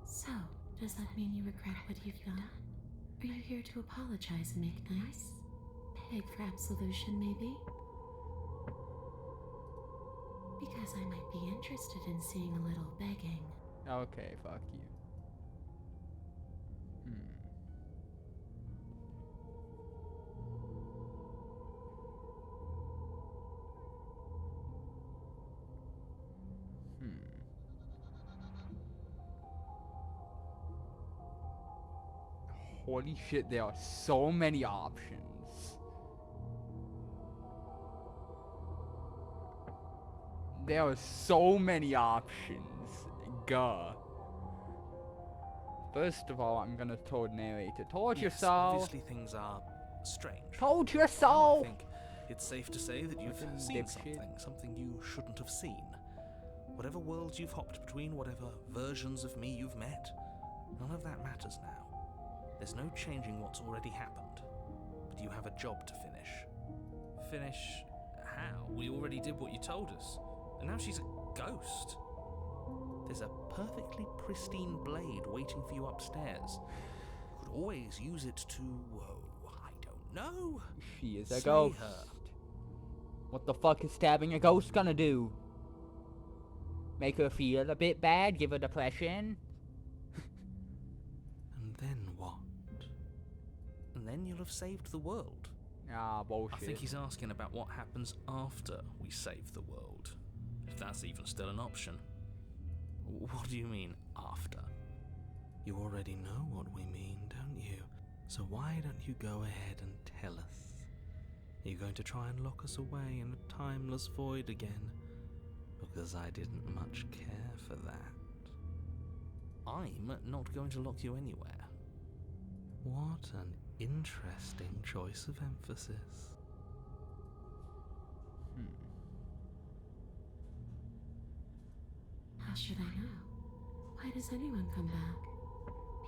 So, does that mean you regret what you've done? Are you here to apologize and make nice? Beg for absolution, maybe? as I might be interested in seeing a little begging. Okay, fuck you. Holy shit, there are so many options. There are so many options. Gah. First of all, I'm gonna told narrator. Told Yes, yourself. obviously things are strange. Told I yourself. think it's safe to say that you've Fucking seen dipshit. something you shouldn't have seen. Whatever worlds you've hopped between, whatever versions of me you've met, none of that matters now. There's no changing what's already happened, but you have a job to finish. Finish how? We already did what you told us, and now she's a ghost. There's a perfectly pristine blade waiting for you upstairs. You could always use it to, I don't know. She is a Slay ghost. her. What the fuck is stabbing a ghost gonna do? Make her feel a bit bad? Give her depression? And then what? And then you'll have saved the world. Ah, bullshit. I think he's asking about what happens after we save the world. If that's even still an option. What do you mean, after? You already know what we mean, don't you? So why don't you go ahead and tell us? Are you going to try and lock us away in a timeless void again? Because I didn't much care for that. I'm not going to lock you anywhere. What an interesting choice of emphasis. How should I know? Why does anyone come back?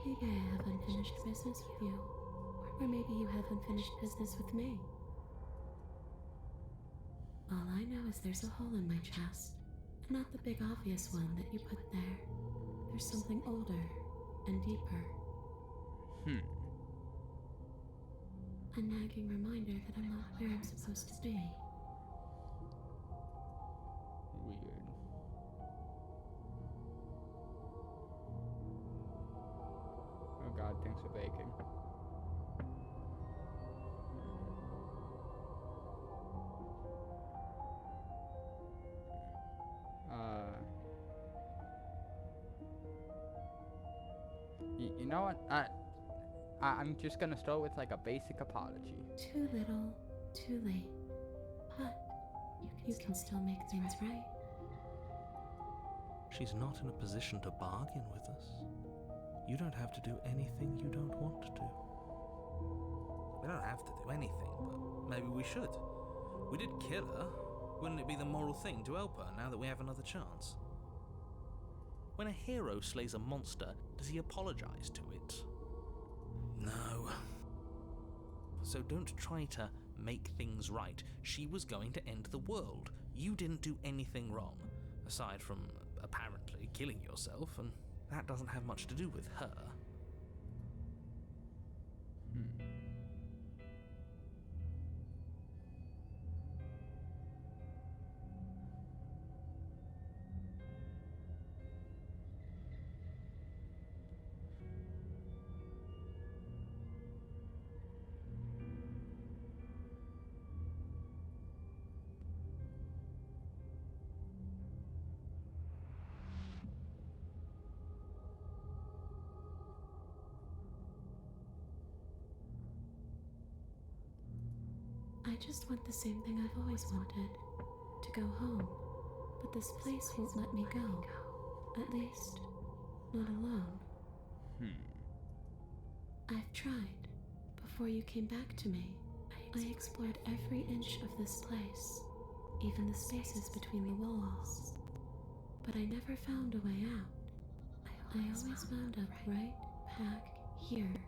Maybe I have unfinished business with you. Or maybe you have unfinished business with me. All I know is there's a hole in my chest. And not the big obvious one that you put there. There's something older and deeper. A nagging reminder that I'm not where I'm supposed to be. Weird. Oh god, thanks for baking. You know what? I'm just gonna start with like a basic apology. Too little, too late. But you can still make things right. She's not in a position to bargain with us. You don't have to do anything you don't want to do. We don't have to do anything, but maybe we should. We did kill her. Wouldn't it be the moral thing to help her now that we have another chance? When a hero slays a monster, does he apologize to it? No. So don't try to make things right. She was going to end the world. You didn't do anything wrong, aside from apparently killing yourself, and that doesn't have much to do with her. I just want the same thing I've always wanted. To go home. But this place won't let me go. At least, not alone. I've tried. Before you came back to me, I explored every inch of this place, even the spaces between the walls. But I never found a way out. I always wound up right back here.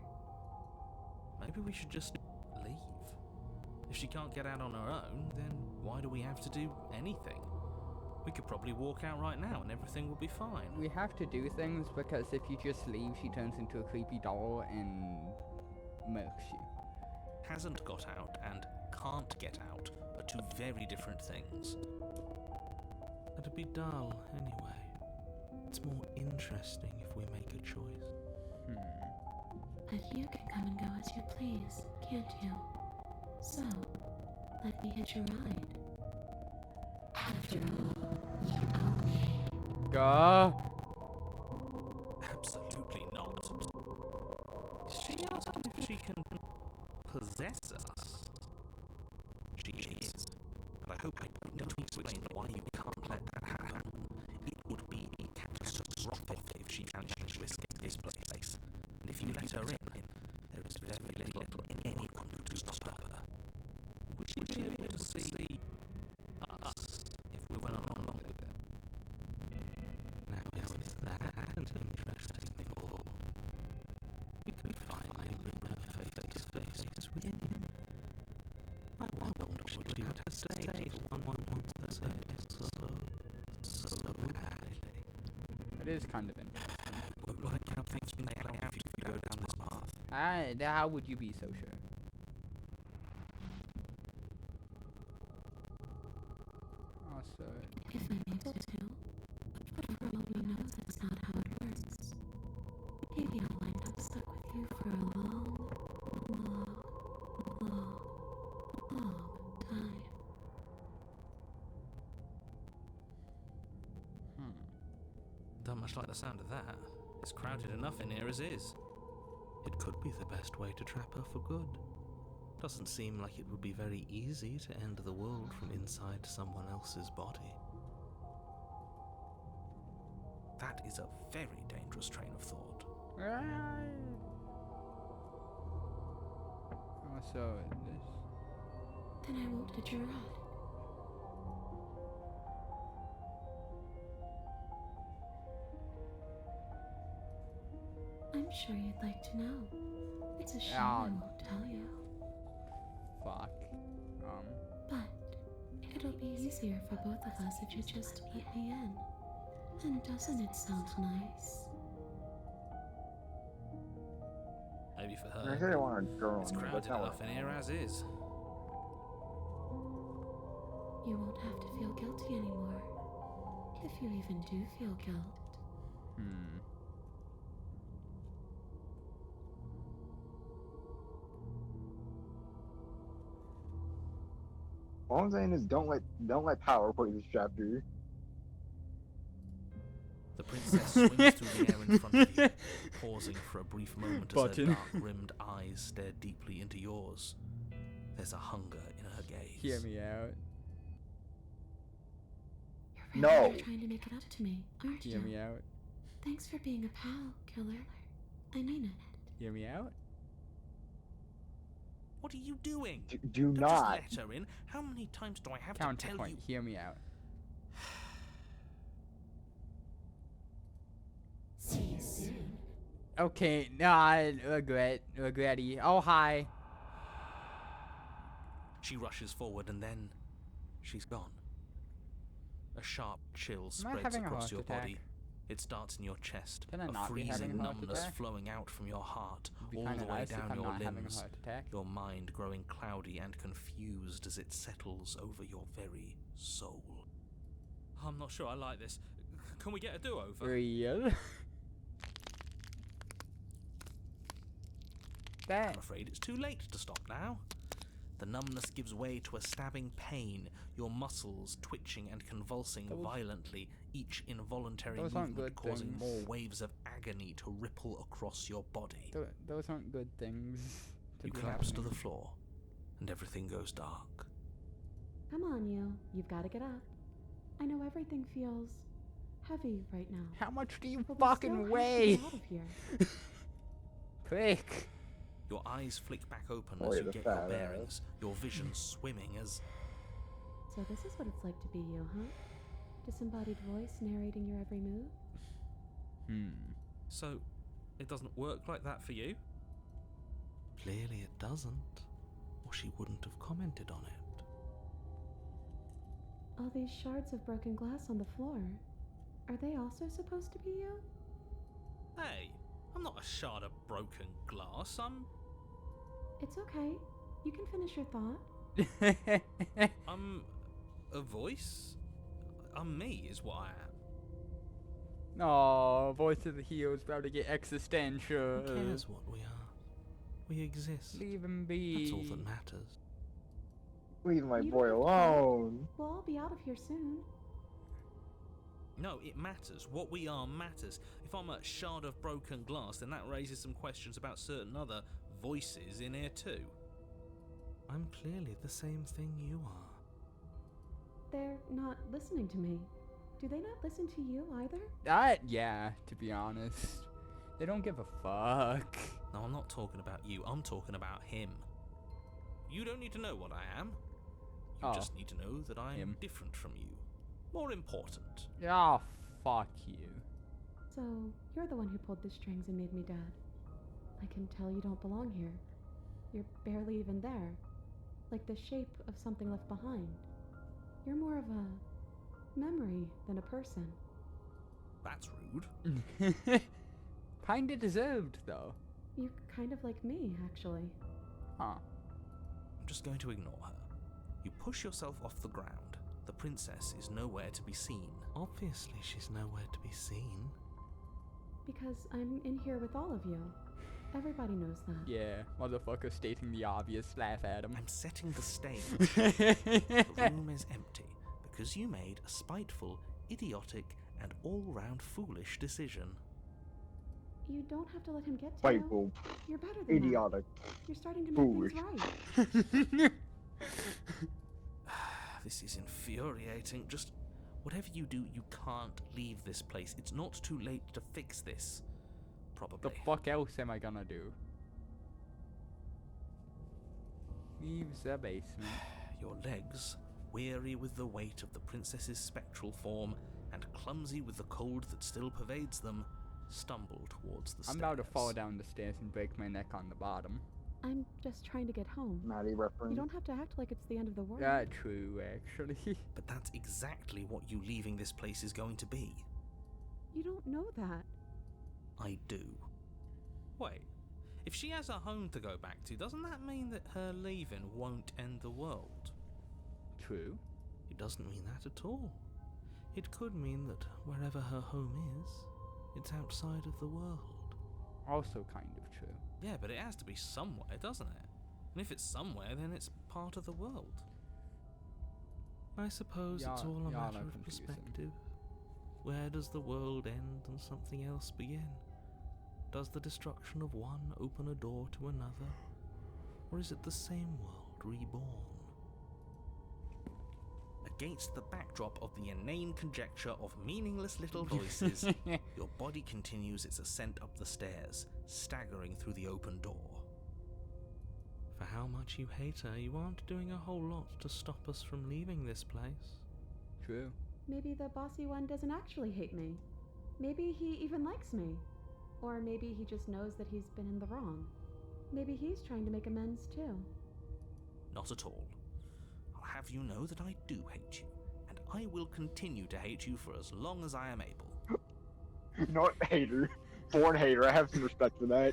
Maybe we should just leave. If she can't get out on her own, then why do we have to do anything? We could probably walk out right now and everything will be fine. We have to do things because if you just leave, she turns into a creepy doll and murks you. Hasn't got out and can't get out are two very different things. At a be dull anyway. It's more interesting if we make a choice. But you can come and go as you please, can't you? So, let me hitch a ride. After all, you owe me. Go. Absolutely not. She asked if she can possess us. She is. But I hope I don't need to explain why you can't let that happen. It would be catastrophic if she managed to escape this place. And if you let her in, there is very little anyone could do to stop her. Would she be able to see us if we went along with it? Now is that interesting at all? We could finally bring her face to face with him. I wonder what she would have to say for one wants to say so badly. It is kind of interesting. Won't like how things may play out if you go down this path. How would you be so sure? Also, If I'm able to, but for all we know, that's not how it works. Maybe I'll wind up stuck with you for a long time. Don't much like the sound of that. It's crowded enough in here as is. It could be the best way to trap her for good. Doesn't seem like it would be very easy to end the world from inside someone else's body. That is a very dangerous train of thought. also this. Then I won't hit your rod. I'm sure you'd like to know. It's a shame I won't tell you. Fuck. But it'll be easier for both of us if you just let me in. And doesn't it sound nice? Maybe for I her. say I want a girl. It's but crowded that's not enough in here as is. You won't have to feel guilty anymore. If you even do feel guilt. All I'm saying is don't let power play this chapter. The princess swings through the air in front of you, pausing for a brief moment as her dark-rimmed eyes stare deeply into yours. There's a hunger in her gaze. Hear me out. You're really trying to make it up to me, aren't you? Hear me out. Thanks for being a pal, killer. I mean it. Hear me out. What are you doing? Do Don't not. just let her in. How many times do I have to tell Counterpoint. you? Hear me out. See you soon. Okay, no, regretty. Oh, hi. She rushes forward and then she's gone. A sharp chill spreads having a across heart your attack? body. It starts in your chest, Can I a not be having freezing a heart numbness attack? flowing out from your heart, It'd be all kinda the way nice if down I'm your not having a limbs, heart attack. your mind growing cloudy and confused as it settles over your very soul. I'm not sure I like this. Can we get a do-over? Real. That. I'm afraid it's too late to stop now. The numbness gives way to a stabbing pain, your muscles twitching and convulsing violently, each involuntary those aren't movement good causing things. more waves of agony to ripple across your body. Those aren't good things. You be collapse to happening. the floor, and everything goes dark. Come on, you. You've got to get up. I know everything feels heavy right now. How much do you But we still fucking have to weigh? get out of here. Prick. Your eyes flick back open Oh, as yeah, you the get your fat bearings, your vision swimming as... So this is what it's like to be you, huh? Disembodied voice narrating your every move? So, it doesn't work like that for you? Clearly it doesn't, or she wouldn't have commented on it. All these shards of broken glass on the floor. Are they also supposed to be you? Hey, I'm not a shard of broken glass, I'm It's okay. You can finish your thought. a voice? I'm me, is what I am. Oh, voice of the hero's about to get existential. Who cares what we are? We exist. Leave him be. That's all that matters. Leave my You boy don't have to. alone. We'll all be out of here soon. No, it matters. What we are matters. If I'm a shard of broken glass, then that raises some questions about certain other voices in here too. I'm clearly the same thing you are. They're not listening to me. Do they not listen to you either? Yeah, to be honest. They don't give a fuck. No, I'm not talking about you. I'm talking about him. You don't need to know what I am. You just need to know that I am different from you. More important. Oh, fuck you. So, you're the one who pulled the strings and made me dead. I can tell you don't belong here. You're barely even there. Like the shape of something left behind. You're more of a memory than a person. That's rude. Kinda deserved, though. You're kind of like me, actually. Huh. I'm just going to ignore her. You push yourself off the ground. The princess is nowhere to be seen. Obviously, she's nowhere to be seen. Because I'm in here with all of you. Everybody knows that. Yeah, motherfucker stating the obvious, laugh at him. I'm setting the stage. The room is empty because you made a spiteful, idiotic, and all-round foolish decision. You don't have to let him get to you. Spiteful, You're better than idiotic. that. You're starting to make Foolish. things right. This is infuriating. Just whatever you do, you can't leave this place. It's not too late to fix this. Probably. The fuck else am I gonna do? Leave the basement. Your legs, weary with the weight of the princess's spectral form and clumsy with the cold that still pervades them, stumble towards the stairs. I'm about to fall down the stairs and break my neck on the bottom. I'm just trying to get home. Maddie You reference. don't have to act like it's the end of the world. True, actually. But that's exactly what you leaving this place is going to be. You don't know that. I do. Wait, if she has a home to go back to, doesn't that mean that her leaving won't end the world? True. It doesn't mean that at all. It could mean that wherever her home is, it's outside of the world. Also kind of true. Yeah, but it has to be somewhere, doesn't it? And if it's somewhere, then it's part of the world. I suppose it's all a matter of perspective. Where does the world end and something else begin? Does the destruction of one open a door to another? Or is it the same world reborn? Against the backdrop of the inane conjecture of meaningless little voices, your body continues its ascent up the stairs, staggering through the open door. For how much you hate her, you aren't doing a whole lot to stop us from leaving this place. True. Maybe the bossy one doesn't actually hate me. Maybe he even likes me. Or maybe he just knows that he's been in the wrong. Maybe he's trying to make amends too. Not at all. I'll have you know that I do hate you, and I will continue to hate you for as long as I am able. Not hater. Born hater. I have some respect for that.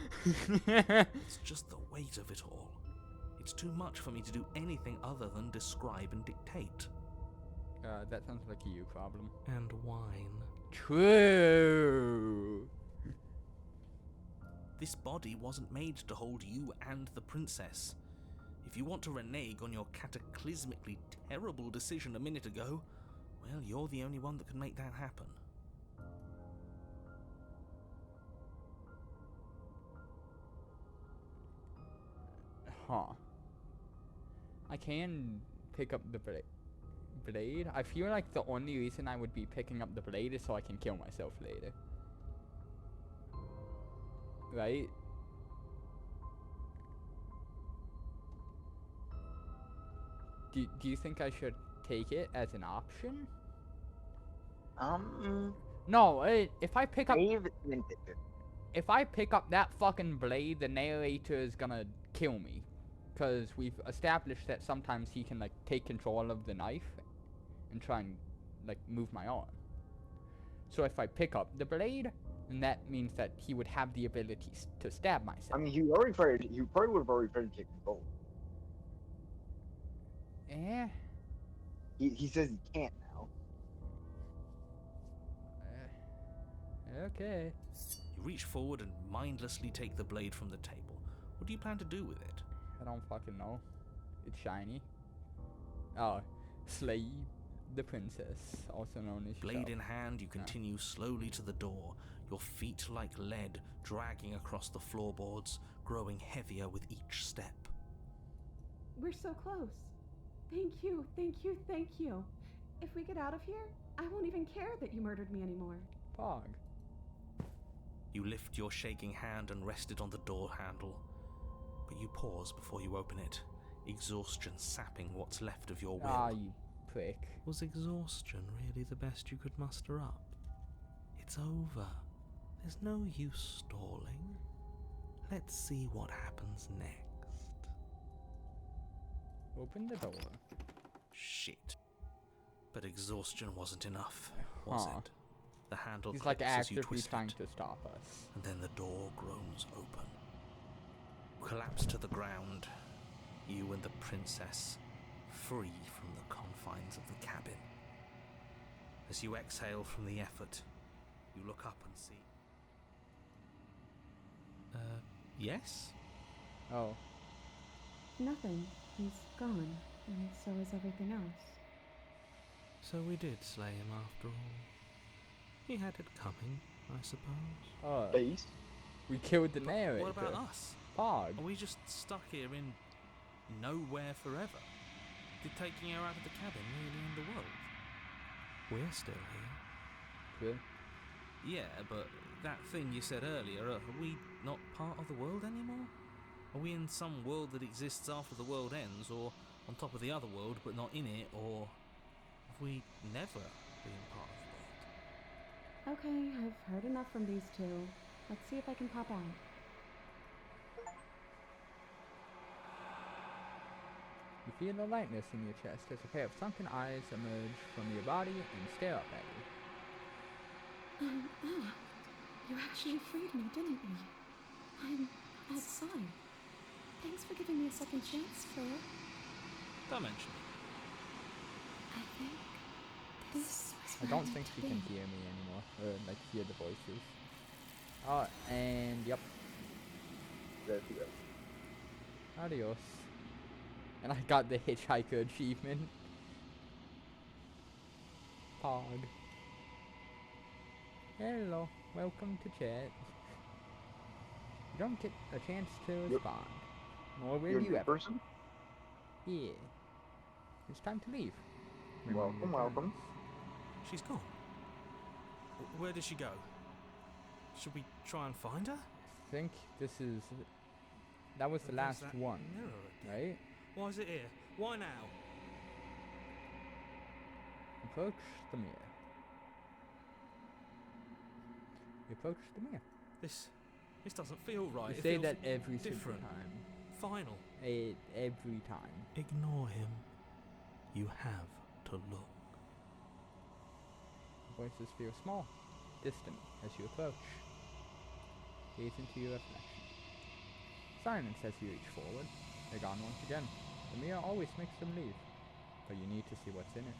It's just the weight of it all. It's too much for me to do anything other than describe and dictate. That sounds like a you problem. And whine. True. This body wasn't made to hold you and the princess. If you want to renege on your cataclysmically terrible decision a minute ago, well, you're the only one that can make that happen. Huh. I can pick up the blade. I feel like the only reason I would be picking up the blade is so I can kill myself later. Right? Do you think I should take it as an option? No, if I pick up... If I pick up that fucking blade, the narrator is gonna kill me. Because we've established that sometimes he can, like, take control of the knife and try and, like, move my arm. So if I pick up the blade, then that means that he would have the ability to stab myself. I mean, he probably would have already tried to take control. Eh? He says he can't now. Okay. You reach forward and mindlessly take the blade from the table. What do you plan to do with it? I don't fucking know. It's shiny. Oh, slay the princess, also known as Blade yourself. in hand, you continue slowly to the door, your feet like lead dragging across the floorboards, growing heavier with each step. We're so close. Thank you, thank you, thank you. If we get out of here, I won't even care that you murdered me anymore. Pog. You lift your shaking hand and rest it on the door handle, but you pause before you open it, exhaustion sapping what's left of your will. Ah, you prick. Was exhaustion really the best you could muster up? It's over. There's no use stalling. Let's see what happens next. Open the door. Shit. But exhaustion wasn't enough, was it? The handle He's like clicks as you actively twist trying it, to stop us. and then the door groans open. Collapse to the ground, you and the princess, free from the confines of the cabin. As you exhale from the effort, you look up and see... yes? Oh. Nothing. He's gone, and so is everything else. So we did slay him after all. He had it coming, I suppose. Oh. Base. We killed the narrator. What about us? Pog. Are we just stuck here in nowhere forever? Did taking her out of the cabin really end the world? We're still here. Good. Yeah, but that thing you said earlier, are we not part of the world anymore? Are we in some world that exists after the world ends, or on top of the other world but not in it, or have we never been part of the world? Okay, I've heard enough from these two. Let's see if I can pop out. You feel the lightness in your chest as a pair of sunken eyes emerge from your body and stare up at you. You actually freed me, didn't you? I'm outside. Thanks for giving me a second chance, Freya. Don't mention it. I think this was I don't meant think to she be. can hear me anymore, or like hear the voices. Oh, and yep, There you go. adios. And I got the hitchhiker achievement. Pog. Hello, welcome to chat. You don't get a chance to respond. Nor will You're a you new ever. person? Yeah. It's time to leave. Welcome, your welcome. turns. She's gone. Where did she go? Should we try and find her? I think this is... That was the There's last that one, mirror again. right? Why is it here? Why now? Approach the mirror. You approach the mirror. This doesn't feel right. You It say feels that every different. single time. Final. Every time. Ignore him. You have to look. Voices feel small, distant as you approach. Gaze into your reflection. Silence as you reach forward. They're gone once again. The mirror always makes them leave, but you need to see what's in it.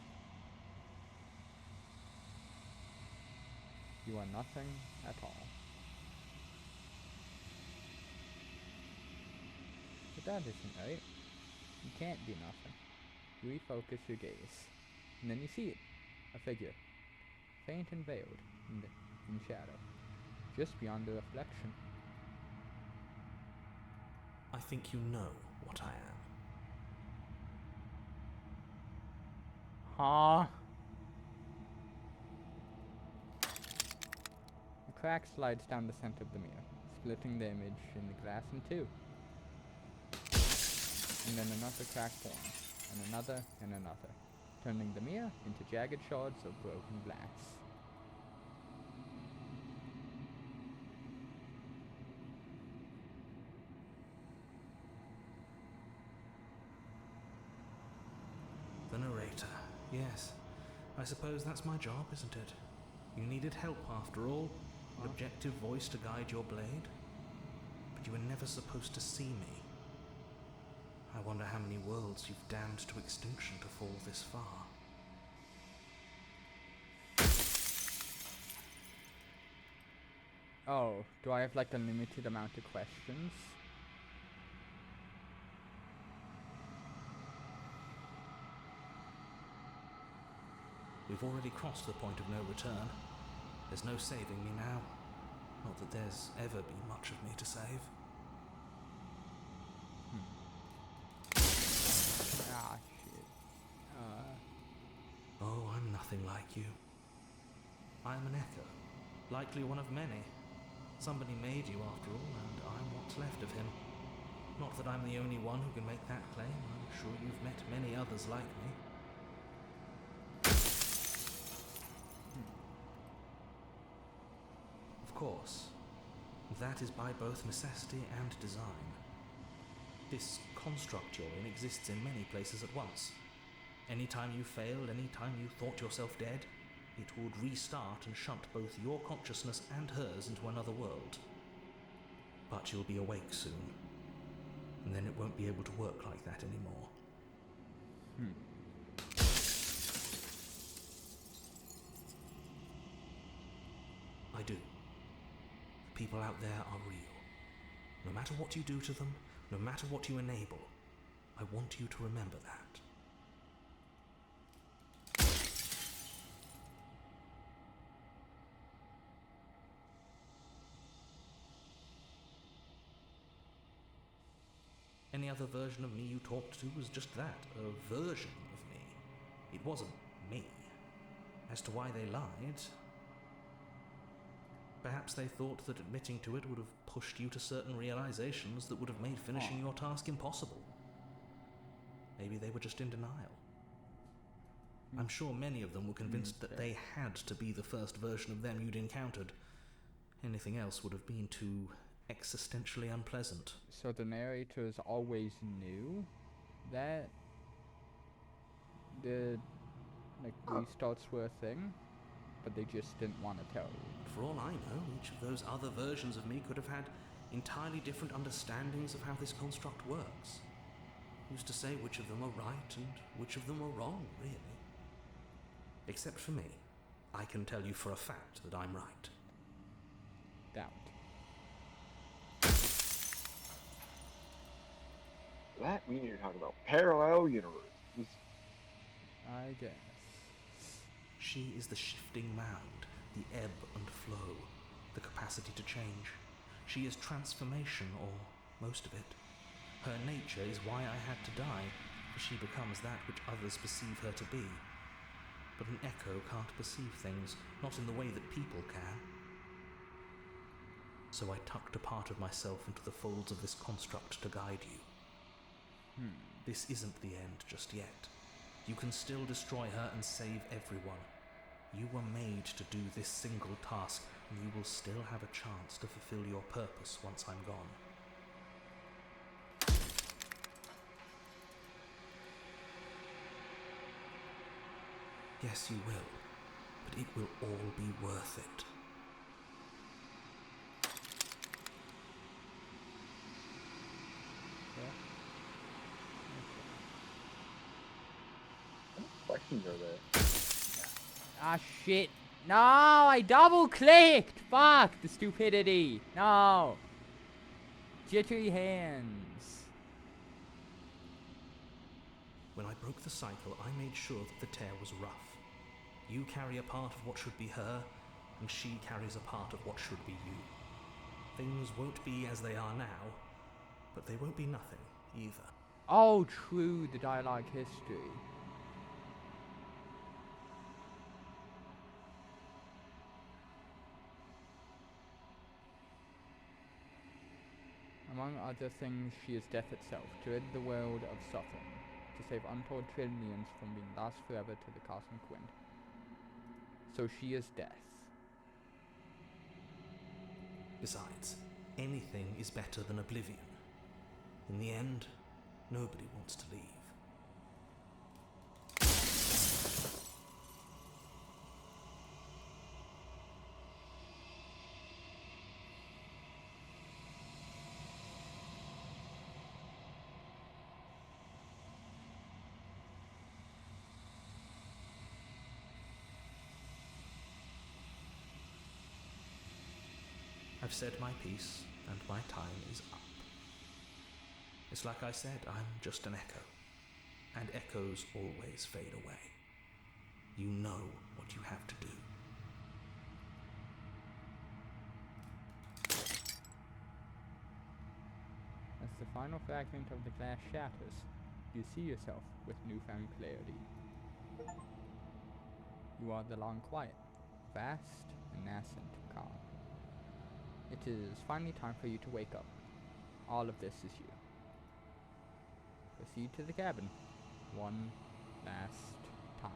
You are nothing at all. But that isn't right. You can't be nothing. You refocus your gaze, and then you see it. A figure. Faint and veiled in shadow, just beyond the reflection. I think you know what I am. Huh? A crack slides down the center of the mirror, splitting the image in the glass in two. And then another crack forms, and another, turning the mirror into jagged shards of broken glass. The narrator. Yes. I suppose that's my job, isn't it? You needed help after all. An objective voice to guide your blade. But you were never supposed to see me. I wonder how many worlds you've damned to extinction to fall this far. Oh, do I have like a limited amount of questions? We've already crossed the point of no return. There's no saving me now. Not that there's ever been much of me to save. Ah, shit. Oh, I'm nothing like you. I'm an echo, likely one of many. Somebody made you after all, and I'm what's left of him. Not that I'm the only one who can make that claim. I'm sure you've met many others like me. Of course, that is by both necessity and design. This construct you're in exists in many places at once. Anytime you failed, anytime you thought yourself dead, it would restart and shunt both your consciousness and hers into another world. But you'll be awake soon, and then it won't be able to work like that anymore. I do. The people out there are real. No matter what you do to them, no matter what you enable, I want you to remember that. Any other version of me you talked to was just that, a version of me. It wasn't me. As to why they lied, perhaps they thought that admitting to it would have pushed you to certain realizations that would have made finishing your task impossible. Maybe they were just in denial. I'm sure many of them were convinced that they had to be the first version of them you'd encountered. Anything else would have been too existentially unpleasant. So the narrators always knew that the restarts were a thing, but they just didn't want to tell you. For all I know, each of those other versions of me could have had entirely different understandings of how this construct works. Who's to say which of them are right and which of them are wrong, really? Except for me, I can tell you for a fact that I'm right. Doubt. That means you're talking about parallel universes. I guess. She is the shifting mound, the ebb and flow, the capacity to change. She is transformation, or most of it. Her nature is why I had to die, for she becomes that which others perceive her to be. But an echo can't perceive things, not in the way that people can. So I tucked a part of myself into the folds of this construct to guide you. This isn't the end just yet. You can still destroy her and save everyone. You were made to do this single task, and you will still have a chance to fulfill your purpose once I'm gone. Yes, you will, but it will all be worth it. Questions are there? Ah, shit. No, I double-clicked! Fuck, the stupidity. No. Jittery hands. When I broke the cycle, I made sure that the tear was rough. You carry a part of what should be her, and she carries a part of what should be you. Things won't be as they are now, but they won't be nothing either. Oh, true, the dialogue history. Among other things, she is death itself, to rid the world of suffering, to save untold trillions from being lost forever to the cosmic wind. So she is death. Besides, anything is better than oblivion. In the end, nobody wants to leave. I've said my piece, and my time is up. It's like I said, I'm just an echo, and echoes always fade away. You know what you have to do. As the final fragment of the glass shatters, you see yourself with newfound clarity. You are the long quiet, vast and nascent calm. It is finally time for you to wake up. All of this is you. Proceed to the cabin, one last time.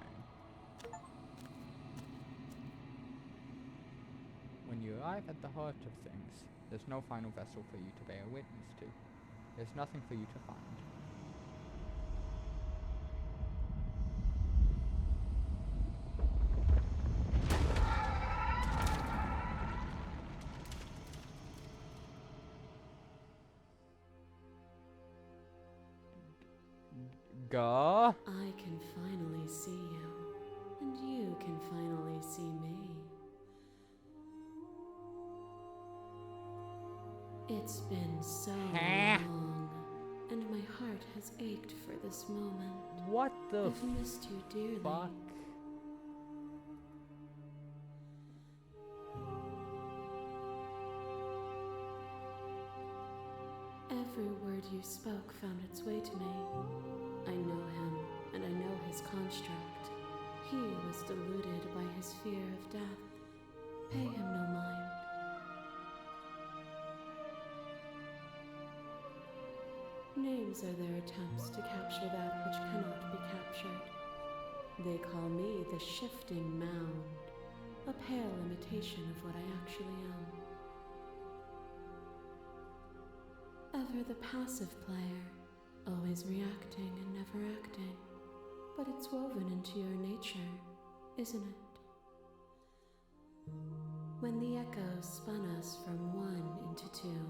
When you arrive at the heart of things, there's no final vessel for you to bear witness to. There's nothing for you to find. Gah? I can finally see you, and you can finally see me. It's been so long, and my heart has ached for this moment. What the I've missed you dearly. fuck? Every word you spoke found its way to me. I know him, and I know his construct. He was deluded by his fear of death. Pay him no mind. Names are their attempts to capture that which cannot be captured. They call me the shifting mound, a pale imitation of what I actually am. Ever the passive player, always reacting and never acting. But it's woven into your nature, isn't it? When the echo spun us from one into two,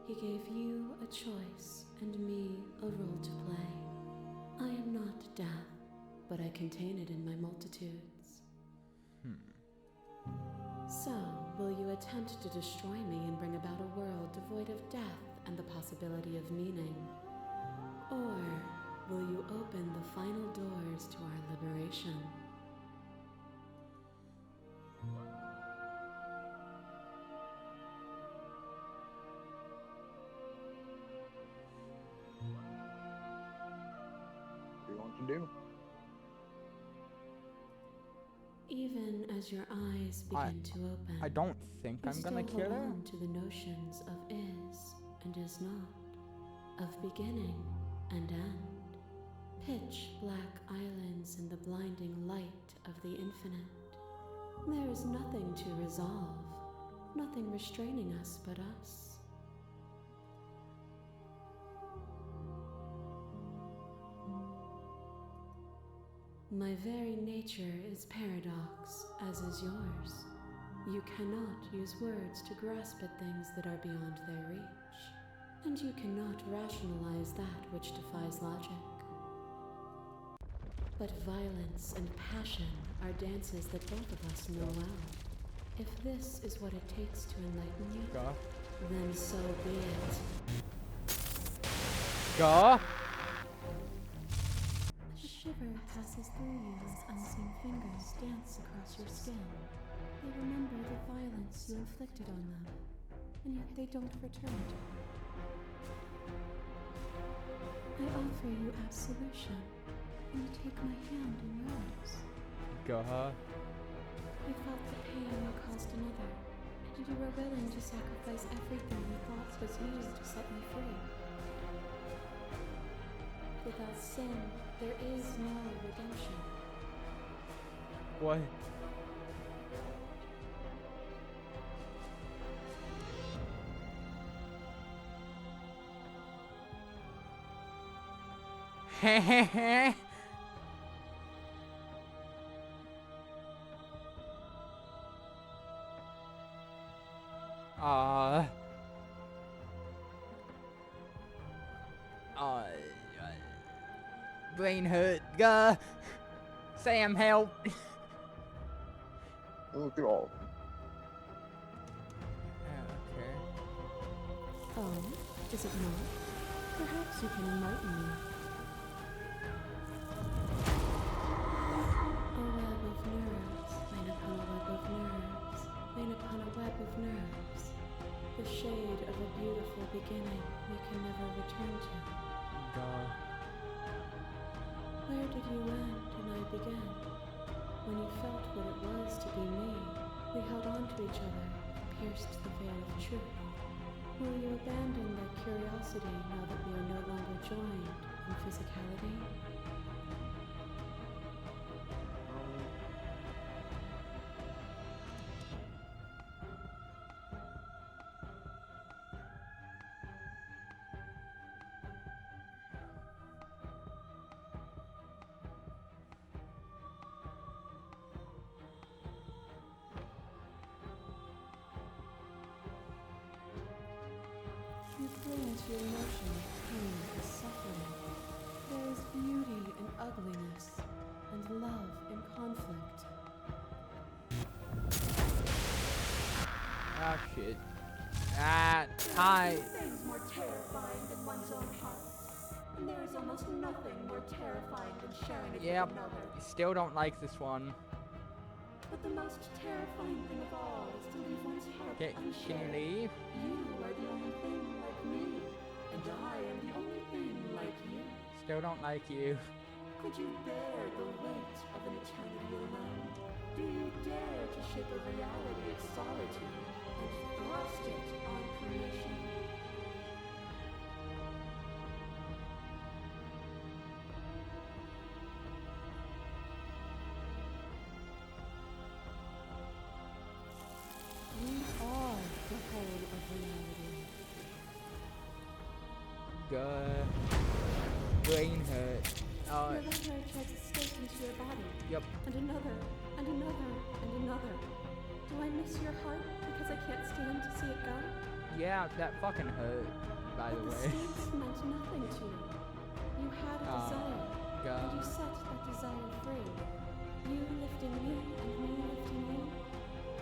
he gave you a choice and me a role to play. I am not death, but I contain it in my multitudes. So, will you attempt to destroy me and bring about a world devoid of death and the possibility of meaning? Or will you open the final doors to our liberation? What do you want to do? Even as your eyes begin to open, I don't think you I'm gonna still kill hold her. on to the notions of is and is not, of beginning and end, pitch black islands in the blinding light of the infinite. There is nothing to resolve, nothing restraining us but us. My very nature is paradox, as is yours. You cannot use words to grasp at things that are beyond their reach, and you cannot rationalize that which defies logic. But violence and passion are dances that both of us know well. If this is what it takes to enlighten you, Gah? then so be it. Gah? A shiver passes through you as unseen fingers dance across your skin. They remember the violence you inflicted on them, and yet they don't return it. I offer you absolution, and you take my hand in yours. Gah? I felt the pain you caused another, and you were willing to sacrifice everything you thought was yours to set me free. Without sin, there is no redemption. What? Heh. Brain hurt. Gah. Sam, help. We'll do all of them. Oh, is it not? Perhaps you can enlighten me. A web of nerves, laid upon a web of nerves, laid upon a web of nerves. The shade of a beautiful beginning we can never return to. God. Where did you end and I begin? When you felt what it was to be me, we held on to each other, pierced the veil of truth. Will you abandon that curiosity now that we are no longer joined in physicality? You bring into your emotion pain and suffering. There is beauty in ugliness, and love in conflict. Ah, shit. Ah, hi. Things more terrifying than one's own heart. And there is almost nothing more terrifying than sharing it Yep. with another. Still don't like this one. But the most terrifying thing of all is to leave one's heart Can you unshared. leave? You are the only thing like me, and I am the only thing like you. Still don't like you. Could you bear the weight of an eternity alone? Do you dare to shape a reality of solitude and thrust it on creation? We are the whole of reality. God. Brain hurt. Oh, Your left eye tries to escape into your body. yep. And another, and another, and another. Do I miss your heart because I can't stand to see it go? Yeah, that fucking hurt, by the But the way. stakes meant nothing to you. You had a desire, and God. you set that desire free. You lifting me and me lifting you.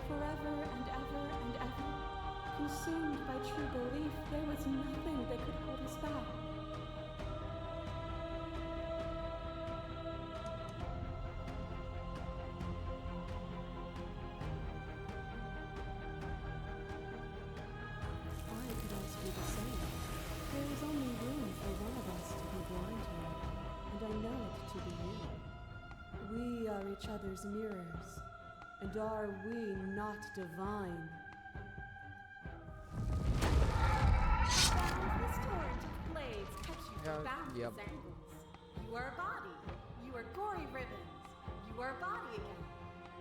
Forever and ever and ever. Consumed by true belief, there was nothing that could hold us back. I could also do the same. There is only room for one of us to be blind here, and I know it to be you. We are each other's mirrors, and are we not divine? Boundless torrent of blades cuts you from boundless yep. angles. You are a body. You are gory ribbons. You are a body again.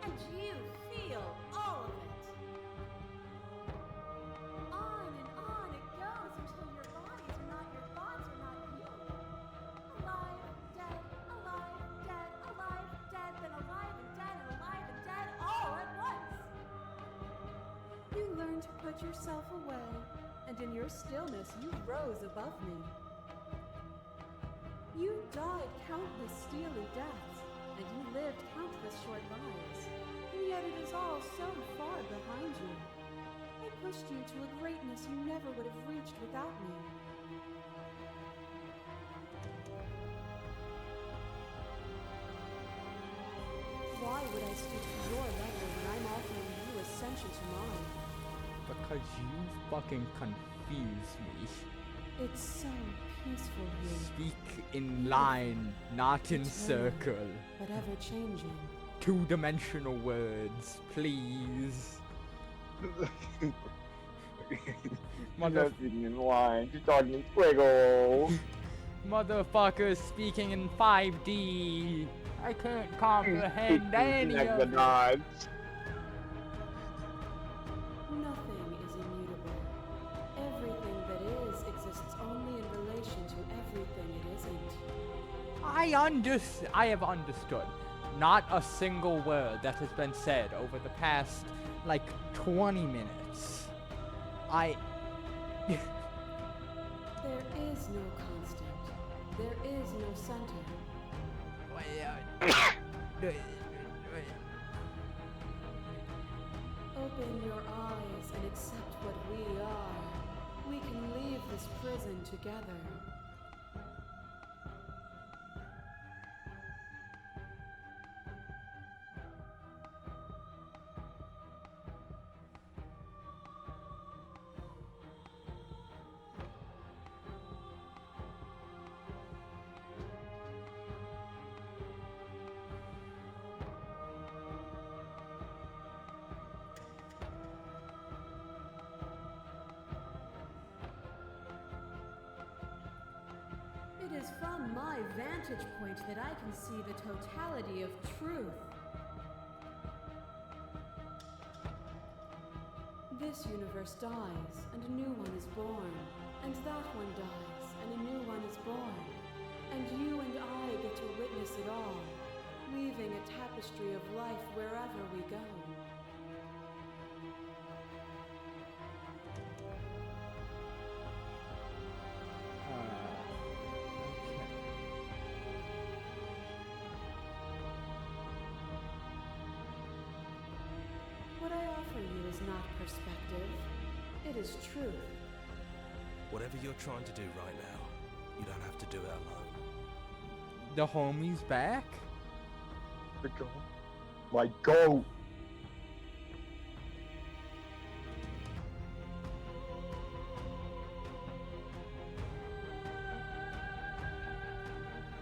And you feel all of it. On and on it goes until your bodies are not your thoughts, are not you. Alive, dead, alive, dead, alive, dead, then alive and dead and alive and dead all at once. You learn to put yourself away, and in your stillness you rose above me. You died countless steely deaths, and you lived countless short lives, and yet it is all so far behind you. I pushed you to a greatness you never would have reached without me. Why would I stoop to your level when I'm offering you ascension to mine? Because you fucking confuse me. It's so peaceful here, Speak in line, not in circle. but ever changing. Two-dimensional words, please. Mother- Nothing in line. She's talking in squiggle. Motherfuckers speaking in 5D. I can't comprehend any Like of the it. nods. Nothing is immutable. Everything that is exists only in relation to everything it isn't. I have understood. Not a single word that has been said over the past, like, 20 minutes. There is no constant. There is no center. Open your eyes and accept what we are. We can leave this prison together. It is from my vantage point that I can see the totality of truth. This universe dies, and a new one is born. And that one dies, and a new one is born. And you and I get to witness it all, weaving a tapestry of life wherever we go. What I offer you is not perspective. It is truth. Whatever you're trying to do right now, you don't have to do it alone. The homie's back? The goat. My goat.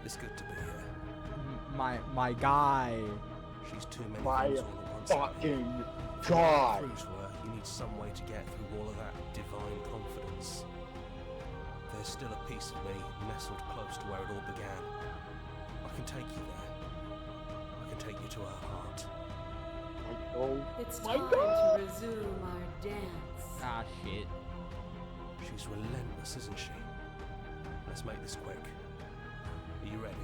It's good to be here. My guy. She's too many My things all at once. fucking To get god. through to her, you need some way to get through all of that divine confidence. There's still a piece of me nestled close to where it all began. I can take you there. I can take you to her heart. My goat. It's My time God. to resume our dance. Ah, shit. She's relentless, isn't she? Let's make this quick. Are you ready?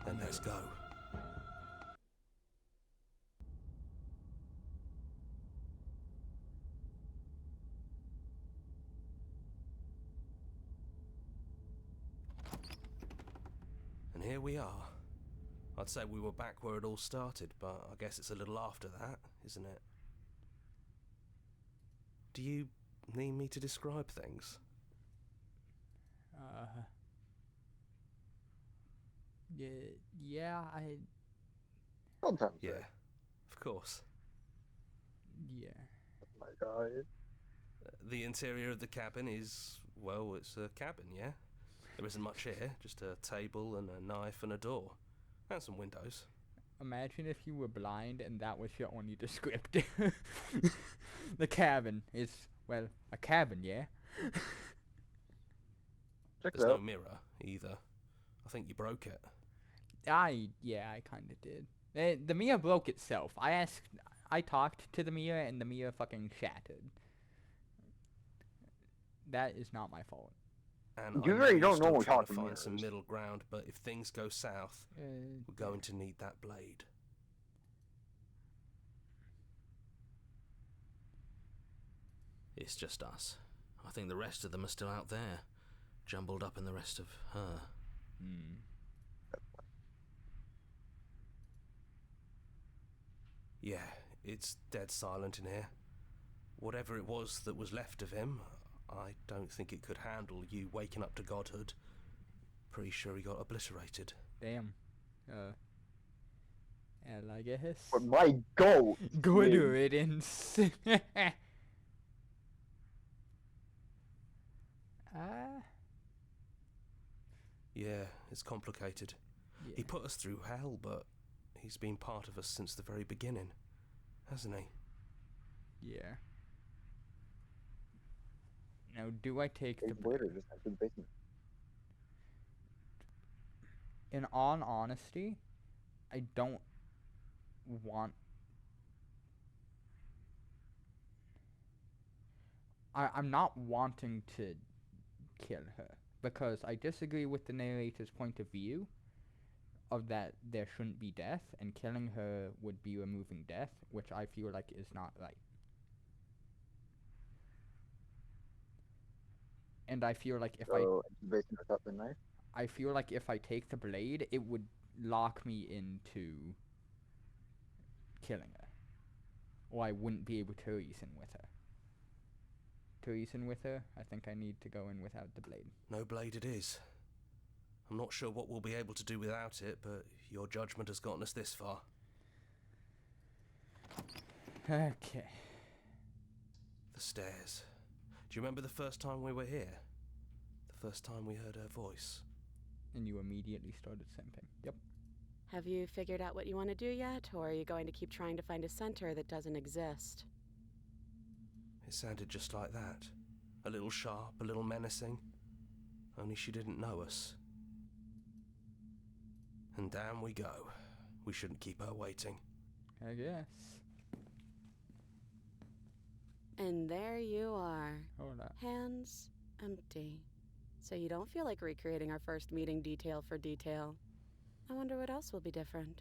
Then let's go. And here we are. I'd say we were back where it all started, but I guess it's a little after that, isn't it? Do you need me to describe things? Yeah, Sometimes. Yeah, of course. yeah. My god. The interior of the cabin is, well, it's a cabin, yeah? There isn't much here, just a table and a knife and a door. And some windows. Imagine if you were blind and that was your only descriptor. The cabin is, well, a cabin, yeah? Check There's it no out. mirror, either. I think you broke it. I kinda did. The mirror broke itself. I talked to the mirror and the mirror fucking shattered. That is not my fault. And You I really know you're don't still normally trying talk to to find some mirrors. middle ground, but if things go south, we're going to need that blade. It's just us. I think the rest of them are still out there, jumbled up in the rest of her. Yeah, it's dead silent in here. Whatever it was that was left of him, I don't think it could handle you waking up to godhood. Pretty sure he got obliterated. Damn. And I guess. But my goat. Good lives. riddance. Yeah, it's complicated. He put us through hell, but he's been part of us since the very beginning, hasn't he? Yeah. Now, do I take the... Later, just enter the basement. In all honesty, I don't want... I'm not wanting to kill her, because I disagree with the narrator's point of view of that there shouldn't be death, and killing her would be removing death, which I feel like is not right. And I feel like if So, enter the basement without the knife? I feel like if I take the blade, it would lock me into killing her. Or I wouldn't be able to reason with her. To reason with her, I think I need to go in without the blade. No blade it is. I'm not sure what we'll be able to do without it, but your judgment has gotten us this far. Okay. The stairs. Do you remember the first time we were here? The first time we heard her voice? And you immediately started simping. Yep. Have you figured out what you want to do yet, or are you going to keep trying to find a center that doesn't exist? It sounded just like that. A little sharp, a little menacing. Only she didn't know us. And down we go. We shouldn't keep her waiting. I guess. And there you are. Hold up. Hands empty. So you don't feel like recreating our first meeting detail for detail. I wonder what else will be different.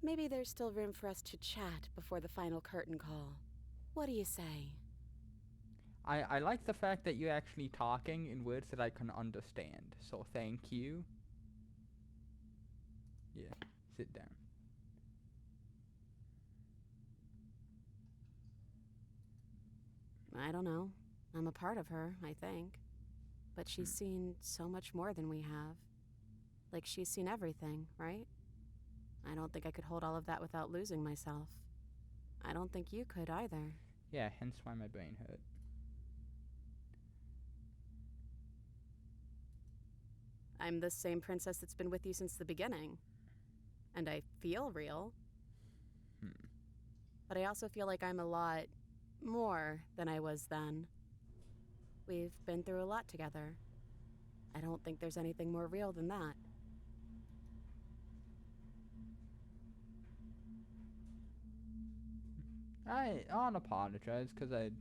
Maybe there's still room for us to chat before the final curtain call. What do you say? I like the fact that you're actually talking in words that I can understand. So thank you. Yeah, sit down. I don't know. I'm a part of her, I think. But she's seen so much more than we have. Like, she's seen everything, right? I don't think I could hold all of that without losing myself. I don't think you could either. Yeah, hence why my brain hurt. I'm the same princess that's been with you since the beginning. And I feel real. But I also feel like I'm a lot more than I was then. We've been through a lot together. I don't think there's anything more real than that. I don't apologize, because I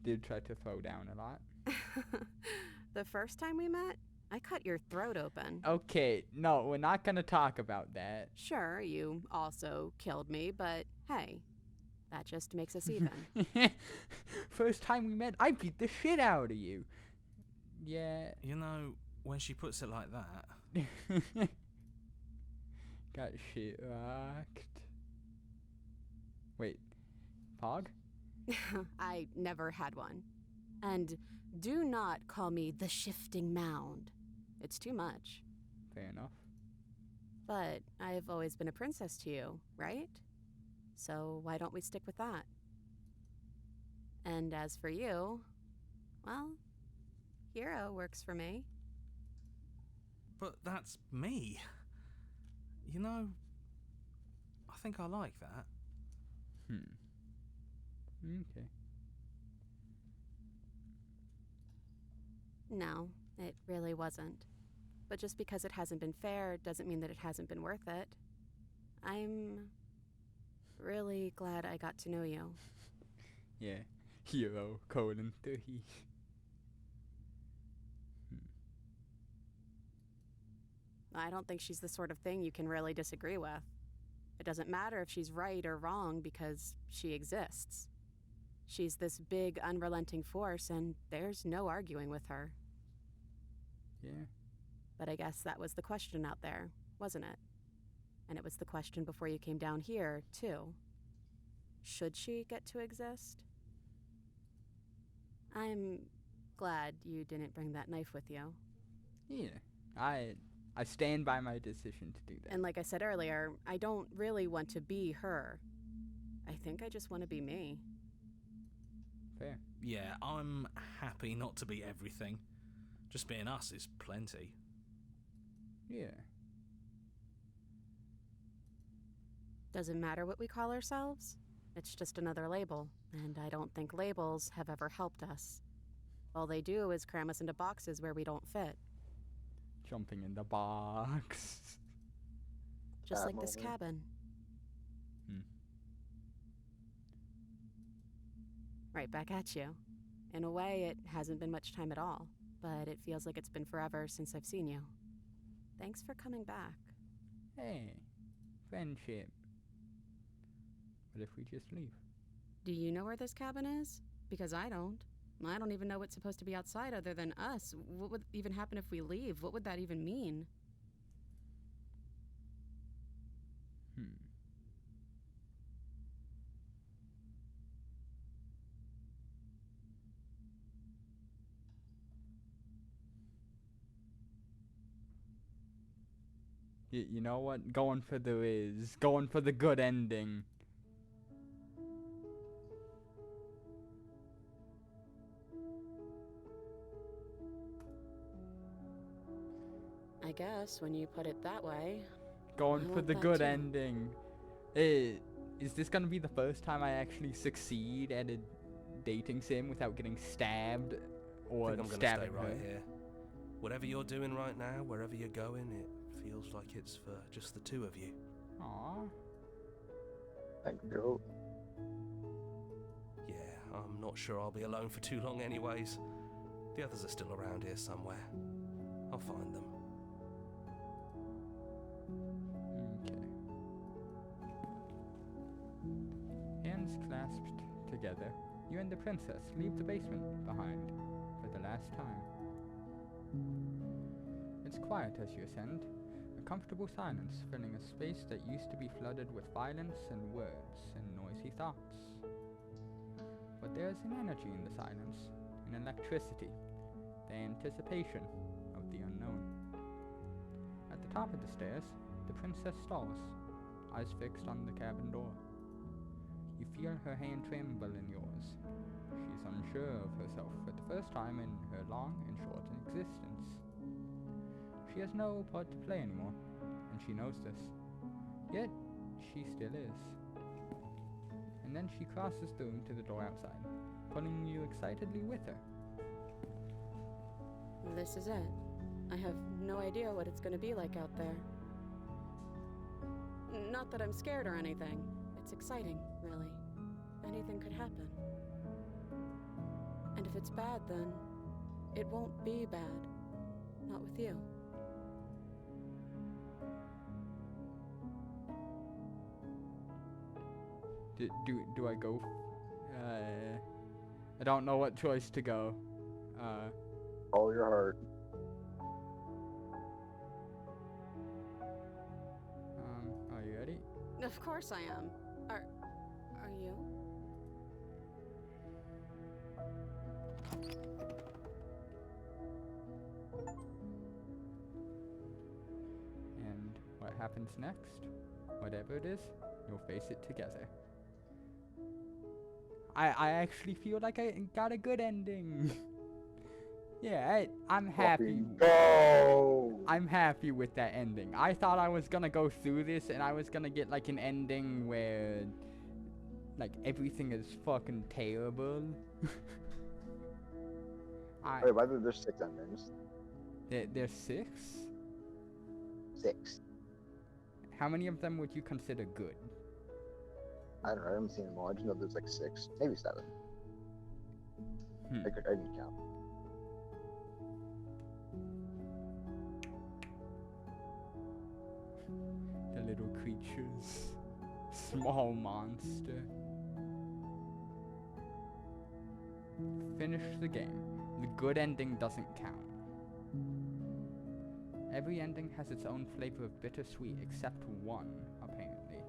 did try to throw down a lot. The first time we met, I cut your throat open. Okay, no, we're not gonna talk about that. Sure, you also killed me, but hey, that just makes us even. First time we met, I beat the shit out of you. Yeah. You know, when she puts it like that... Got shit rocked. Wait, Pog? I never had one. And do not call me the Shifting Mound. It's too much. Fair enough. But I've always been a princess to you, right? So why don't we stick with that? And as for you, well, hero works for me. But that's me. You know, I think I like that. Okay. No, it really wasn't. But just because it hasn't been fair doesn't mean that it hasn't been worth it. I'm really glad I got to know you. Yeah, hero, colon 3. I don't think she's the sort of thing you can really disagree with. It doesn't matter if she's right or wrong because she exists. She's this big, unrelenting force, and there's no arguing with her. Yeah. But I guess that was the question out there, wasn't it? And it was the question before you came down here, too. Should she get to exist? I'm glad you didn't bring that knife with you. Yeah, I stand by my decision to do that. And like I said earlier, I don't really want to be her. I think I just want to be me. Fair. Yeah, I'm happy not to be everything. Just being us is plenty. Yeah. Doesn't matter what we call ourselves. It's just another label, and I don't think labels have ever helped us. All they do is cram us into boxes where we don't fit. Jumping in the box. Just like this cabin. Right back at you. In a way, it hasn't been much time at all, but it feels like it's been forever since I've seen you. Thanks for coming back. Hey, friendship. What if we just leave? Do you know where this cabin is? Because I don't. I don't even know what's supposed to be outside other than us. What would even happen if we leave? What would that even mean? You know what? Going for the Riz. Going for the good ending. I guess when you put it that way. Going I for want the that good too. ending. Is this gonna be the first time I actually succeed at a dating sim without getting stabbed or I think I'm gonna stabbing stay right her? here. Whatever you're doing right now, wherever you're going, it feels like it's for just the two of you. Aww. Thank you. Yeah, I'm not sure I'll be alone for too long anyways. The others are still around here somewhere. I'll find them. Okay. Hands clasped together, you and the princess leave the basement behind for the last time. It's quiet as you ascend, a comfortable silence filling a space that used to be flooded with violence and words and noisy thoughts. But there is an energy in the silence, an electricity, the anticipation of the unknown. At the top of the stairs, the princess stalls, eyes fixed on the cabin door. You feel her hand tremble in yours. She's unsure of herself for the first time in her long and short existence. She has no part to play anymore, and she knows this. Yet, she still is. And then she crosses the room to the door outside, pulling you excitedly with her. This is it. I have no idea what it's gonna be like out there. Not that I'm scared or anything. It's exciting, really. Anything could happen. And if it's bad, then it won't be bad. Not with you. Do I go? I don't know what choice to go. Follow your heart. Are you ready? Of course I am. Are you? And what happens next? Whatever it is, you'll face it together. I actually feel like I got a good ending. Yeah, I'm happy. Fucking go! I'm happy with that ending. I thought I was gonna go through this and I was gonna get like an ending where like everything is fucking terrible. Wait, why are there 6 endings? There's 6? 6. How many of them would you consider good? I don't know, I haven't seen them all. I just know there's like 6, maybe 7. I didn't count. The little creatures. Small monster. Finish the game. The good ending doesn't count. Every ending has its own flavor of bittersweet except one, apparently.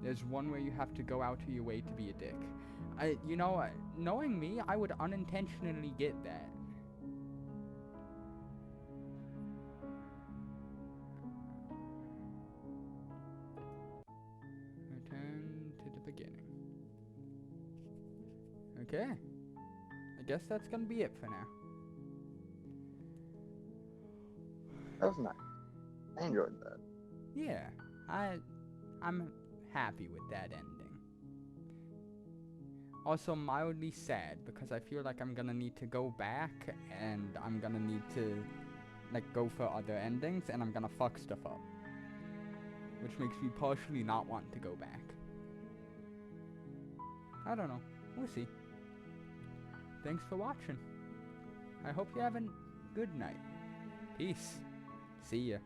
There's one where you have to go out of your way to be a dick. Knowing me, I would unintentionally get that. Return to the beginning. Okay. I guess that's gonna be it for now. That was nice. I enjoyed that. Yeah, I'm happy with that ending. Also mildly sad because I feel like I'm gonna need to go back and I'm gonna need to like go for other endings and I'm gonna fuck stuff up. Which makes me partially not want to go back. I don't know. We'll see. Thanks for watching. I hope you have a good night. Peace. See ya.